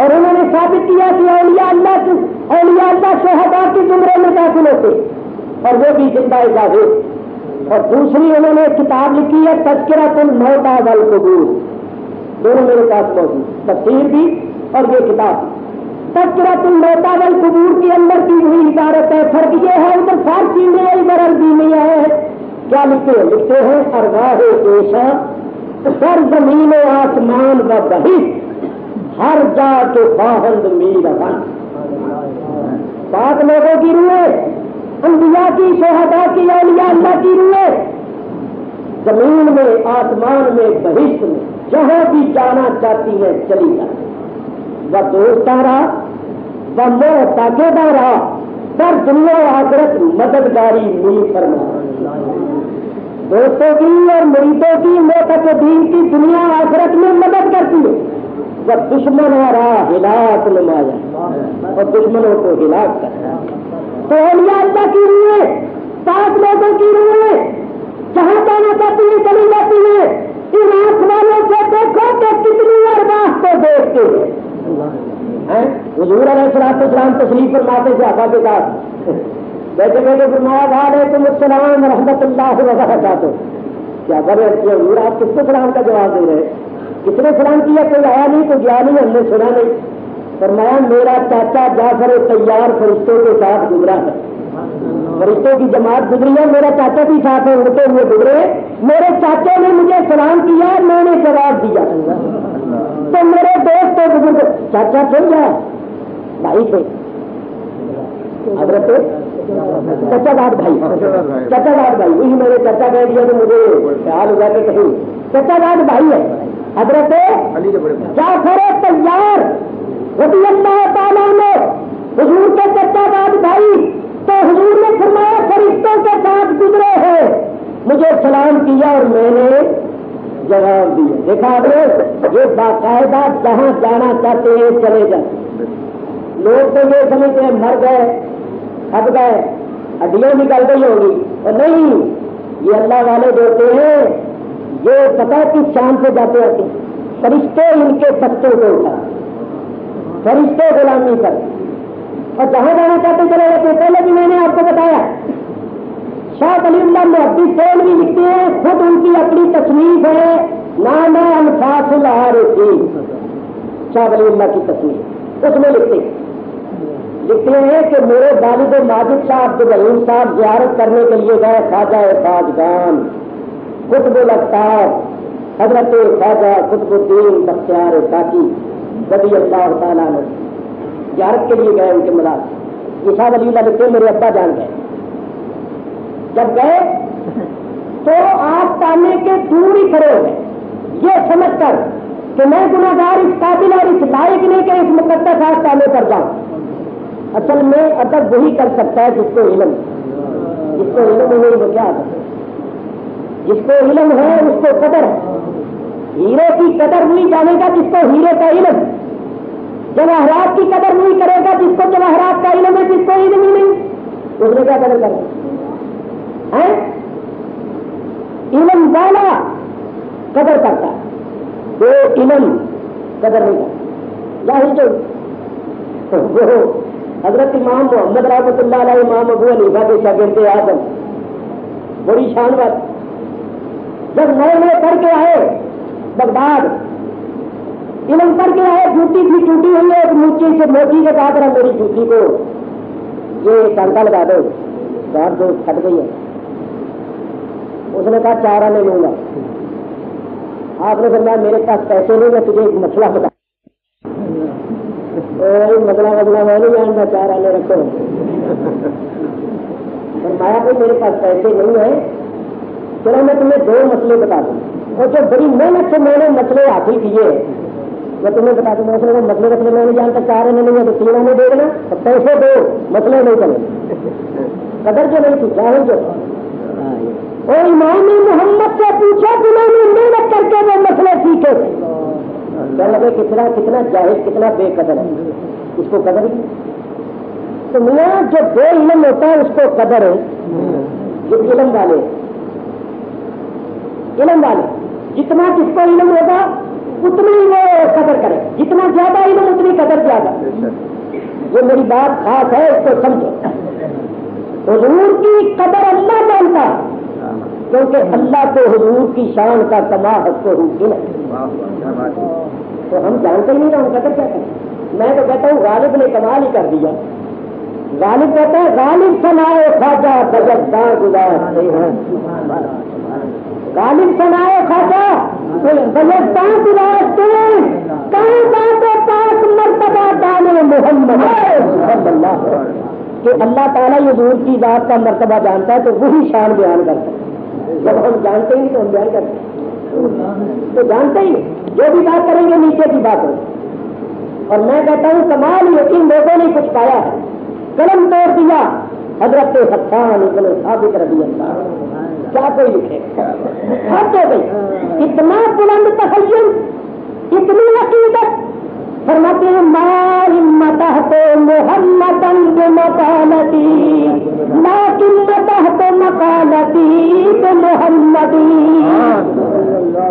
اور انہوں نے ثابت کیا کہ اولیاء اللہ شہداء کے زمرے میں داخل ہوتے اور وہ بھی زندہ ظاہر. اور دوسری انہوں نے کتاب لکھی ہے تذکرۃ الموتى والقبور, دونوں میرے پاس موجود, تفسیر بھی اور یہ کتاب. تذکرۃ الموتى والقبور کے اندر کی ہوئی عبارت ہے. فرق یہ ہے ادھر فارسی میں ہے ادھر عربی میں ہے. کیا لکھتے ہیں ارواح ایشا سر زمین و آسمان و بہشت ہر جا کے باہند میر بن. پاک لوگوں کی روحیں انبیاء کی شہداء کی اولیاء اللہ کی روحیں زمین میں آسمان میں بہشت میں جہاں بھی جانا چاہتی ہے چلی جاتی. وہ دوستارا وہ محتاجدارا پر دنیا و آخرت مددگاری ملی فرما. دوستوں کی اور مریدوں کی معتقدین کی دنیا آخرت میں مدد کرتی ہے. وہ دشمن ہلاک نمایا اور دشمنوں کو ہلاک کرتا ہے. تو اولیاء اللہ کی روحیں پاک لوگوں کی روحیں جہاں جانا چاہتی ہیں چلی جاتی ہیں. ان آنکھ والوں سے دیکھو کہ کتنی ارواح کو دیکھتے ہیں. حضور علیہ السلام تشریف فرماتے صحابہ کے ساتھ بیٹھے بیٹھے فرمایا وعلیکم السلام ورحمۃ اللہ وبرکاتہ. کیا بڑے حضور آپ کس کو سلام کا جواب دے رہے؟ کس نے سلام کیا؟ کوئی آیا نہیں کوئی گیا نہیں ہم نے سنا نہیں. فرمایا میرا چاچا جعفر تیار فرشتوں کے ساتھ گزرا ہے, فرشتوں کی جماعت گزری ہے, میرا چاچا بھی ساتھ ہے اڑتے ہوئے گزرے. میرے چاچے نے مجھے سلام کیا میں نے جواب دیا. تو میرے دوست تو بزرگ چاچا تھے یا بھائی تھے؟ حضرت چچا داد بھائی وہی میرے چچا کہہ دیا تو مجھے خیال ہوا کہ کہیں چچا داد بھائی ہے. حضرت جعفر تیار رضی اللہ تعالیٰ نے حضور کے چچا داد بھائی. تو حضور نے فرمایا فرشتوں کے ساتھ گزرے ہیں, مجھے سلام کیا اور میں نے جواب دیا. دیکھا آپ نے یہ باقاعدہ جہاں جانا چاہتے ہیں چلے جاتے. لوگ تو یہ سمجھتے ہیں مر گئے اب گئے ہڈیاں نکل گئی ہوں گی، اور نہیں، یہ اللہ والے جو ہوتے ہیں یہ پتہ کس شان سے جاتے ہیں، فرشتے ان کے بچوں کو اٹھا، فرشتے غلامی پر، اور جہاں جانا چاہتے چلے جاتے۔ پہلے بھی میں نے آپ کو بتایا، شاہ ولی اللہ محدث بھی لکھتے ہیں، خود ان کی اپنی تصنیف ہے نام الفاظ العارفین، شاہ ولی اللہ کی تصنیف، اس میں لکھتے ہیں کہ میرے والد ماجد صاحب عبدالرحیم صاحب زیارت کرنے کے لیے گئے خواجہ خواجگان قطب الاقطاب حضرت خواجہ قطب الدین بختیار کاکی رضی اللہ تعالیٰ عنہ، زیارت کے لیے گئے ان کے ملازم۔ یہ شاہ ولی اللہ لکھتے ہیں میرے ابا جان گئے، جب گئے تو آپ تانے کے دور ہی کھڑے ہو گئے، یہ سمجھ کر کہ میں گناہگار اس قابل اور اس لائق نہیں کہ اس مقدس آستانے پر جاؤں۔ اصل میں ادب وہی کر سکتا ہے جس کو علم نہیں وہ کیا ہے، جس کو علم ہے اس کو قدر ہے۔ ہیرے کی قدر نہیں جانے گا جس کو ہیرے کا علم، جواہرات کی قدر نہیں کرے گا جس کو جواہرات کا علم ہے، جس کو علم ہی نہیں اس نے کیا قدر کرے؟ علم والا قدر کرتا ہے، بے علم قدر نہیں کرتا۔ ظاہر جو حضرت امام محمد رحمۃ اللہ علیہ امام ابو حنیفہ کے شاگرد اعظم، بڑی شان بات، جب نئے پڑھ کے آئے بغداد، علم پڑھ کے آئے، جوتی بھی ٹوٹی ہوئی ہے، ایک موچی سے موچی کے کہا کرا میری جوتی کو یہ ٹانکا لگا دو، بات دو پھٹ گئی ہے۔ اس نے کہا 4 آنے لوں گا۔ آپ نے فرمایا میرے پاس پیسے نہیں، میں تجھے ایک مسئلہ بتا، مسئلہ میں نہیں جانتا، 4 آنے رکھو۔ فرمایا کہ میرے پاس پیسے نہیں ہیں، چلو میں تمہیں 2 مسئلے بتا دوں، اور جو بڑی محنت سے میں نے مسئلے حاصل کیے میں تمہیں بتا دوں۔ مسئلے میں نہیں جانتا، 4 آنے نہیں ہے تو 3 آنے دے دینا، پیسے دو، مسئلے نہیں کرے۔ قدر جو نہیں تھی، جاہل جو اور امام محمد سے پوچھا جنہوں نے محنت کر کے وہ مسئلے سیکھے، کیا لگے کتنا جاہل، کتنا بے قدر ہے، اس کو قدر ہی تو میاں جو بے علم ہوتا ہے اس کو قدر ہے۔ جو علم والے جتنا جس کو علم ہوگا اتنی وہ قدر کرے، جتنا زیادہ علم اتنی قدر زیادہ۔ یہ میری بات خاص ہے، اس کو سمجھو۔ حضور کی قدر اللہ جانتا، کیونکہ اللہ کو حضور کی شان کا کما حق کو حکم ہے، تو ہم جانتے ہی نہیں نا ہم قدر کیا کریں۔ میں تو کہتا ہوں غالب نے کمال ہی کر دیا۔ غالب کہتا ہے غالب سنائے خواجہ بجٹداں گزارتے ہیں، غالب سنائے خواجہ بجٹداں گزارتے ہیں، کہاں بات پاک مرتبہ دانے محمد صلی اللہ کہ اللہ تعالیٰ حضور کی ذات کا مرتبہ جانتا ہے تو وہی شان بیان کرتا ہے۔ جب ہم جانتے ہی تو ہم بیان کرتے ہیں، تو جانتے ہی جو بھی بات کریں گے نیچے کی بات ہوگی۔ اور میں کہتا ہوں کمال ہی ان لوگوں نے کچھ پایا ہے، قلم توڑ دیا حضرت حسان ابن ثابت رضی اللہ، کیا کوئی لکھے حد ہو گئی، اتنا بلند تخیل، اتنی عقیدت۔ فرماتے ہیں ما ہمتہ محمدن بمقالتی لیکن متحت مقالتی بمحمدی۔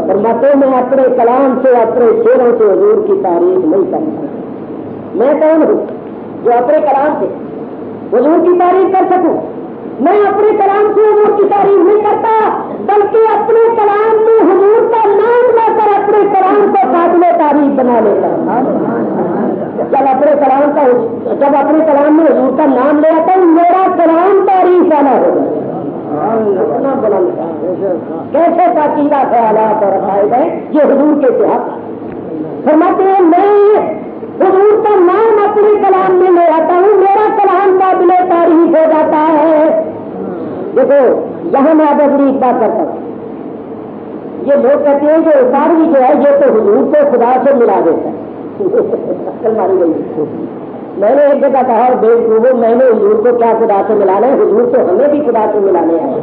فرماتے ہیں میں اپنے کلام سے، اپنے شعروں سے حضور کی تعریف نہیں کرتا۔ میں کون ہوں جو اپنے کلام سے حضور کی تعریف کر سکوں؟ میں اپنے کلام سے حضور کی تعریف نہیں کرتا، بلکہ اپنے کلام میں حضور کا نام لا کر اپنے کلام کو قابل تعریف بنا لیتا ہوں۔ جب اپنے کلام میں حضور کا نام لے آتا ہوں میرا کلام تعریف والا ہوگا۔ کیسے پاکیزہ خیالات اور عقائد ہیں یہ حضور کے اتحاد۔ فرماتے ہیں میں حضور کا نام اپنے کلام میں لے آتا ہوں، میرا کلام قابل تعریف ہو جاتا ہے۔ دیکھو یہاں میں بڑی بات کرتا ہوں، یہ لوگ کہتے ہیں کہ اطاروی جو ہے یہ تو حضور کو خدا سے ملا دیتا ہے، عقل ماری گئی۔ میں نے ایک جگہ کہا بے وقوفو میں نے حضور کو کیا خدا سے ملانا ہے، حضور تو ہمیں بھی خدا سے ملانے آئے۔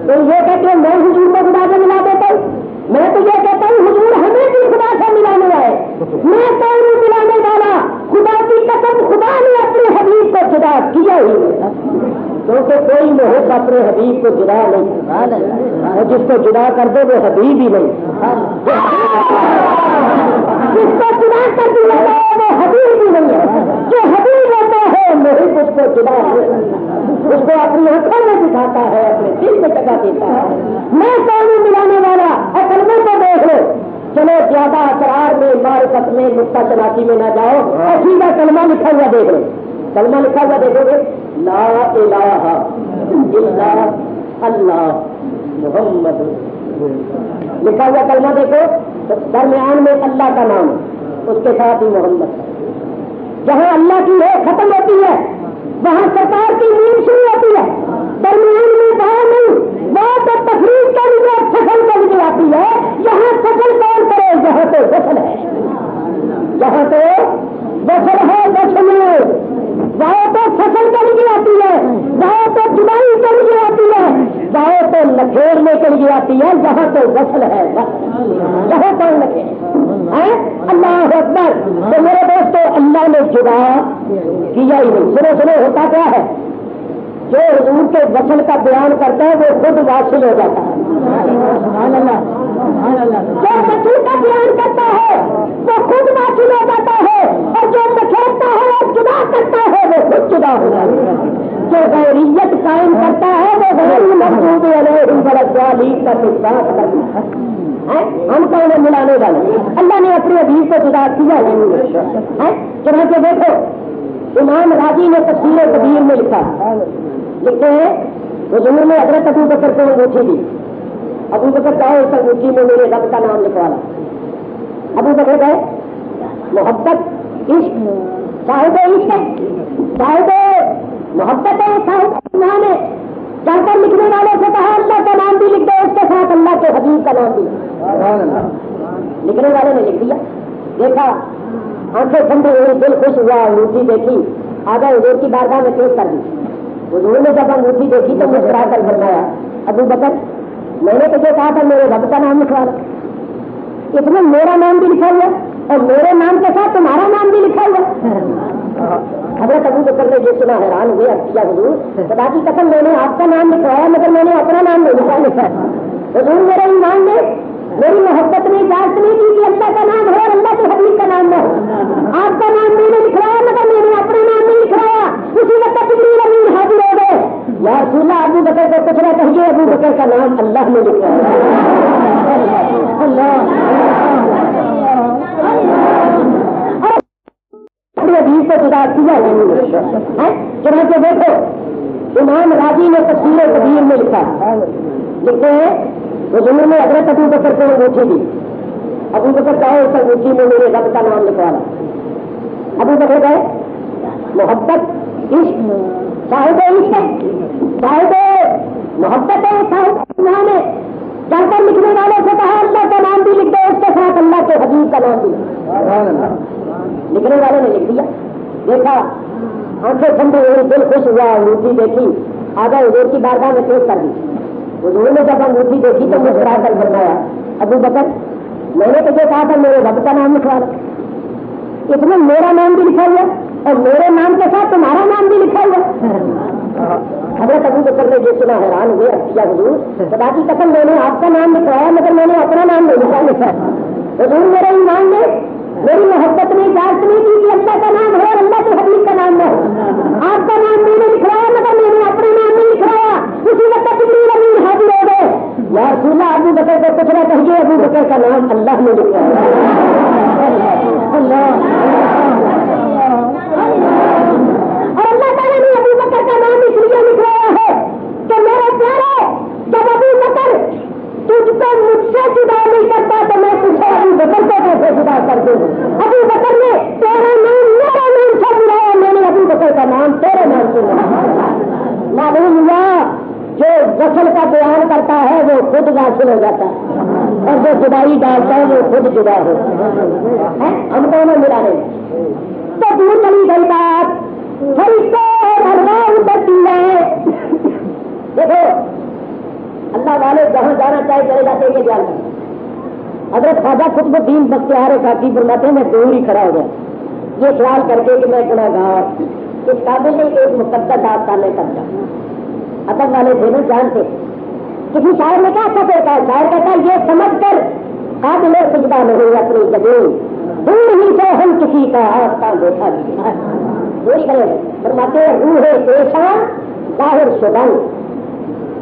تو یہ کہتے ہیں میں حضور کو خدا سے ملا دیتا ہوں، میں تو یہ کہتا ہوں حضور ہمیں بھی خدا سے ملانے آئے۔ میں کون ملانے والا؟ خدا کی قسم خدا نے اپنے حبیب کو خدا کیا ہی نہیں۔ کہ کوئی محب اپنے حبیب کو جدا نہیں، اور جس کو جدا کر دے وہ حبیب ہی نہیں، جس کو جدا کر دیا وہ حبیب ہی نہیں ہے، جو حبیب ہوتا ہے محب اس کو جدا نہیں، اس کو اپنی آنکھوں میں دکھاتا ہے، اپنے دل میں جگہ دیتا ہے۔ میں کون ملانے والا اور کلمے کو دیکھ لو، چلو زیادہ اسرار میں معرفت میں نقطہ چلاکی میں نہ جاؤ، اور سیدھا کلمہ لکھا ہوا دیکھ لو، کلمہ لکھا ہوا دیکھو گے، لا الہ الا اللہ محمد لکھا ہوا کلمہ دیکھو، درمیان میں اللہ کا نام، اس کے ساتھ ہی محمد، جہاں اللہ کی ہے ختم ہوتی ہے وہاں سرکار کی نیند شروع ہوتی ہے، درمیان میں وہاں نہیں، وہاں تو تفریح کے لیے فصل کے لیے آتی ہے، یہاں فصل کون کرے، یہاں تو فصل ہے، یہاں تو فصل ہے، فصل وہاں تو فصل کے لیے آتی ہے، وہاں تو جدائی کے لیے آتی ہے، وہاں تو نکھیرنے کے لیے آتی ہے، یہاں تو فصل ہے، یہاں تو نکھیر اللہ اکبر۔ تو میرے دوستو اللہ نے جدا کیا ہی نہیں، سنو سنو ہوتا کیا ہے، جو حضور کے وصل کا بیان کرتا ہے وہ خود واصل ہو جاتا ہے، جو وصل کا بیان کرتا ہے وہ خود واصل ہو جاتا ہے، اور جو نکھیرتا ہے اور جدا کرتا ہے وہ خود جدا ہو جاتا ہے، جو غیریت قائم کرتا ہے وہ غیر مغضوب علیہم ولا-الضالین کا مذاق کرتا ہے۔ ہم کون ہیں ملانے والے؟ اللہ نے اپنے حبیب کو جدا کیا ہے۔ چنانچہ دیکھو امام راضی نے تفسیر کبیر میں لکھا، لکھتے ہیں حضور نے حضرت ابو بکر کو انگوٹھی دی، ابو بکر کہا اس انگوٹھی میں میرے رب کا نام لکھوانا، ابو بکر گئے، محبت عشق صاحب عشق صاحب محبت ہے، صاحب ایمان ہے، چل کر لکھنے والوں سے کہا اللہ کا نام بھی لکھ دو، اس کے ساتھ اللہ کے حبیب کا نام بھی لکھنے والے نے لکھ دیا، دیکھا آنکھیں ٹھنڈی ہوئی، دل خوش ہوا، انگوٹھی دیکھی، آگے حضور کی بارگاہ میں پیش کر دی، حضور نے جب انگوٹھی دیکھی تو مسکرا کر فرمایا ابو بکر میں نے تجھے کہا تھا میرے رب کا نام لکھوا اس میں میرا نام بھی لکھا ہوا اور میرے نام کے ساتھ تمہارا نام بھی لکھا ہوا۔ حضرت ابو بکر نے جو سنا حیران ہوئے، کیا حضور خدا کی قسم میں نے آپ کا نام لکھوایا مگر میں نے اپنا نام نہیں لکھا۔ حضور میرے ایمان نے میری محبت نے اجازت نہیں دی کہ اللہ کا نام ہو اور اللہ کے حبیب کا نام نہ ہو، آپ کا نام میں نے لکھوایا مگر میں نے اپنا نام نہیں لکھوایا۔ اسی وقت جبریل امین حاضر ہو گئے، یا رسول اللہ ابو بکر کو کچھ نہ کہیے، ابو بکر کا نام اللہ نے لکھوایا۔ اللہ حدیث کو جدا کیا ہے۔ چنانچہ دیکھو امام راضی نے تفسیر کبیر میں لکھا، لکھتے ہیں حضور نے حضرت ابو بکر کو انگوٹھی دی، ابو بکر کہا اس انگوٹھی میں میرے رب کا نام لکھوانا، ابو بکر گئے، محبت عشق صاحب عشق صاحب محبت ہے، صاحب ایمان ہے، چل کر لکھنے والوں سے کہا اللہ کا نام بھی لکھ دو، اس کے ساتھ اللہ کے حبیب کا نام بھی لکھنے والے نے لکھ دیا، دیکھا آنکھیں ٹھنڈی ہوئی، دل خوش ہوا، انگوٹھی دیکھی، آگے حضور کی بارگاہ میں پیش کر دی، حضور نے جب انگوٹھی دیکھی تو مسکرا کر فرمایا ابو بکر میں نے تجھے کہا تھا میرے رب کا نام لکھوا اس میں میرا نام بھی لکھا ہوا اور میرے نام کے ساتھ تمہارا نام بھی لکھا ہوا۔ حضرت ابو بکر نے جو سنا حیران ہوئے، کیا حضور خدا کی قسم میں نے آپ کا نام لکھوایا مگر میں نے اپنا نام نہیں لکھا۔ حضور میرے ایمان نے میری محبت نے اجازت نہیں دی کہ اللہ کا نام ہو اور اللہ کے حبیب کا نام نہ ہو، آپ کا نام میں نے لکھوایا مگر میں نے اپنا نام نہیں لکھوایا۔ اسی وقت جبریل امین حاضر ہو گئے، یا رسول اللہ ابو بکر کو کچھ نہ کہیے، ابو بکر کا نام اللہ نے لکھوایا۔ اللہ اور اللہ تعالیٰ نے ابو بکر کا نام اس لیے لکھوایا ہے کہ میرے پیارے جب ابو بکر تجھ کو مجھ سے جدا نہیں کرتا تو میں تجھے ابو بکر کو کیسے جدا کر دوں؟ ابو بکر نے تیرا نام میرا نام سے بلایا، میں نے ابو بکر کا نام تیرے نام سے معلوم ہوا جو وصل کا بیان کرتا ہے وہ خود واصل ہو جاتا ہے اور جو جدائی ڈالتا ہے وہ خود جدا ہو۔ ہم دونوں ملا رہے تو دور چلی گئی بات، فرشتوں اترتی ہے۔ دیکھو اللہ والے جہاں جانا چاہے چلے جاتے ہیں کہ جان حضرت خواجہ قطب الدین بختیار کاکی فرماتے ہیں میں دور ہی کھڑا ہو گیا یہ خیال کر کے کہ میں گناہگار اس قابل نہیں ایک مقدس آپ کا میں کرتا ادب والے تھے نا، جانتے. کسی شاعر نے کیا کہتا ہے، شاعر کہتا ہے یہ سمجھ کر قابل سجدہ نہیں اپنی زمین، دور ہی سے ہم کسی کا آستان دیکھا بھی چوری کرے. فرماتے روح پیشان ظاہر شدن.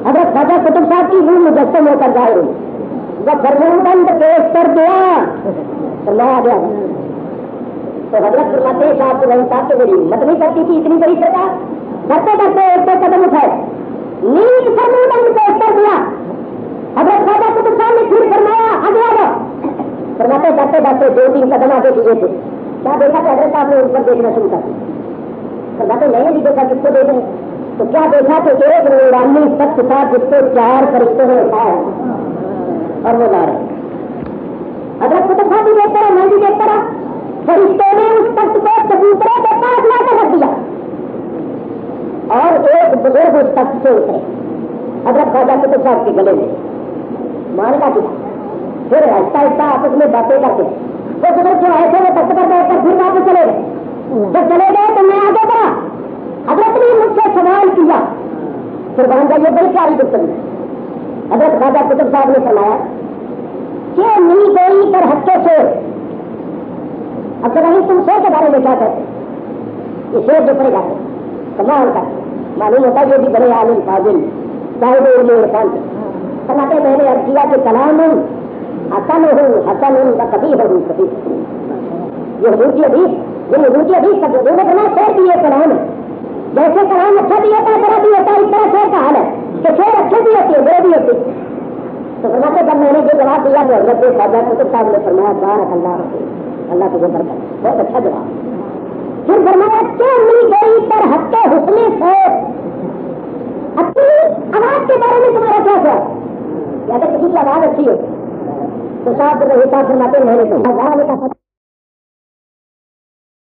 حضرت خواجہ قطب صاحب کی روح مجسم ہو کر ظاہر ہوئی، وہ فرمند پیش کر دیا فرمایا گیا. تو حضرت فرماتے صاحب کو نہیں صاحب تو میری ہمت نہیں کرتی تھی اتنی بڑی سزا. کرتے کرتے ایک دو قدم اٹھائے، نیند فرمود پیش کر دیا. حضرت خواجہ قطب صاحب نے پھر فرمایا آگے آ جاؤ. فرماتے کرتے کرتے دو تین قدم آگے کیے تھے. کیا دیکھا کہ حضرت صاحب نے ان پر دیکھنا شروع کر دیا. فرماتے میں نے بھی دیکھا کس کو دیکھیں. تو کیا دیکھا کہ ایک نورانی سخت تھا جس کو 4 فرشتوں نے اٹھایا اور وہ لا رہے. حضرت قطب صاحب بھی دیکھتا رہا، میں بھی دیکھتا رہا. فرشتوں نے اس تخت کو کبوتروں کے پاس لا کر رکھ دیا اور ایک بزرگ اس تخت سے اترے حضرت خواجہ قطب صاحب کے گلے میں مارنا کیا. پھر آہستہ آہستہ آپس میں باتیں کرتے وہ بزرگ جو ایسے وہ تخت پر بیٹھ کر پھر واپس چلے گئے. جب چلے گئے تو میں آگے بڑھا. حضرت نے مجھ سے سوال کیا. قربان جائیے بڑی پیاری گفتگو. حضرت خواجہ قطب صاحب نے فرمایا کہ مل گئی پر ہفتے سے. اب تو نہیں تم شیر کے بارے میں کیا کہتے یہ شیر جو پڑے جاتے کمال کا معلوم ہوتا ہے یہ بھی بڑے عالم فاضل صاحب علم عرفان سے. فرماتے میں نے عرض کیا کہ کلام حسن ہوں کبھی ہوں کبھی یہ حضور کی حدیث یہ حضور کی حدیث کا جو میں شیر بھی یہ کلام ہے. جیسے کلام اچھا بھی ہوتا ہے برا بھی ہوتا ہے اس طرح شیر کا حال ہے کہ شیر اچھے بھی ہوتی ہے برے بھی ہوتی ہے. تو فرماتے جب میں نے یہ جواب دیا کہ حضرت خواجہ قطب صاحب نے فرمایا بارک اللہ کو برکت. بہت اچھا جواب. پھر فرمایا کیوں مل گئی پر حق حسن سے اپنی آواز کے بارے میں تمہارا کیا خیال. یا تو کسی کی آواز اچھی ہو تو صاحب رہتا فرماتے میں نے